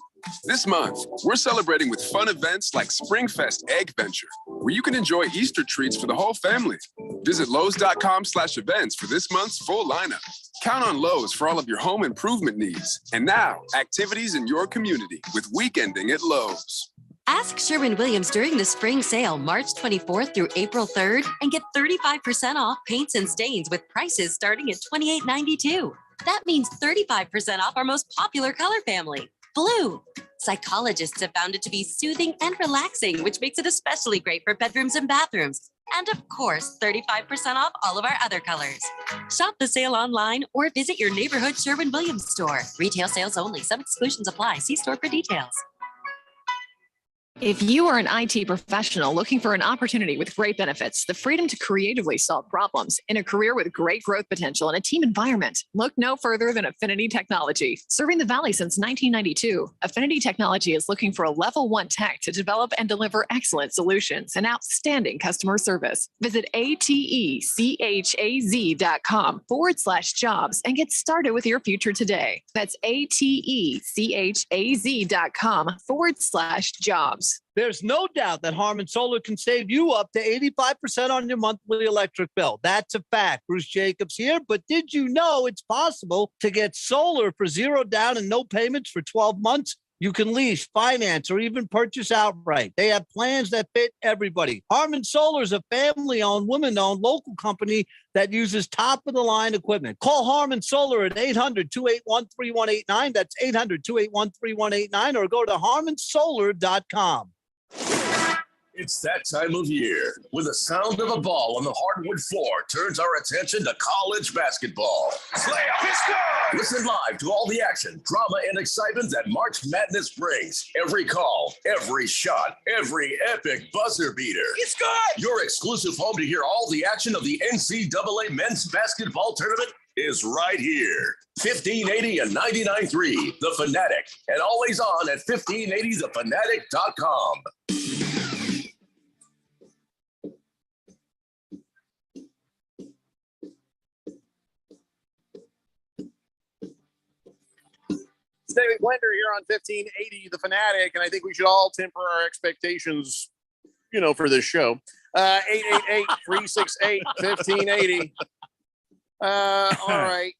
This month, we're celebrating with fun events like SpringFest Egg Venture, where you can enjoy Easter treats for the whole family. Visit Lowe's.com/events for this month's full lineup. Count on Lowe's for all of your home improvement needs. And now, activities in your community with Weekending at Lowe's. Ask Sherwin-Williams during the spring sale, March 24th through April 3rd, and get 35% off paints and stains with prices starting at $28.92. That means 35% off our most popular color family, blue. Psychologists have found it to be soothing and relaxing, which makes it especially great for bedrooms and bathrooms. And of course, 35% off all of our other colors. Shop the sale online or visit your neighborhood Sherwin-Williams store. Retail sales only. Some exclusions apply. See store for details. If you are an IT professional looking for an opportunity with great benefits, the freedom to creatively solve problems in a career with great growth potential and a team environment, look no further than Affinity Technology. Serving the Valley since 1992, Affinity Technology is looking for a level 1 tech to develop and deliver excellent solutions and outstanding customer service. Visit atechaz.com/jobs and get started with your future today. That's atechaz.com/jobs. There's no doubt that Harman Solar can save you up to 85% on your monthly electric bill. That's a fact. Bruce Jacobs here. But did you know it's possible to get solar for zero down and no payments for 12 months? You can lease, finance, or even purchase outright. They have plans that fit everybody. Harman Solar is a family-owned, woman-owned local company that uses top-of-the-line equipment. Call Harman Solar at 800-281-3189. That's 800-281-3189, or go to harmansolar.com. It's that time of year when the sound of a ball on the hardwood floor turns our attention to college basketball. Slam is good! Listen live to all the action, drama, and excitement that March Madness brings. Every call, every shot, every epic buzzer beater. It's good! Your exclusive home to hear all the action of the NCAA men's basketball tournament is right here. 1580 and 99.3, The Fanatic, and always on at 1580thefanatic.com. David Blender here on 1580 The Fanatic, and I think we should all temper our expectations, for this show. 888-368-1580. All right.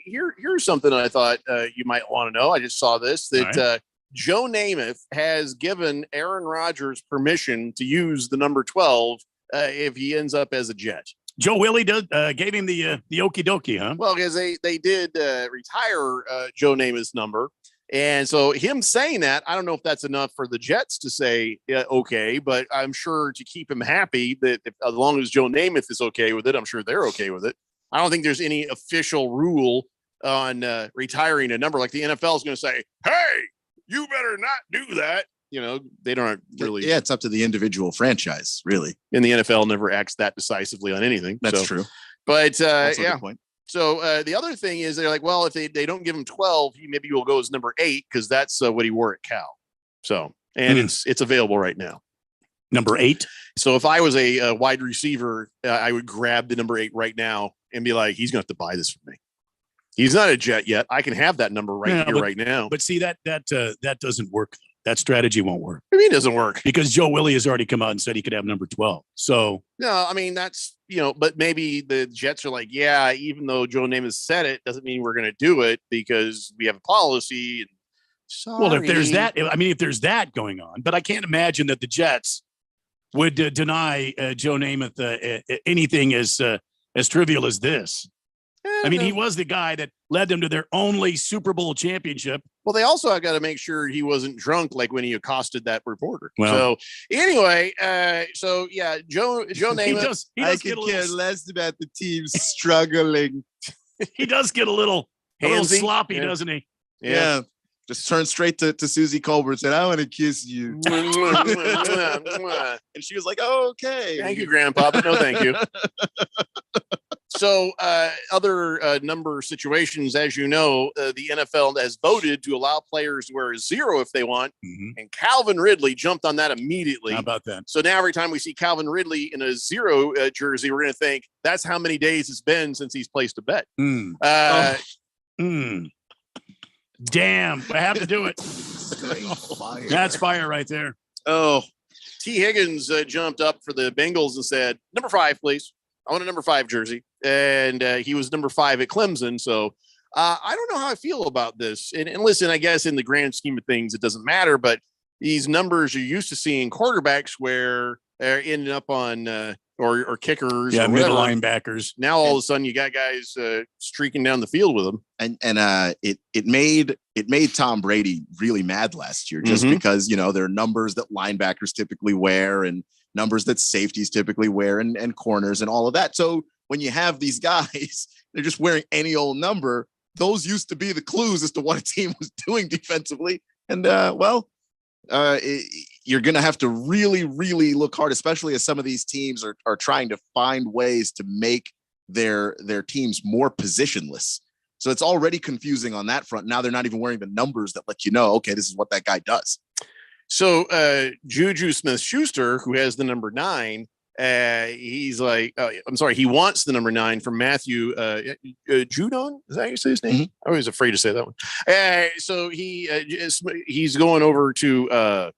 Here's something I thought you might want to know. I just saw this, that Joe Namath has given Aaron Rodgers permission to use the number 12 if he ends up as a Jet. Joe Willie gave him the okie dokie, huh? Well, because they did retire Joe Namath's number. And so him saying that, I don't know if that's enough for the Jets to say, okay, but I'm sure to keep him happy that as long as Joe Namath is okay with it, I'm sure they're okay with it. I don't think there's any official rule on retiring a number. Like the NFL is going to say, hey, you better not do that. They don't really. Yeah, it's up to the individual franchise, really. And the NFL never acts that decisively on anything. That's true. But yeah. Point. So the other thing is they're like, well, if they don't give him 12, maybe he'll go as number 8 because that's what he wore at Cal. So, and it's available right now. Number 8. So if I was a wide receiver, I would grab the number 8 right now and be like, he's going to have to buy this from me. He's not a Jet yet. I can have that number right now. But see, that doesn't work. That strategy won't work. I mean, it doesn't work because Joe Willie has already come out and said he could have number 12. So no, I mean, that's, but maybe the Jets are like, yeah, even though Joe Namath said it, doesn't mean we're going to do it because we have a policy. And well, if there's that going on, but I can't imagine that the Jets would deny Joe Namath anything as trivial as this. I mean, he was the guy that led them to their only Super Bowl championship. Well, they also got to make sure he wasn't drunk, like when he accosted that reporter. Well, so anyway, so yeah, Joe Namath. I could care less about the team struggling. He does get a little sloppy, doesn't he? Yeah. Just turned straight to Susie Colbert and said, "I want to kiss you." And she was like, "Oh, okay. Thank you, Grandpa, but no thank you." So other number situations, as you know, the NFL has voted to allow players to wear a 0 if they want. And Calvin Ridley jumped on that immediately. How about that? So now every time we see Calvin Ridley in a 0 jersey, we're going to think that's how many days it's been since he's placed a bet. Damn, I have to do it. That's fire right there. Oh, T. Higgins jumped up for the Bengals and said, "Number 5, please. I want a number 5 jersey." And he was number 5 at Clemson. So I don't know how I feel about this. And listen, I guess in the grand scheme of things, it doesn't matter. But these numbers you're used to seeing quarterbacks where they're ending up on or kickers, or middle linebackers. Now all of a sudden you got guys streaking down the field with them, and it made Tom Brady really mad last year, just because there are numbers that linebackers typically wear and numbers that safeties typically wear and corners and all of that. So when you have these guys, they're just wearing any old number. Those used to be the clues as to what a team was doing defensively, and you're going to have to really, really look hard, especially as some of these teams are trying to find ways to make their teams more positionless. So it's already confusing on that front. Now they're not even wearing the numbers that let you know, okay, this is what that guy does. So Juju Smith-Schuster, who has the number 9, he's like, he wants the number 9 from Matthew Judon. Is that how you say his name? I was afraid to say that one. So he's going over to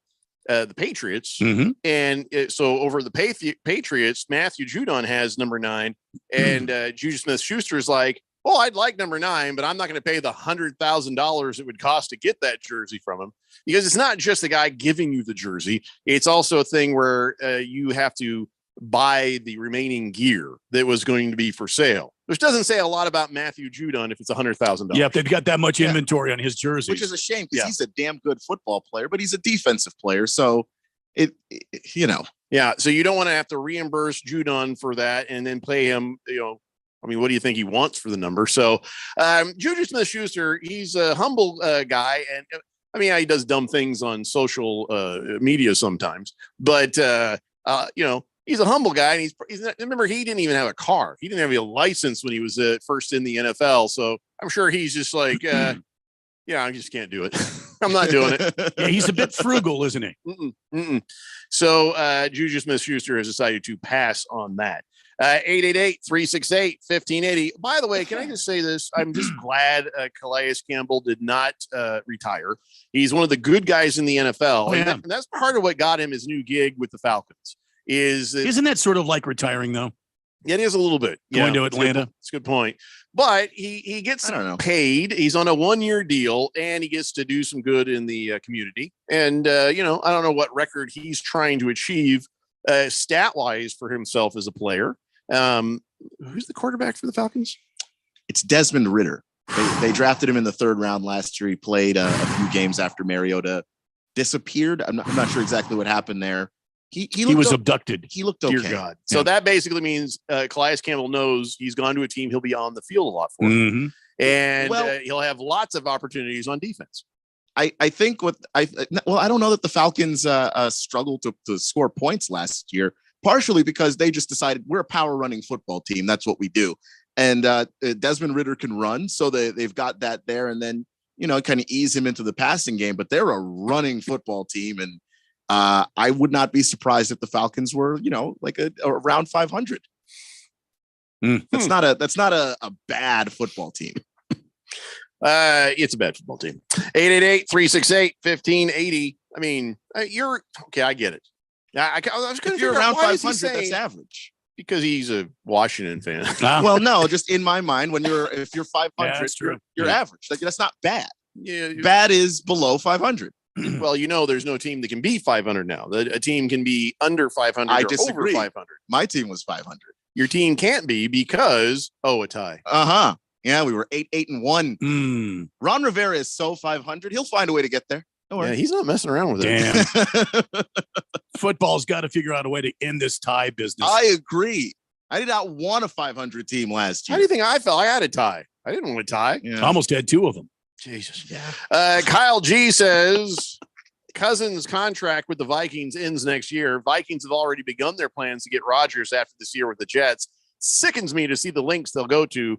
the Patriots, and so over the Patriots, Matthew Judon has number 9, and Juju Smith-Schuster is like, "Oh, I'd like number 9, but I'm not going to pay the $100,000 it would cost to get that jersey from him," because it's not just the guy giving you the jersey; it's also a thing where you have to buy the remaining gear that was going to be for sale, which doesn't say a lot about Matthew Judon if it's $100,000. Yeah, if they've got that much inventory on his jersey, which is a shame because he's a damn good football player, but he's a defensive player, so yeah. So you don't want to have to reimburse Judon for that and then pay him, I mean, what do you think he wants for the number? So Juju Smith-Schuster, he's a humble guy. And I mean, he does dumb things on social media sometimes, but, he's a humble guy. And remember, he didn't even have a car. He didn't have a license when he was first in the NFL. So I'm sure he's just like, I just can't do it. I'm not doing it. Yeah, he's a bit frugal, isn't he? So Juju Smith-Schuster has decided to pass on that. 888-368-1580. By the way, can I just say this? I'm just glad Calais Campbell did not retire. He's one of the good guys in the NFL. And that's part of what got him his new gig with the Falcons. Isn't that sort of like retiring, though? Yeah, it is a little bit. Going to Atlanta. It's a good point. But he gets paid. He's on a 1-year deal, and he gets to do some good in the community. And, I don't know what record he's trying to achieve stat-wise for himself as a player. Who's the quarterback for the Falcons? It's Desmond Ridder. They drafted him in the 3rd round last year. He played a few games after Mariota disappeared. I'm not sure exactly what happened there. He was abducted. He looked okay. Dear God. So that basically means Calais Campbell knows he's gone to a team he'll be on the field a lot for. And he'll have lots of opportunities on defense. I think I don't know that the Falcons struggled to score points last year, partially because they just decided we're a power running football team. That's what we do. And Desmond Ridder can run. So they've got that there, and then, kind of ease him into the passing game, but they're a running football team. And I would not be surprised if the Falcons were, like around 500. That's not a bad football team. It's a bad football team. 888-368-1580. I mean, you're okay. I get it. I was going to figure around 500. That's average because he's a Washington fan. Well, no, just in my mind, if you're 500, you're average. That's not bad. Yeah, bad is below 500. Well, there's no team that can be 500 now. A team can be under 500 I or disagree. over 500. My team was 500. your team can't be because a tie. Yeah, we were 8-1. Ron Rivera is so 500. He'll find a way to get there. Don't worry. Yeah, he's not messing around with it. Damn. Football's got to figure out a way to end this tie business. I agree. I did not want a 500 team last year. How do you think I felt? I had a tie. I didn't want a tie. Yeah. I almost had 2 of them. Jesus. Yeah. Kyle G says Cousins' contract with the Vikings ends next year. Vikings have already begun their plans to get Rodgers after this year with the Jets. Sickens me to see the links they'll go to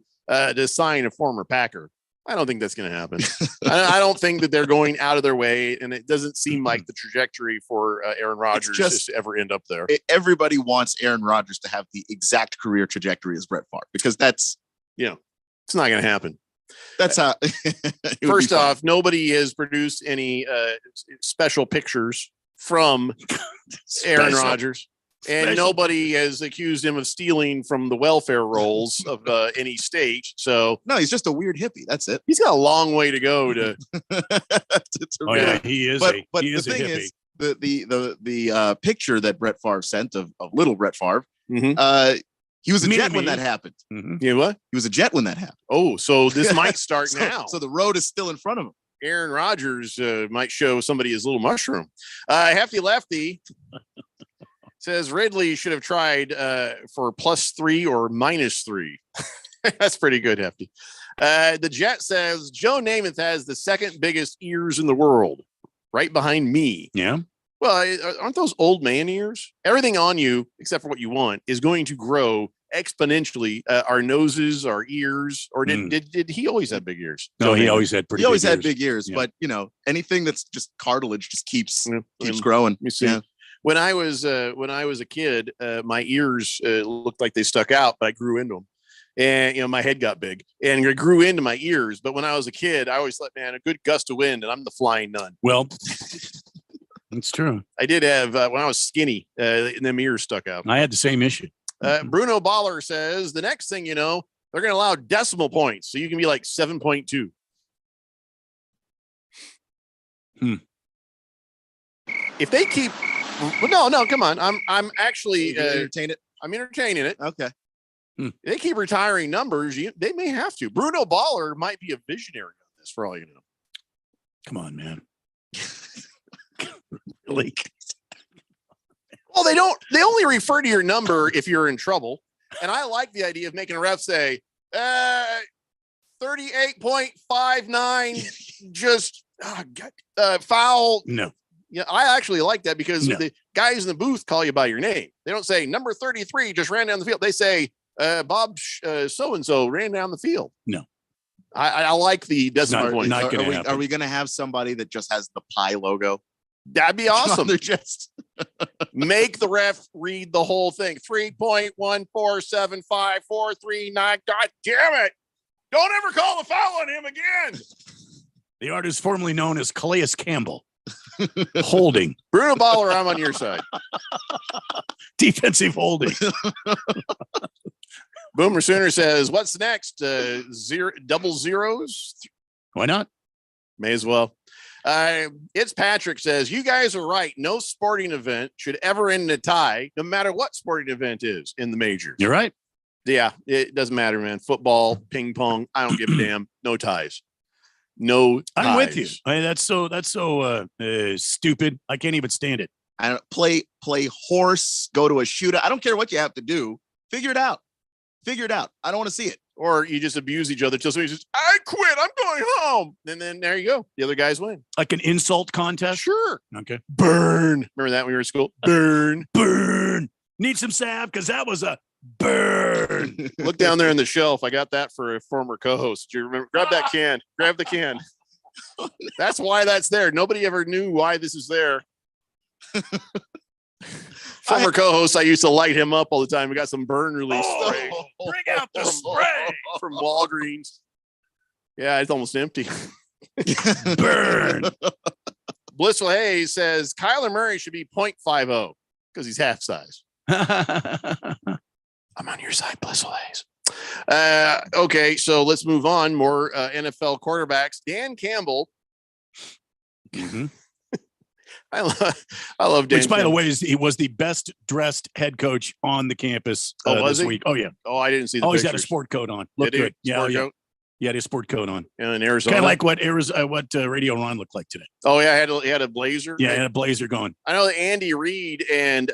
sign a former Packer. I don't think that's going to happen. I don't think that they're going out of their way, and it doesn't seem like the trajectory for Aaron Rodgers is to ever end up there. Everybody wants Aaron Rodgers to have the exact career trajectory as Brett Favre because that's, it's not going to happen. That's how. First off, nobody has produced any special pictures from Aaron Rodgers. And nobody has accused him of stealing from the welfare rolls of any state. So no, he's just a weird hippie. That's it. He's got a long way to go to. He is. But he the is thing a hippie. is, the picture that Brett Favre sent of little Brett Favre, he was a Jet when that happened. Yeah, what? He was a Jet when that happened. Oh, so this might start now. So the road is still in front of him. Aaron Rodgers might show somebody his little mushroom. Hefty Lefty says Ridley should have tried for +3 or -3. That's pretty good, Hefty. The Jet says Joe Namath has the second biggest ears in the world, right behind me. Yeah. Well, aren't those old man ears? Everything on you, except for what you want, is going to grow exponentially. Our noses, our ears, or did he always have big ears? No, he always had pretty. He always had ears. big ears, but anything that's just cartilage just keeps growing. Let me see. Yeah. When I was a kid, my ears looked like they stuck out, but I grew into them. And, my head got big and it grew into my ears. But when I was a kid, I always thought, man, a good gust of wind and I'm the flying nun. Well, it's true. I did have, when I was skinny, and them ears stuck out. I had the same issue. Bruno Baller says the next thing you know, they're going to allow decimal points. So you can be like 7.2. If they keep, no, come on. I'm actually entertain it. I'm entertaining it. Okay. They keep retiring numbers. They may have to. Bruno Baller might be a visionary on this, for all you know. Come on, man. Really? Well, they only refer to your number if you're in trouble. And I like the idea of making a ref say, 38.59, just foul. No. Yeah, I actually like that because the guys in the booth call you by your name. They don't say number 33 just ran down the field. They say Bob so-and-so ran down the field. No. I like the decimal point. Are we going to have somebody that just has the pie logo? That'd be awesome. They're just make the ref read the whole thing. 3.1475439. God damn it. Don't ever call the foul on him again. The artist formerly known as Calais Campbell. Holding. Bruno Baller, I'm on your side. Defensive holding. Boomer Sooner says, what's next? Double zeros? Why not? May as well. It's Patrick says, you guys are right. No sporting event should ever end in a tie, no matter what sporting event is in the majors. You're right. Yeah, it doesn't matter, man. Football, ping pong, I don't give a damn. No ties. No ties. I'm with you. That's so stupid. I can't even stand it. I don't play horse, go to a shootout. I don't care what you have to do. Figure it out. I don't want to see it. Or you just abuse each other until somebody says, I quit. I'm going home. And then there you go. The other guys win. Like an insult contest? Sure. Okay. Burn. Remember that when we were in school? Burn. Burn. Need some salve because that was a burn. Look down there on the shelf. I got that for a former co-host. Do you remember? Grab that can. Grab the can. That's why that's there. Nobody ever knew why this is there. Former co-host, I used to light him up all the time. We got some burn release spray. Bring out the spray from Walgreens. Yeah, it's almost empty. Burn. Blissful Hayes says Kyler Murray should be 0.50 because he's half size. I'm on your side, Blissful Hayes. Okay, so let's move on. More NFL quarterbacks. Dan Campbell. I love Dan. Which, by the Campbell. way, he was the best dressed head coach on the campus was this he? week. Oh, yeah. Oh, I didn't see the He's got a pictures. sport coat on. Look Did he? good. Yeah, Sport yeah. coat? Yeah, he had a sport coat on. Yeah, in Arizona. Kind of like what Radio Ron looked like today. Oh, yeah, he had a blazer. Yeah, he had a blazer going. I know that Andy Reid and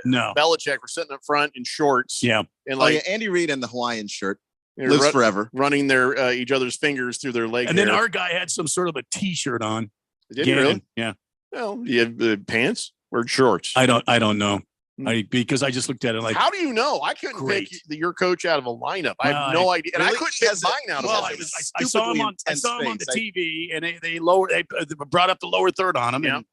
No. Belichick were sitting up front in shorts. Yeah. And Andy Reid and the Hawaiian shirt they're lives forever. Running their each other's fingers through their leg. And then hair. our guy had some sort of a T-shirt on. Did he really? Yeah. Well, you have pants or shorts? I don't know. Because I just looked at it like, how do you know? I couldn't Great. pick your coach out of a lineup. I have no idea, and I couldn't pick mine out of a lineup. I saw him on the TV, and they brought up the lower third on him. Yeah. And,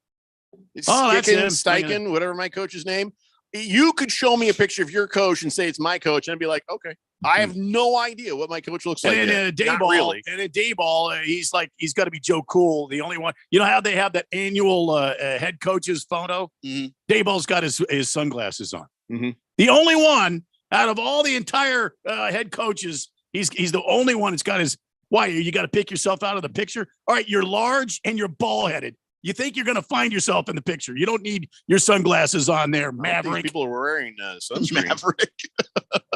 that's him. Steichen, whatever my coach's name. You could show me a picture of your coach and say it's my coach, and I'd be like, okay. I have no idea what my coach looks like. And yet. Dayball, really. and in Dayball, he's got to be Joe Cool, the only one. You know how they have that annual head coach's photo? Mm-hmm. Dayball's got his sunglasses on. Mm-hmm. The only one out of all the entire head coaches, he's the only one that's got his. Why? You got to pick yourself out of the picture. All right, you're large and you're ball-headed. You think you're going to find yourself in the picture. You don't need your sunglasses on there, Maverick. People are wearing sunscreen. Maverick.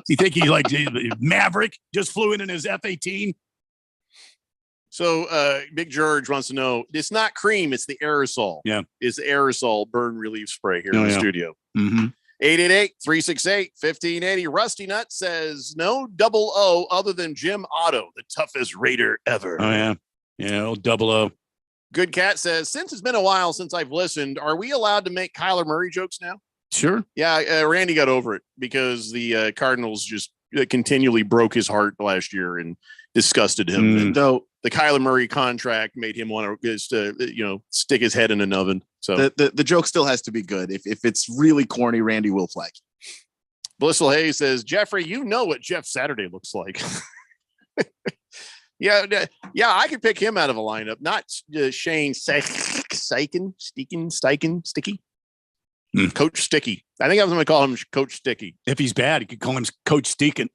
You think he like Maverick just flew in his F-18? So Big George wants to know, it's not cream, it's the aerosol. Yeah. It's the aerosol burn relief spray here in the studio. Mm-hmm. 888-368-1580. Rusty Nut says no double O other than Jim Otto, the toughest Raider ever. Oh, yeah. Yeah, old 00. Good Cat says, since it's been a while since I've listened, are we allowed to make Kyler Murray jokes now? Sure. Yeah, Randy got over it because the Cardinals just continually broke his heart last year and disgusted him. And So the Kyler Murray contract made him want to just, stick his head in an oven. So the joke still has to be good. If it's really corny, Randy will flag. Blissful Hayes says, Jeffrey, you know what Jeff Saturday looks like. Yeah, I could pick him out of a lineup, not Shane Steichen. Coach Sticky. I think I was going to call him Coach Sticky. If he's bad, you could call him Coach Stinkin'.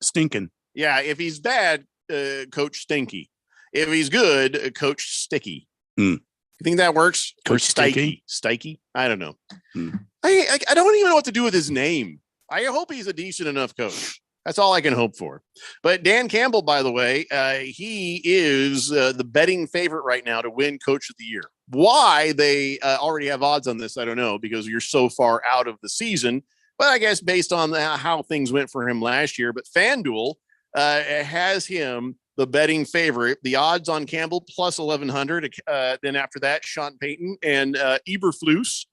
Yeah, if he's bad, Coach Stinky. If he's good, Coach Sticky. You think that works? Coach Sticky? I don't know. I don't even know what to do with his name. I hope he's a decent enough coach. That's all I can hope for. But Dan Campbell, by the way, he is the betting favorite right now to win Coach of the Year. Why they already have odds on this, I don't know, because you're so far out of the season. But I guess based on how things went for him last year. But FanDuel has him the betting favorite. The odds on Campbell plus 1,100. Then after that, Sean Payton and Eberflus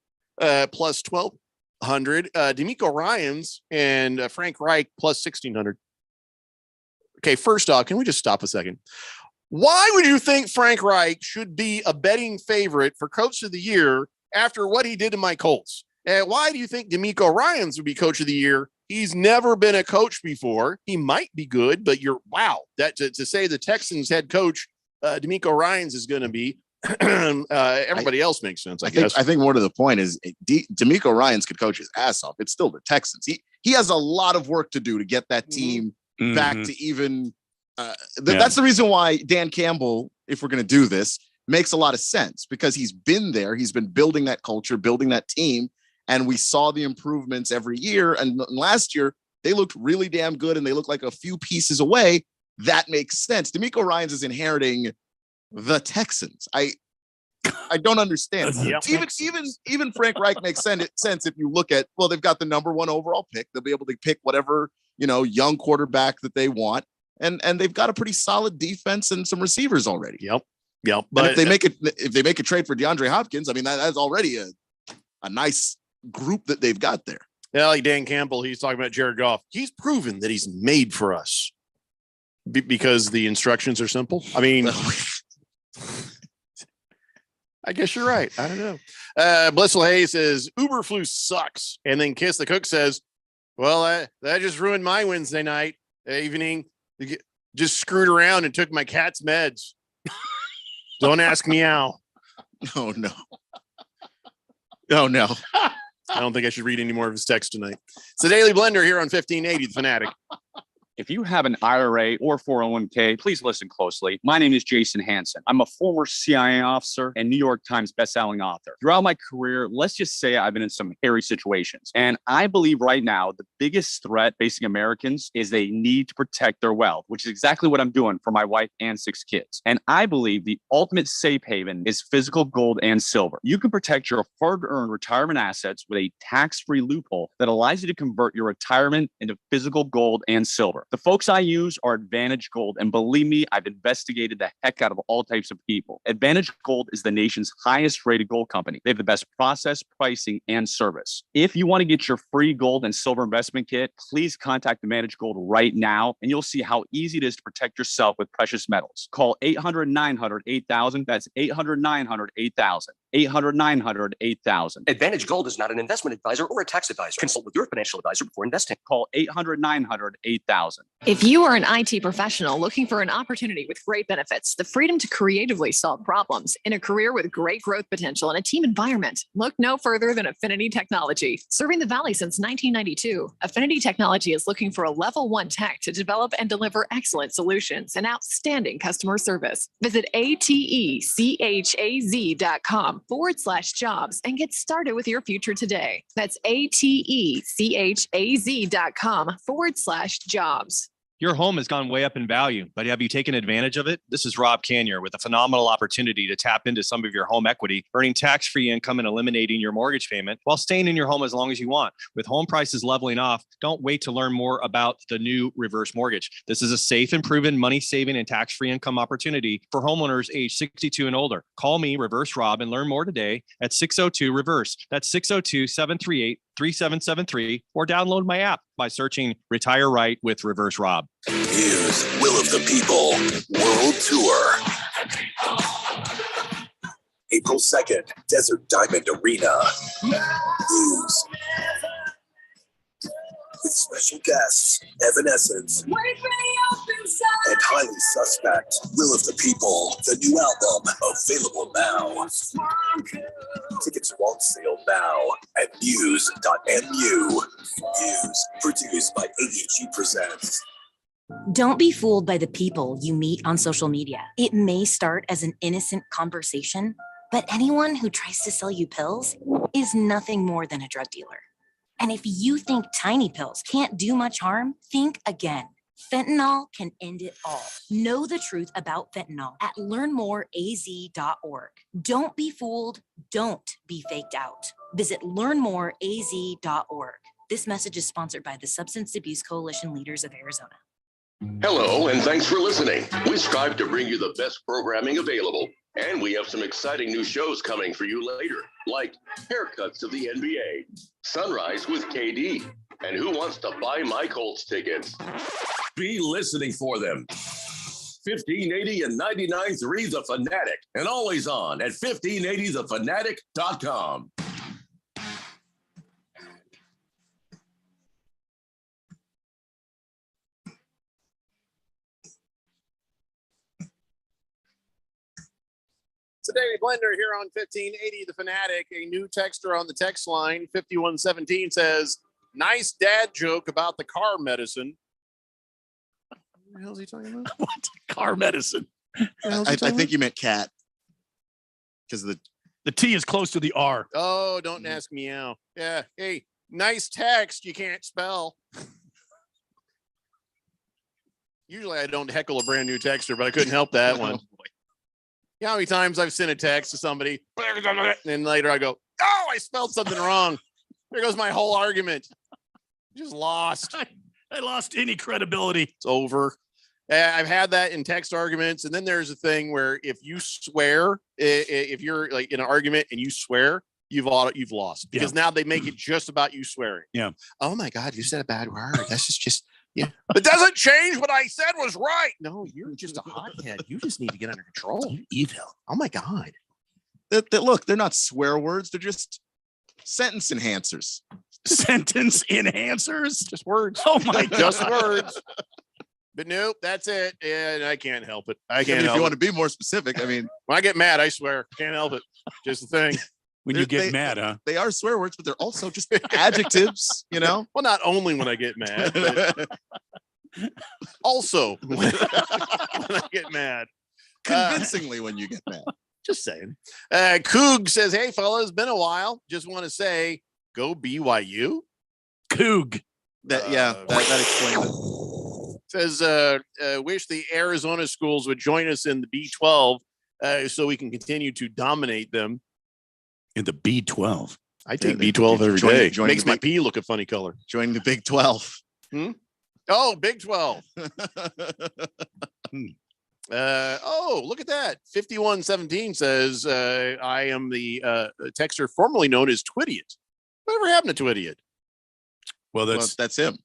plus 1,200. D'Amico Ryans and Frank Reich plus 1,600. Okay, first off, can we just stop a second? Why would you think Frank Reich should be a betting favorite for Coach of the Year after what he did to my Colts? Why do you think D'Amico Ryans would be Coach of the Year? He's never been a coach before. He might be good, but that to say the Texans head coach D'Amico Ryans is going to be everybody else makes sense. I guess. I think more to the point is D'Amico Ryans could coach his ass off. It's still the Texans. He has a lot of work to do to get that team back to even. That's the reason why Dan Campbell, if we're going to do this, makes a lot of sense because he's been there. He's been building that culture, building that team. And we saw the improvements every year. And last year, they looked really damn good and they look like a few pieces away. That makes sense. D'Amico Ryans is inheriting the Texans. I don't understand. Even Frank Reich makes sense if you look at, well, they've got the number 1 overall pick. They'll be able to pick whatever, young quarterback that they want. And they've got a pretty solid defense and some receivers already. Yep. But if they make a trade for DeAndre Hopkins, I mean, that's already a nice group that they've got there. Yeah, like Dan Campbell, he's talking about Jared Goff. He's proven that he's made for us because the instructions are simple. I mean, I guess you're right. I don't know. Blissful Hayes says Uberflu sucks, and then Kiss the Cook says, "Well, that just ruined my Wednesday night evening. Just screwed around and took my cat's meds. Don't ask me how." Oh no. Oh no. I don't think I should read any more of his text tonight. It's the Daily Blender here on 1580, The Fanatic. If you have an IRA or 401k, please listen closely. My name is Jason Hansen. I'm a former CIA officer and New York Times bestselling author. Throughout my career, let's just say I've been in some hairy situations. And I believe right now, the biggest threat facing Americans is they need to protect their wealth, which is exactly what I'm doing for my wife and 6 kids. And I believe the ultimate safe haven is physical gold and silver. You can protect your hard-earned retirement assets with a tax-free loophole that allows you to convert your retirement into physical gold and silver. The folks I use are Advantage Gold, and believe me, I've investigated the heck out of all types of people. Advantage Gold is the nation's highest rated gold company. They have the best process, pricing, and service. If you want to get your free gold and silver investment kit, please contact Advantage Gold right now, and you'll see how easy it is to protect yourself with precious metals. Call 800-900-8000. That's 800-900-8000. 800-900-8000. Advantage Gold is not an investment advisor or a tax advisor. Consult with your financial advisor before investing. Call 800-900-8000. If you are an IT professional looking for an opportunity with great benefits, the freedom to creatively solve problems in a career with great growth potential and a team environment, look no further than Affinity Technology. Serving the Valley since 1992, Affinity Technology is looking for a level 1 tech to develop and deliver excellent solutions and outstanding customer service. Visit atechaz.com/jobs and get started with your future today. That's atechaz.com/jobs. Your home has gone way up in value, but have you taken advantage of it? This is Rob Canyer with a phenomenal opportunity to tap into some of your home equity, earning tax-free income and eliminating your mortgage payment while staying in your home as long as you want. With home prices leveling off, don't wait to learn more about the new reverse mortgage. This is a safe and proven money-saving and tax-free income opportunity for homeowners age 62 and older. Call me, Reverse Rob, and learn more today at 602-REVERSE. That's 602-738-3773, or download my app by searching Retire Right with Reverse Rob. Here's Will of the People World Tour. April 2nd, Desert Diamond Arena. News. With special guests, Evanescence, and Highly Suspect. Will of the People, the new album, available now. Tickets are on sale now at muse.mu. Muse, produced by AEG Presents. Don't be fooled by the people you meet on social media. It may start as an innocent conversation, but anyone who tries to sell you pills is nothing more than a drug dealer. And if you think tiny pills can't do much harm, think again. Fentanyl can end it all. Know the truth about fentanyl at learnmoreaz.org. Don't be fooled. Don't be faked out. Visit learnmoreaz.org. This message is sponsored by the Substance Abuse Coalition Leaders of Arizona. Hello, and thanks for listening. We strive to bring you the best programming available, and we have some exciting new shows coming for you later, like Haircuts of the NBA, Sunrise with KD, and Who Wants to Buy My Colts Tickets? Be listening for them. 1580 and 99.3 The Fanatic, and always on at 1580thefanatic.com. Today, Blender here on 1580 The Fanatic. A new texter on the text line, 5117, says, nice dad joke about the car medicine. What the hell is he talking about? What? Car medicine? I think you meant cat. Because the T is close to the R. Oh, don't ask me how. Yeah. Hey, nice text you can't spell. Usually I don't heckle a brand new texter, but I couldn't help that one. You know how many times I've sent a text to somebody, and then later I go, oh, I spelled something wrong. There goes my whole argument. Just lost. I lost any credibility. It's over. I've had that in text arguments. And then there's a thing where if you swear, if you're like in an argument and you swear, you've lost, because now they make it just about you swearing. Yeah. Oh my God, you said a bad word. That's just yeah. It doesn't change what I said was right. No, you're just a hothead. You just need to get under control. Evil. Oh my God. Look, they're not swear words. They're just sentence enhancers. Sentence enhancers? Just words. Oh my God. Just words. But nope, that's it. And I can't help it. I can't help it. If you want to be more specific, I mean, when I get mad, I swear. Can't help it. Just the thing. When you get mad, huh? They are swear words, but they're also just adjectives, you know? Well, not only when I get mad. But Also, when I get mad. Convincingly when you get mad. Just saying. Coog says, hey, fellas, been a while. Just want to say, go BYU. Coog. That explains it. Says, wish the Arizona schools would join us in the B12 so we can continue to dominate them. In the B12. I take B12 every day. Makes my pee look a funny color. Join the Big 12. Oh, Big 12. Look at that. 5117 says, I am the texter formerly known as Twidiot. Whatever happened to Twidiot? Well, that's him.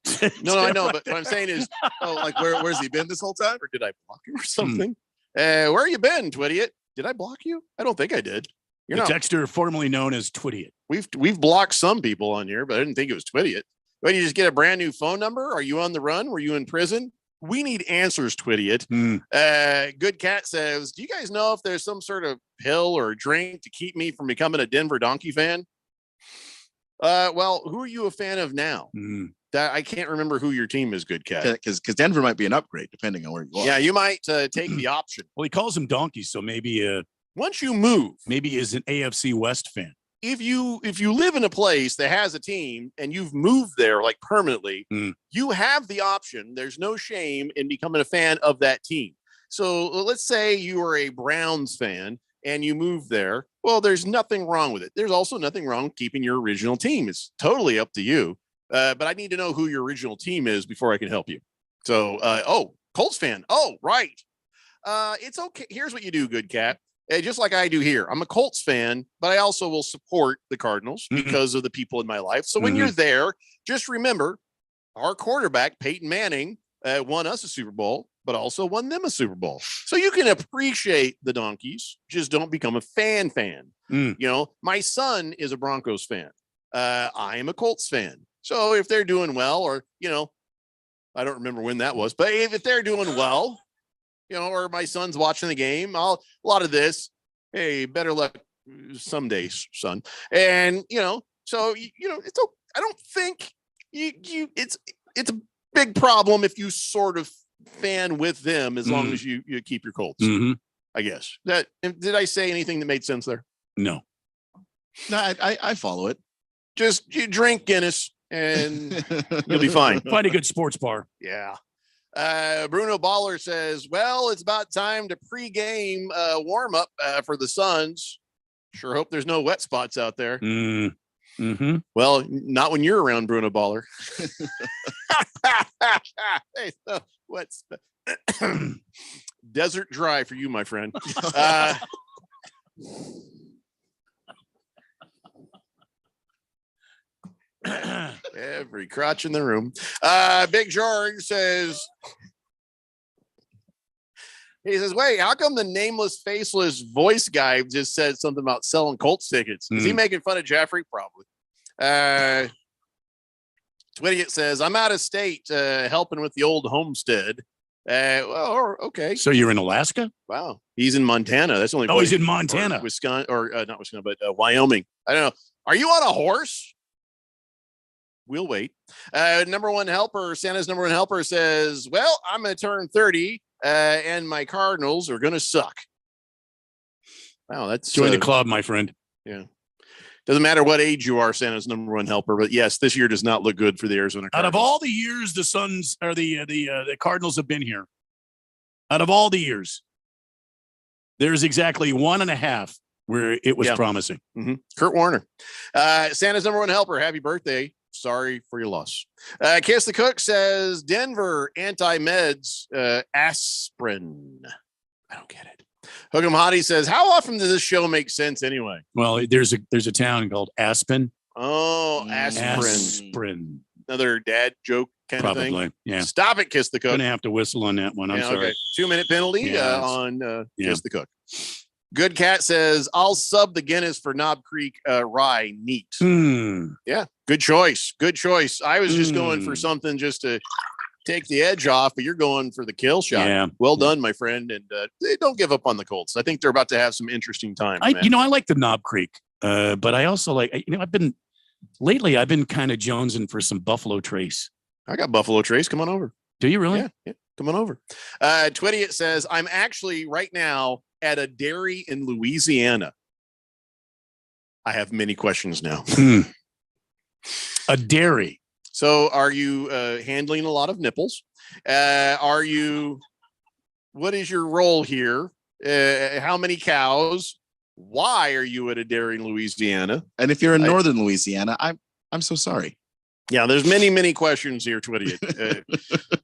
No, I know, but what I'm saying is, where's he been this whole time? Or did I block him or something? Where you been, Twidiot? Did I block you? I don't think I did. The texter formerly known as Twidiot. We've blocked some people on here, but I didn't think it was Twidiot. But you just get a brand new phone number? Are you on the run? Were you in prison? We need answers, Twidiot. Good Cat says, do you guys know if there's some sort of pill or drink to keep me from becoming a Denver Donkey fan? Well, who are you a fan of now? I can't remember who your team is, Good Cat. Because Denver might be an upgrade depending on where you are. Yeah, you might take the option. Well, he calls them donkeys, so maybe once you move, maybe is an AFC West fan. If you live in a place that has a team and you've moved there like permanently, you have the option. There's no shame in becoming a fan of that team. So let's say you are a Browns fan and you move there. Well, there's nothing wrong with it. There's also nothing wrong with keeping your original team. It's totally up to you. But I need to know who your original team is before I can help you. So, Colts fan. Oh, right. It's okay. Here's what you do, Good Cat. Just like I do here. I'm a Colts fan, but I also will support the Cardinals because of the people in my life. So when you're there, just remember our quarterback, Peyton Manning, won us a Super Bowl, but also won them a Super Bowl. So you can appreciate the Donkeys. Just don't become a fan. You know, my son is a Broncos fan. I am a Colts fan. So if they're doing well, or, I don't remember when that was, but if they're doing well, or my son's watching the game, a lot of this, hey, better luck someday, son. And, so, it's, I don't think it's a big problem if you sort of fan with them as long as you keep your Colts, I guess. Did I say anything that made sense there? No, I follow it. Just you drink Guinness and you'll be fine. Find a good sports bar. Yeah. Bruno Baller says, well, it's about time to pregame warm up for the Suns. Sure hope there's no wet spots out there. Well, not when you're around, Bruno Baller. Hey, wet desert dry for you, my friend. Every crotch in the room. Big George says, wait, how come the nameless, faceless voice guy just said something about selling Colts tickets? Is he making fun of Jeffrey? Probably. Twidiot says, I'm out of state helping with the old homestead. Well, okay. So you're in Alaska? Wow. He's in Montana. That's only. He's in Montana. Or Wisconsin, or not Wisconsin, but Wyoming. I don't know. Are you on a horse? We'll wait. Santa's number one helper says, well, I'm going to turn 30 and my Cardinals are going to suck. Wow. That's join the club, my friend. Yeah. Doesn't matter what age you are, Santa's number one helper, but yes, this year does not look good for the Arizona Cardinals. Out of all the years the Suns or the Cardinals have been here, out of all the years, there's exactly 1.5 where it was promising. Kurt Warner, Santa's number one helper. Happy birthday. Sorry for your loss. Kiss the Cook says Denver anti-meds aspirin. I don't get it. Hook'em Hottie says, how often does this show make sense anyway? Well, there's a town called Aspen. Oh, aspirin. Another dad joke kind of thing. Probably, yeah. Stop it, Kiss the Cook. Gonna have to whistle on that one. I'm sorry. Okay. 2-minute penalty on Kiss the Cook. Good Cat says, I'll sub the Guinness for Knob Creek rye. Neat. Yeah, good choice. Good choice. I was just going for something just to take the edge off, but you're going for the kill shot. Yeah. Well done, my friend. And don't give up on the Colts. I think they're about to have some interesting times. I like the Knob Creek, but I also like, I've been kind of jonesing for some Buffalo Trace. I got Buffalo Trace. Come on over. Do you really? Yeah. Come on over. Twitty says, I'm actually right now at a dairy in Louisiana. I have many questions now. A dairy. So are you handling a lot of nipples? What is your role here? How many cows? Why are you at a dairy in Louisiana? And if you're in northern Louisiana, I'm so sorry. Yeah, there's many questions here, Twitty.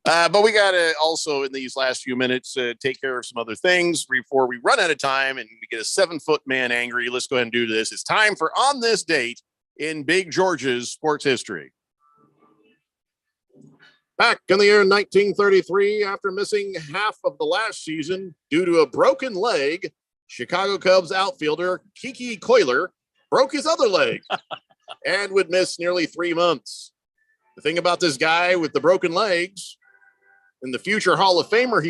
But we got to also, in these last few minutes, take care of some other things before we run out of time and we get a 7-foot man angry. Let's go ahead and do this. It's time for On This Date in Big George's sports history. Back in the year 1933, after missing half of the last season due to a broken leg, Chicago Cubs outfielder Kiki Coiler broke his other leg and would miss nearly 3 months. The thing about this guy with the broken legs and the future Hall of Famer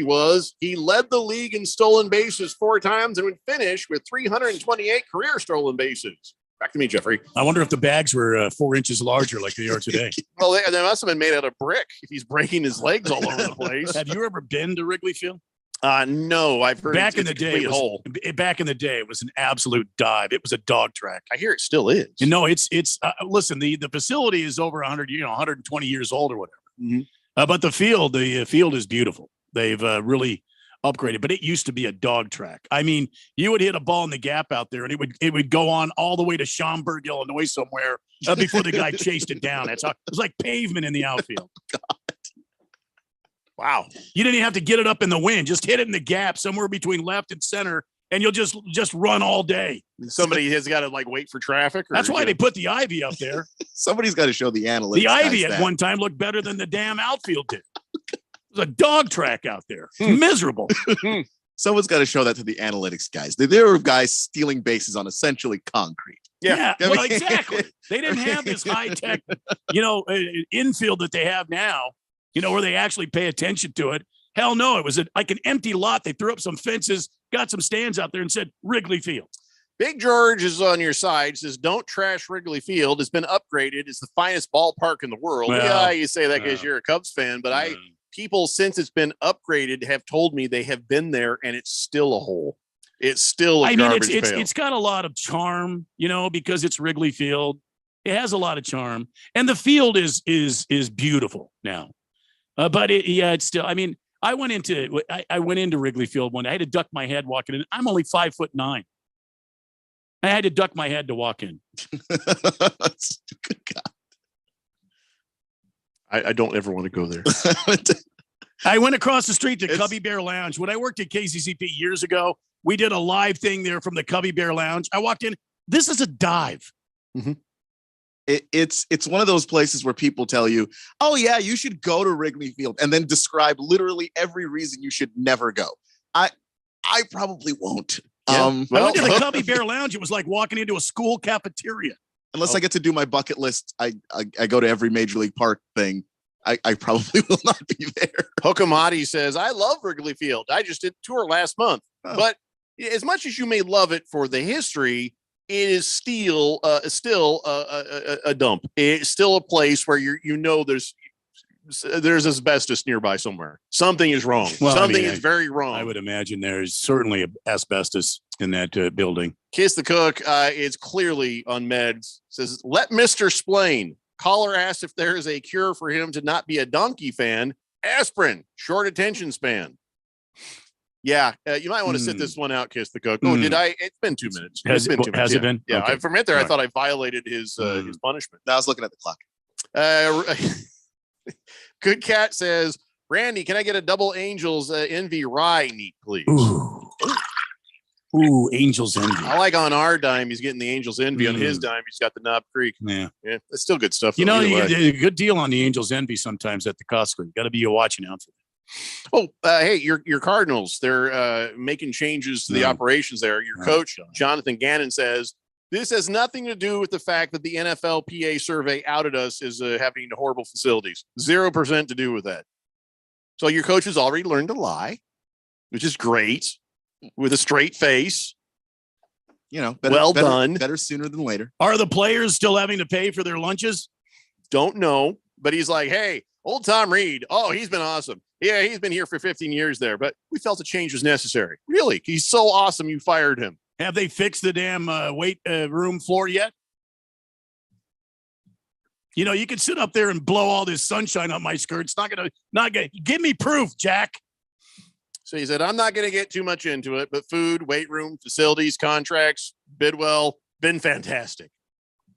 he led the league in stolen bases 4 times and would finish with 328 career stolen bases. Back to me, Jeffrey. I wonder if the bags were 4 inches larger like they are today. Well, they must have been made out of brick if he's breaking his legs all over the place. Have you ever been to Wrigley Field? No, I've heard back in the day it was an absolute dive. It was a dog track. I hear it still is. You know, it's listen, the facility is over 120 years old or whatever. Mm-hmm. But the field is beautiful. They've really upgraded, but it used to be a dog track. I mean, you would hit a ball in the gap out there and it would go on all the way to Schaumburg, Illinois somewhere before the guy chased it down. It was like pavement in the outfield. God. Wow. You didn't even have to get it up in the wind. Just hit it in the gap somewhere between left and center, and you'll just run all day. Somebody has got to wait for traffic. That's why they put the ivy up there. Somebody's got to show the analytics. The ivy at one time looked better than the damn outfield did. It was a dog track out there. Miserable. Someone's got to show that to the analytics guys. There were guys stealing bases on essentially concrete. Yeah, well, exactly. They didn't have this high-tech, infield that they have now. Where they actually pay attention to it. Hell no, it was like an empty lot. They threw up some fences, got some stands out there and said Wrigley Field. Big George is on your side, says, don't trash Wrigley Field. It's been upgraded. It's the finest ballpark in the world. Well, yeah, you say that because you're a Cubs fan, but people, since it's been upgraded, have told me they have been there and it's still a hole. It's still a garbage pail. It's got a lot of charm, because it's Wrigley Field. It has a lot of charm. And the field is beautiful now. But it's still. I mean, I went into Wrigley Field one day. I had to duck my head walking in. I'm only 5'9". I had to duck my head to walk in. Good God. I don't ever want to go there. I went across the street to Cubby Bear Lounge. When I worked at KCCP years ago, we did a live thing there from the Cubby Bear Lounge. I walked in. This is a dive. Mm-hmm. It's one of those places where people tell you, oh yeah, you should go to Wrigley Field, and then describe literally every reason you should never go. I probably won't. Yeah. I went to the Cubby Bear Lounge. It was like walking into a school cafeteria. Unless I get to do my bucket list, I go to every Major League Park thing. I probably will not be there. Hokamati says, I love Wrigley Field. I just did a tour last month. Oh. But as much as you may love it for the history, it is still a dump. It's still a place where there's asbestos nearby somewhere. Something is wrong. Well, Something is very wrong. I would imagine there's certainly asbestos in that building. Kiss the Cook is clearly on meds. Says, let Mr. Splain. Caller asked if there is a cure for him to not be a donkey fan. Aspirin, short attention span. Yeah, you might want to sit this one out, Kiss the Cook. Oh, did I? It's been 2 minutes. Has it been? Yeah, okay. For a minute there, I thought I violated his punishment. I was looking at the clock. Good Cat says, Randy, can I get a double Angels Envy Rye neat, please? Ooh, Angels Envy. I like on our dime, he's getting the Angels Envy. On his dime, he's got the Knob Creek. Yeah, it's still good stuff. You get a good deal on the Angels Envy sometimes at the Costco. You got to be watching out for that. Oh, hey, your Cardinals, they're making changes to the operations there. Your coach, Jonathan Gannon, says, this has nothing to do with the fact that the NFLPA survey outed us as having horrible facilities. 0% to do with that. So your coach has already learned to lie, which is great, with a straight face. Better done. Better sooner than later. Are the players still having to pay for their lunches? Don't know. But he's like, hey, Old Tom Reed. Oh, he's been awesome. Yeah, he's been here for 15 years there, but we felt a change was necessary. Really? He's so awesome you fired him. Have they fixed the damn weight room floor yet? You know, you can sit up there and blow all this sunshine on my skirt. It's not gonna give me proof, Jack. So he said, I'm not going to get too much into it, but food, weight room, facilities, contracts, Bidwell, been fantastic.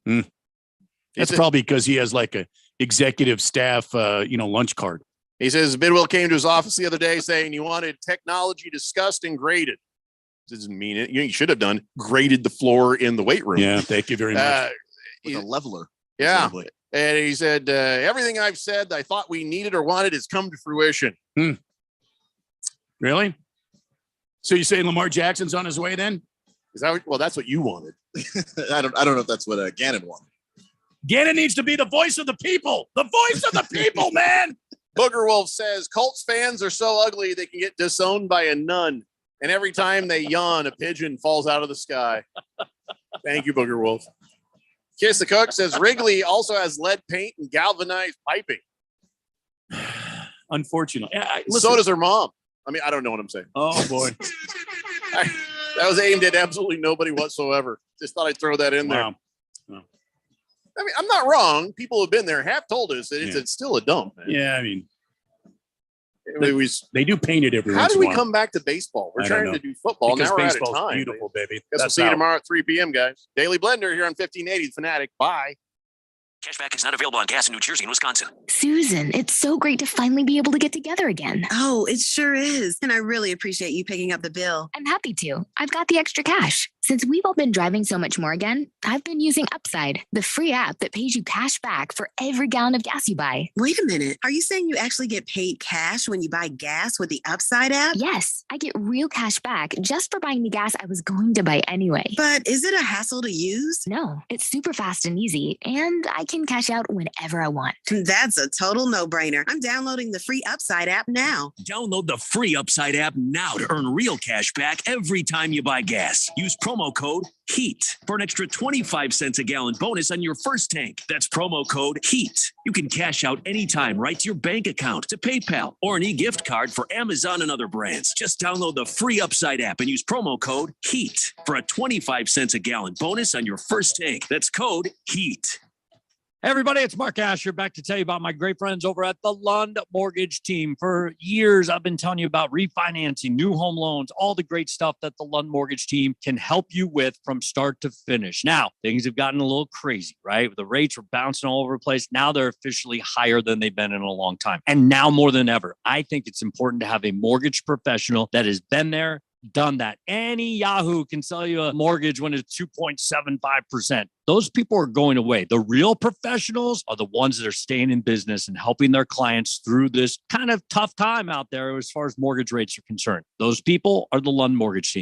That's probably because he has like a executive staff, lunch card. He says Bidwell came to his office the other day saying you wanted technology discussed and graded. Doesn't mean it. You should have done graded the floor in the weight room. Yeah, thank you very much. With a leveler. Yeah. Presumably. And he said, everything I've said I thought we needed or wanted has come to fruition. Really? So you're saying Lamar Jackson's on his way then? Is that well, that's what you wanted. I don't know if that's what Gannon wanted. Gannon needs to be the voice of the people. The voice of the people, man. Booger Wolf says Colts fans are so ugly they can get disowned by a nun. And every time they yawn, a pigeon falls out of the sky. Thank you, Booger Wolf. Kiss the Cook says Wrigley also has lead paint and galvanized piping. Unfortunately. So does her mom. I mean, I don't know what I'm saying. Oh, boy. That was aimed at absolutely nobody whatsoever. Just thought I'd throw that in there. Wow. I mean, I'm not wrong. People who have been there have told us that it's still a dump, man. Yeah, I mean, they do paint it every How once did in a we while. come back to baseball? We're I don't trying know. to do football. Because now we're out of baseball's time. beautiful, baby. Guess we'll That's see you how- tomorrow at 3 p.m., guys. Daily Blender here on 1580 The Fanatic. Bye. Cashback is not available on gas in New Jersey and Wisconsin. Susan, it's so great to finally be able to get together again. Oh, it sure is. And I really appreciate you picking up the bill. I'm happy to. I've got the extra cash. Since we've all been driving so much more again, I've been using Upside, the free app that pays you cash back for every gallon of gas you buy. Wait a minute. Are you saying you actually get paid cash when you buy gas with the Upside app? Yes, I get real cash back just for buying the gas I was going to buy anyway. But is it a hassle to use? No, it's super fast and easy, and I can cash out whenever I want. That's a total no-brainer. I'm downloading the free Upside app now. Download the free Upside app now to earn real cash back every time you buy gas. Use promo code HEAT for an extra 25 cents a gallon bonus on your first tank. That's promo code HEAT. You can cash out anytime right to your bank account, to PayPal, or an e-gift card for Amazon and other brands. Just download the free Upside app and use promo code HEAT for a 25 cents a gallon bonus on your first tank. That's code HEAT. Hey everybody, it's Mark Asher back to tell you about my great friends over at the Lund Mortgage Team. For years, I've been telling you about refinancing, new home loans, all the great stuff that the Lund Mortgage Team can help you with from start to finish. Now, things have gotten a little crazy, right? The rates are bouncing all over the place. Now they're officially higher than they've been in a long time. And now more than ever, I think it's important to have a mortgage professional that has been there, done that. Any Yahoo can sell you a mortgage when it's 2.75%. Those people are going away. The real professionals are the ones that are staying in business and helping their clients through this kind of tough time out there as far as mortgage rates are concerned. Those people are the Lund Mortgage Team.